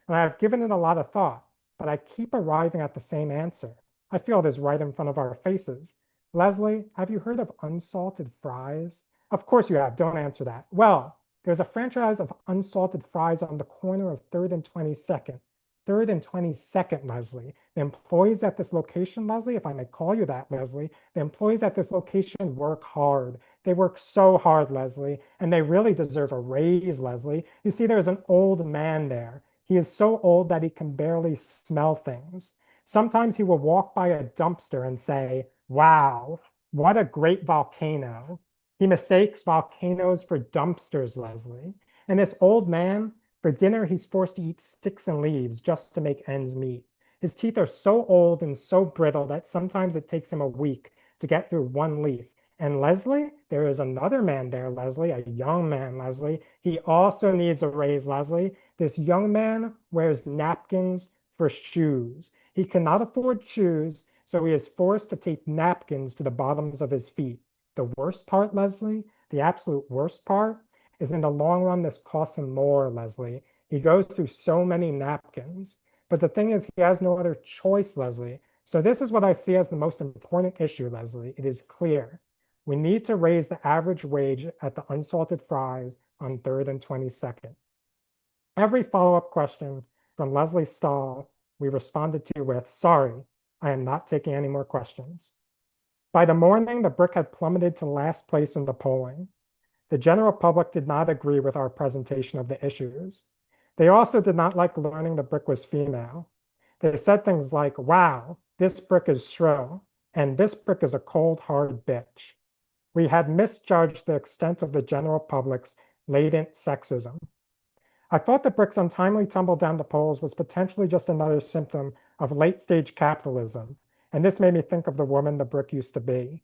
and I have given it a lot of thought, but I keep arriving at the same answer. I feel it is right in front of our faces. Leslie, have you heard of unsalted fries? Of course you have. Don't answer that. Well, there's a franchise of unsalted fries on the corner of 3rd and 22nd. 3rd and 22nd, Leslie. The employees at this location, Leslie, if I may call you that, Leslie, the employees at this location work hard. They work so hard, Leslie, and they really deserve a raise, Leslie. You see, there's an old man there. He is so old that he can barely smell things. Sometimes he will walk by a dumpster and say, wow, what a great volcano. He mistakes volcanoes for dumpsters, Leslie. And this old man, for dinner, he's forced to eat sticks and leaves just to make ends meet. His teeth are so old and so brittle that sometimes it takes him a week to get through one leaf. And Leslie, there is another man there, Leslie, a young man, Leslie. He also needs a raise, Leslie. This young man wears napkins for shoes. He cannot afford shoes, so he is forced to tape napkins to the bottoms of his feet. The worst part, Leslie, the absolute worst part, is in the long run, this costs him more, Leslie. He goes through so many napkins. But the thing is, he has no other choice, Leslie. So this is what I see as the most important issue, Leslie. It is clear. We need to raise the average wage at the unsalted fries on 3rd and 22nd. Every follow-up question from Leslie Stahl, we responded to with, sorry, I am not taking any more questions. By the morning, the brick had plummeted to last place in the polling. The general public did not agree with our presentation of the issues. They also did not like learning the brick was female. They said things like, wow, this brick is shrill, and this brick is a cold, hard bitch. We had misjudged the extent of the general public's latent sexism. I thought the brick's untimely tumble down the polls was potentially just another symptom of late-stage capitalism, and this made me think of the woman the brick used to be.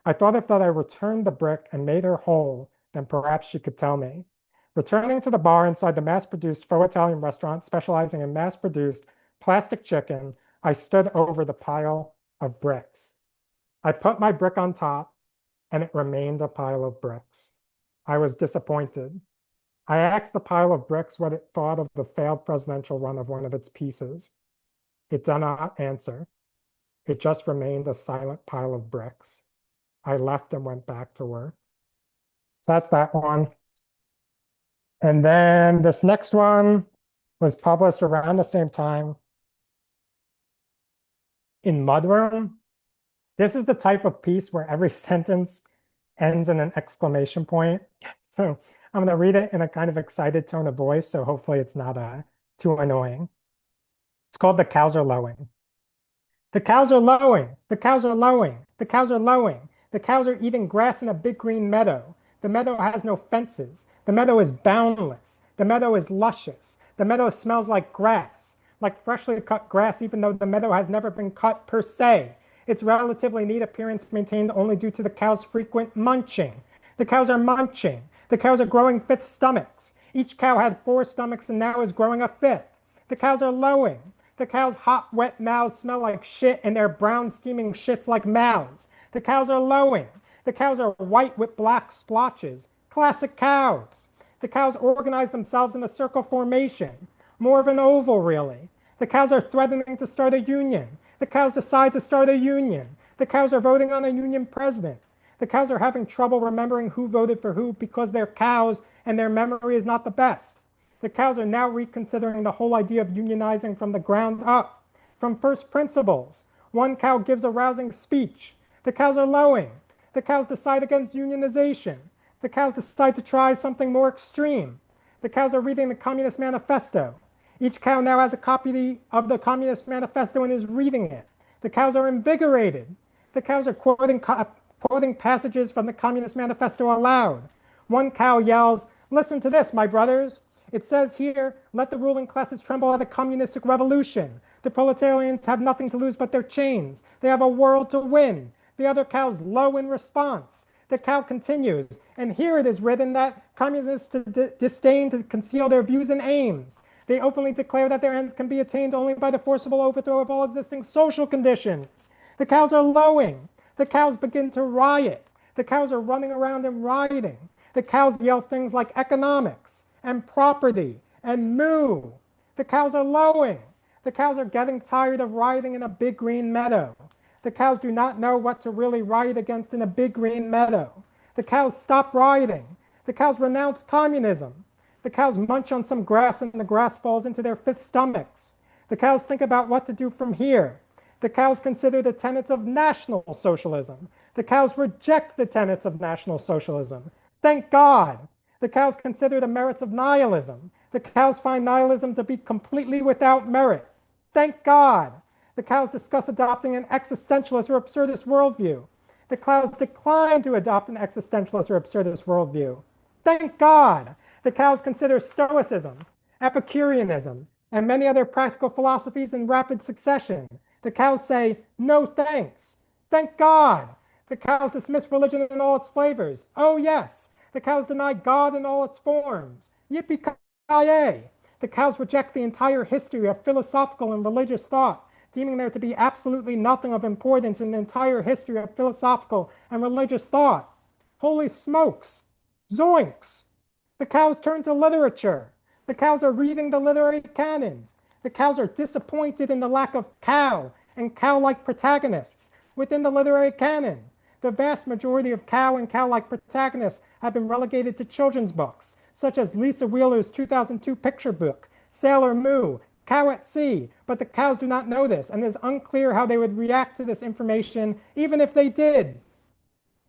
I thought if that I returned the brick and made her whole, then perhaps she could tell me. Returning to the bar inside the mass-produced faux Italian restaurant specializing in mass-produced plastic chicken, I stood over the pile of bricks. I put my brick on top, and it remained a pile of bricks. I was disappointed. I asked the pile of bricks what it thought of the failed presidential run of one of its pieces. It did not answer. It just remained a silent pile of bricks. I left and went back to work. So that's that one. And then this next one was published around the same time in Mudroom. This is the type of piece where every sentence ends in an exclamation point. So I'm going to read it in a kind of excited tone of voice, so hopefully it's not too annoying. It's called The Cows Are Lowing. The cows are lowing. The cows are lowing. The cows are lowing. The cows are eating grass in a big green meadow. The meadow has no fences. The meadow is boundless. The meadow is luscious. The meadow smells like grass, like freshly cut grass, even though the meadow has never been cut per se. Its relatively neat appearance maintained only due to the cows' frequent munching. The cows are munching. The cows are growing fifth stomachs. Each cow had 4 stomachs and now is growing a 5th. The cows are lowing. The cows' hot, wet mouths smell like shit and their brown, steaming shits like mouths. The cows are lowing. The cows are white with black splotches. Classic cows. The cows organize themselves in a circle formation, more of an oval, really. The cows are threatening to start a union. The cows decide to start a union. The cows are voting on a union president. The cows are having trouble remembering who voted for who because they're cows and their memory is not the best. The cows are now reconsidering the whole idea of unionizing from the ground up, from first principles. One cow gives a rousing speech. The cows are lowing. The cows decide against unionization. The cows decide to try something more extreme. The cows are reading the Communist Manifesto. Each cow now has a copy of the Communist Manifesto and is reading it. The cows are invigorated. The cows are quoting passages from the Communist Manifesto aloud. One cow yells, "Listen to this, my brothers. It says here, let the ruling classes tremble at a communistic revolution. The proletarians have nothing to lose but their chains. They have a world to win." The other cows low in response. The cow continues, and here it is written that communists disdain to conceal their views and aims. They openly declare that their ends can be attained only by the forcible overthrow of all existing social conditions. The cows are lowing. The cows begin to riot. The cows are running around and rioting. The cows yell things like economics and property and moo. The cows are lowing. The cows are getting tired of rioting in a big green meadow. The cows do not know what to really riot against in a big green meadow. The cows stop rioting. The cows renounce communism. The cows munch on some grass and the grass falls into their fifth stomachs. The cows think about what to do from here. The cows consider the tenets of National Socialism. The cows reject the tenets of National Socialism. Thank God. The cows consider the merits of nihilism. The cows find nihilism to be completely without merit. Thank God. The cows discuss adopting an existentialist or absurdist worldview. The cows decline to adopt an existentialist or absurdist worldview. Thank God. The cows consider Stoicism, Epicureanism, and many other practical philosophies in rapid succession. The cows say, no thanks. Thank God. The cows dismiss religion in all its flavors. Oh, yes. The cows deny God in all its forms. Yippee-ki-yay. The cows reject the entire history of philosophical and religious thought, deeming there to be absolutely nothing of importance in the entire history of philosophical and religious thought. Holy smokes! Zoinks! The cows turn to literature. The cows are reading the literary canon. The cows are disappointed in the lack of cow and cow-like protagonists within the literary canon. The vast majority of cow and cow-like protagonists have been relegated to children's books, such as Lisa Wheeler's 2002 picture book, Sailor Moo, Cow at Sea, but the cows do not know this, and it is unclear how they would react to this information, even if they did.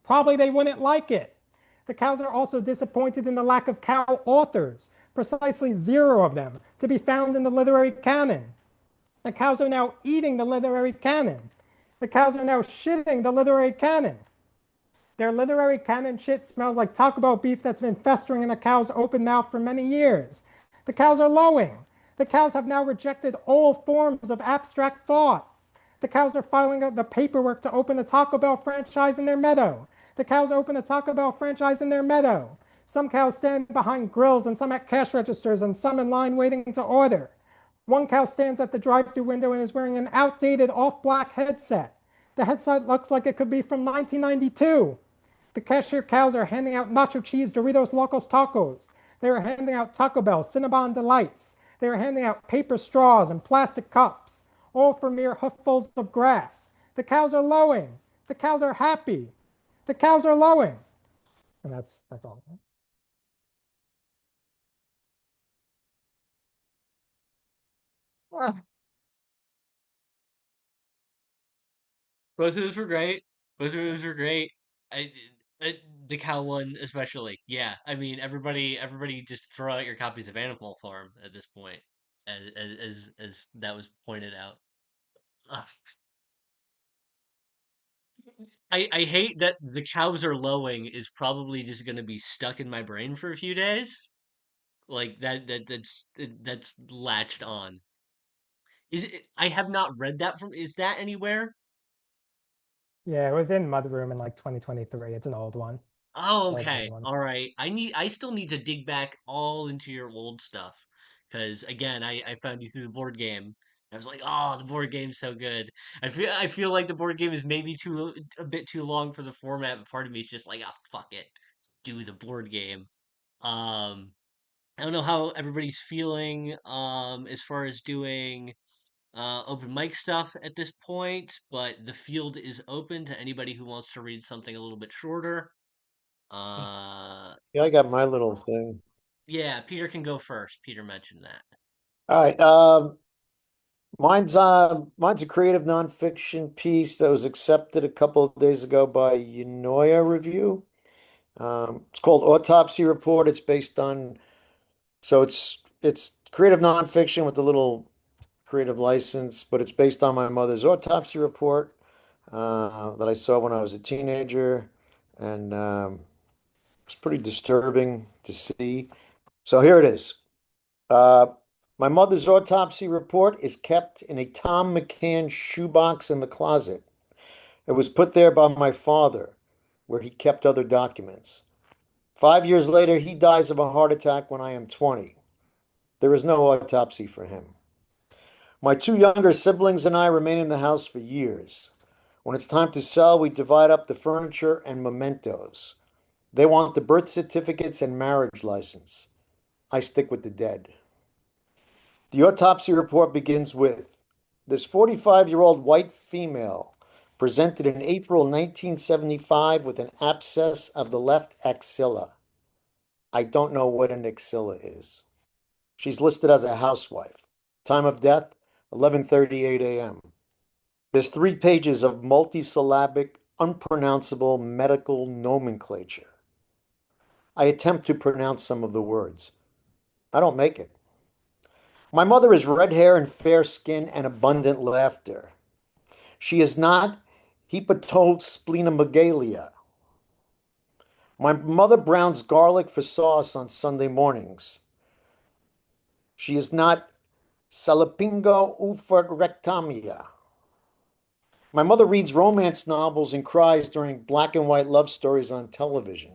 Probably they wouldn't like it. The cows are also disappointed in the lack of cow authors, precisely 0 of them, to be found in the literary canon. The cows are now eating the literary canon. The cows are now shitting the literary canon. Their literary canon shit smells like Taco Bell beef that's been festering in a cow's open mouth for many years. The cows are lowing. The cows have now rejected all forms of abstract thought. The cows are filing out the paperwork to open a Taco Bell franchise in their meadow. The cows open a Taco Bell franchise in their meadow. Some cows stand behind grills and some at cash registers and some in line waiting to order. One cow stands at the drive-thru window and is wearing an outdated off-black headset. The headset looks like it could be from 1992. The cashier cows are handing out nacho cheese Doritos Locos Tacos. They are handing out Taco Bell Cinnabon Delights. They are handing out paper straws and plastic cups, all for mere hooffuls of grass. The cows are lowing. The cows are happy. The cows are lowing. And that's all. Wow. Both of those were great. Both of those were great. I, the cow one especially. Yeah, I mean everybody just throw out your copies of Animal Farm at this point, as that was pointed out. Ugh. I hate that the cows are lowing is probably just gonna be stuck in my brain for a few days. Like that's latched on. Is it, I have not read that from. Is that anywhere? Yeah, it was in Mudroom in like 2023. It's an old one. Oh, Old okay. one. All right. I still need to dig back all into your old stuff. Because again, I found you through the board game. I was like, oh, the board game's so good. I feel like the board game is maybe a bit too long for the format, but part of me is just like, ah, fuck it. Do the board game. Um I don't know how everybody's feeling as far as doing open mic stuff at this point, but the field is open to anybody who wants to read something a little bit shorter. Uh, Yeah, I got my little thing. yeah, Peter can go first. Peter mentioned that. All right. Mine's a creative nonfiction piece that was accepted a couple of days ago by Unoya Review. It's called Autopsy Report. It's based on, so it's creative nonfiction with a little creative license, but it's based on my mother's autopsy report that I saw when I was a teenager, and it's pretty disturbing to see. So here it is. Uh, my mother's autopsy report is kept in a Tom McCann shoebox in the closet. It was put there by my father, where he kept other documents. 5 years later, he dies of a heart attack when I am 20. There is no autopsy for him. My two younger siblings and I remain in the house for years. When it's time to sell, we divide up the furniture and mementos. They want the birth certificates and marriage license. I stick with the dead. The autopsy report begins with this 45-year-old white female presented in April 1975 with an abscess of the left axilla. I don't know what an axilla is. She's listed as a housewife. Time of death, 11:38 a.m. There's 3 pages of multisyllabic, unpronounceable medical nomenclature. I attempt to pronounce some of the words. I don't make it. My mother is red hair and fair skin and abundant laughter. She is not hepatosplenomegalia. My mother browns garlic for sauce on Sunday mornings. She is not salpingo rectamia. My mother reads romance novels and cries during black and white love stories on television.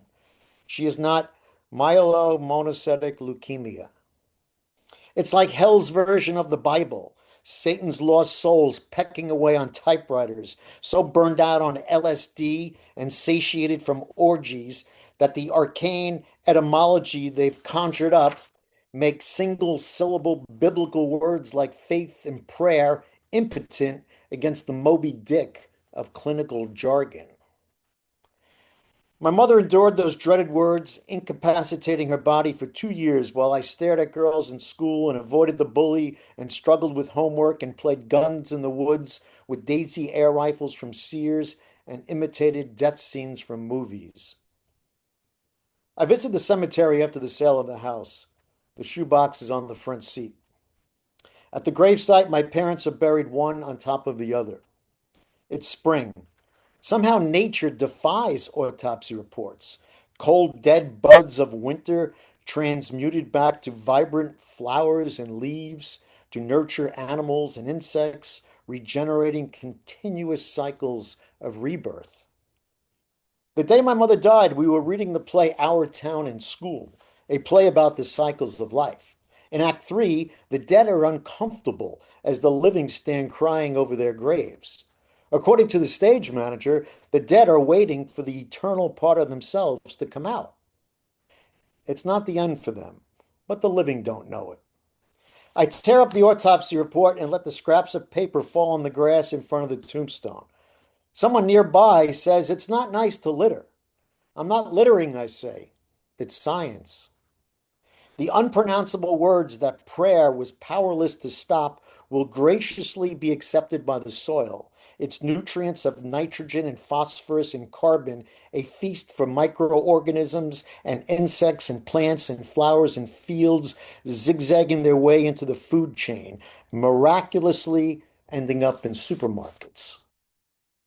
She is not myelomonocytic leukemia. It's like hell's version of the Bible. Satan's lost souls pecking away on typewriters, so burned out on LSD and satiated from orgies that the arcane etymology they've conjured up makes single syllable biblical words like faith and prayer impotent against the Moby Dick of clinical jargon. My mother endured those dreaded words, incapacitating her body for 2 years while I stared at girls in school and avoided the bully and struggled with homework and played guns in the woods with Daisy air rifles from Sears and imitated death scenes from movies. I visited the cemetery after the sale of the house. The shoebox is on the front seat. At the gravesite, my parents are buried one on top of the other. It's spring. Somehow nature defies autopsy reports. Cold, dead buds of winter transmuted back to vibrant flowers and leaves to nurture animals and insects, regenerating continuous cycles of rebirth. The day my mother died, we were reading the play Our Town in school, a play about the cycles of life. In Act 3, the dead are uncomfortable as the living stand crying over their graves. According to the stage manager, the dead are waiting for the eternal part of themselves to come out. It's not the end for them, but the living don't know it. I tear up the autopsy report and let the scraps of paper fall on the grass in front of the tombstone. Someone nearby says it's not nice to litter. I'm not littering, I say. It's science. The unpronounceable words that prayer was powerless to stop will graciously be accepted by the soil. Its nutrients of nitrogen and phosphorus and carbon, a feast for microorganisms and insects and plants and flowers and fields, zigzagging their way into the food chain, miraculously ending up in supermarkets.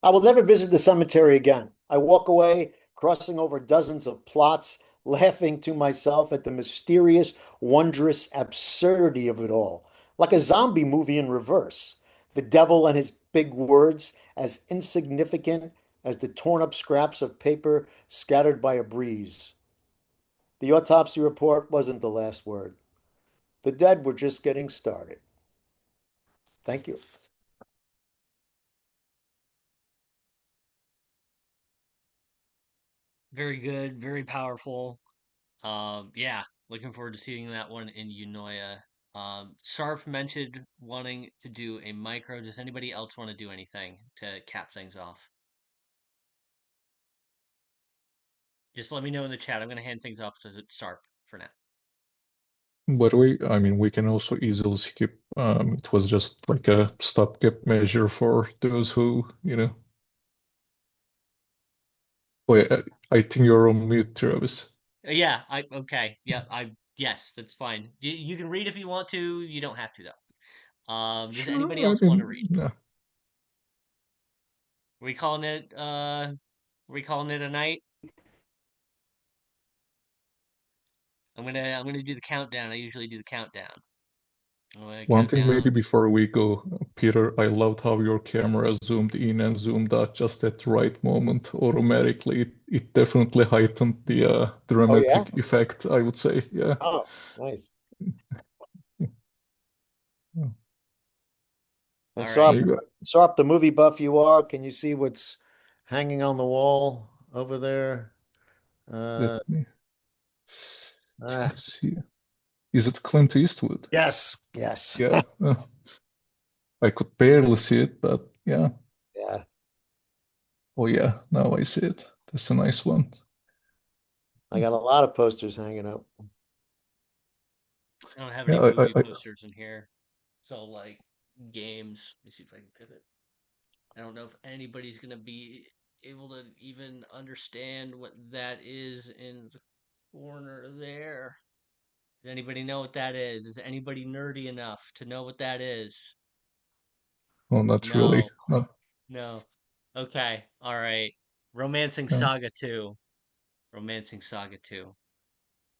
I will never visit the cemetery again. I walk away, crossing over dozens of plots, laughing to myself at the mysterious, wondrous absurdity of it all, like a zombie movie in reverse. The devil and his big words, as insignificant as the torn up scraps of paper scattered by a breeze. The autopsy report wasn't the last word. The dead were just getting started. Thank you. Very good, very powerful. Yeah, Looking forward to seeing that one in Unoya. Sarp mentioned wanting to do a micro. Does anybody else want to do anything to cap things off? Just let me know in the chat. I'm going to hand things off to Sarp for now. By the way, I mean, we can also easily skip. It was just like a stopgap measure for those who, you know. Wait, I think you're on mute, Travis. Yeah, okay. Yeah, yes, that's fine. You can read if you want to. You don't have to though. Does anybody Sure, I else want to mean, read? no. Are we calling it a night? I'm gonna do the countdown. I usually do the countdown. I'm gonna One count thing maybe down. before we go, Peter, I loved how your camera zoomed in and zoomed out just at the right moment automatically. It definitely heightened the Oh, yeah? dramatic effect, I would say. Yeah. Oh, nice. Oh, And All there right. you go. Sarp, the movie buff you are, can you see what's hanging on the wall over there? Let Uh, me uh, see. Is it Clint Eastwood? yes, yes. Yeah. I could barely see it, but yeah. Yeah, Oh yeah, now I see it. That's a nice one. I got a lot of posters hanging up. I don't have any Yeah, movie posters in here. So like games. Let me see if I can pivot. I don't know if anybody's gonna be able to even understand what that is in the corner there. Does anybody know what that is? Is anybody nerdy enough to know what that is? oh, not really. No, No, no. Okay, all right. Romancing no, Saga 2. Romancing Saga 2.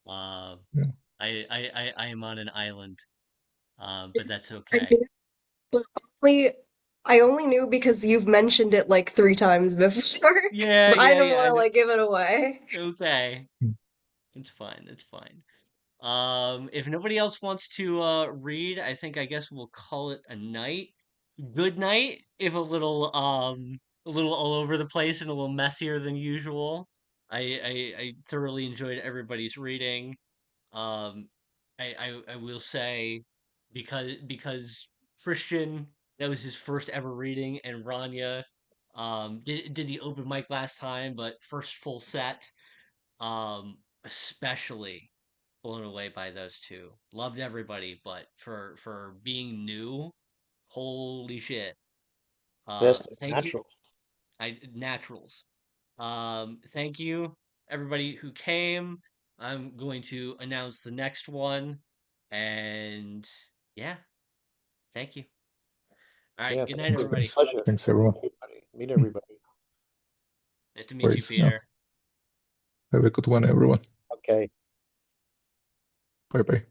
Um, yeah. I am on an island. But that's I okay. knew, but I only knew because you've mentioned it like 3 times before, Yeah, but I yeah, didn't yeah. want to like give it away. Okay. Hmm. It's fine. It's fine. If nobody else wants to read, I guess we'll call it a night. Good night, if a little all over the place and a little messier than usual. I thoroughly enjoyed everybody's reading. Um, I will say because Christian, that was his first ever reading, and Rania did the open mic last time, but first full set. Especially blown away by those two. Loved everybody, but for being new, holy shit. Yes, Thank you. natural. Naturals. Thank you everybody who came. I'm going to announce the next one, and yeah, thank you. All right, Yeah, good thank night, you. It's everybody. Thanks. a pleasure. Thanks, everyone. Meet Hmm. everybody. Nice to meet you, Great. Yeah. Peter. Have a good one, everyone. Okay. Bye bye.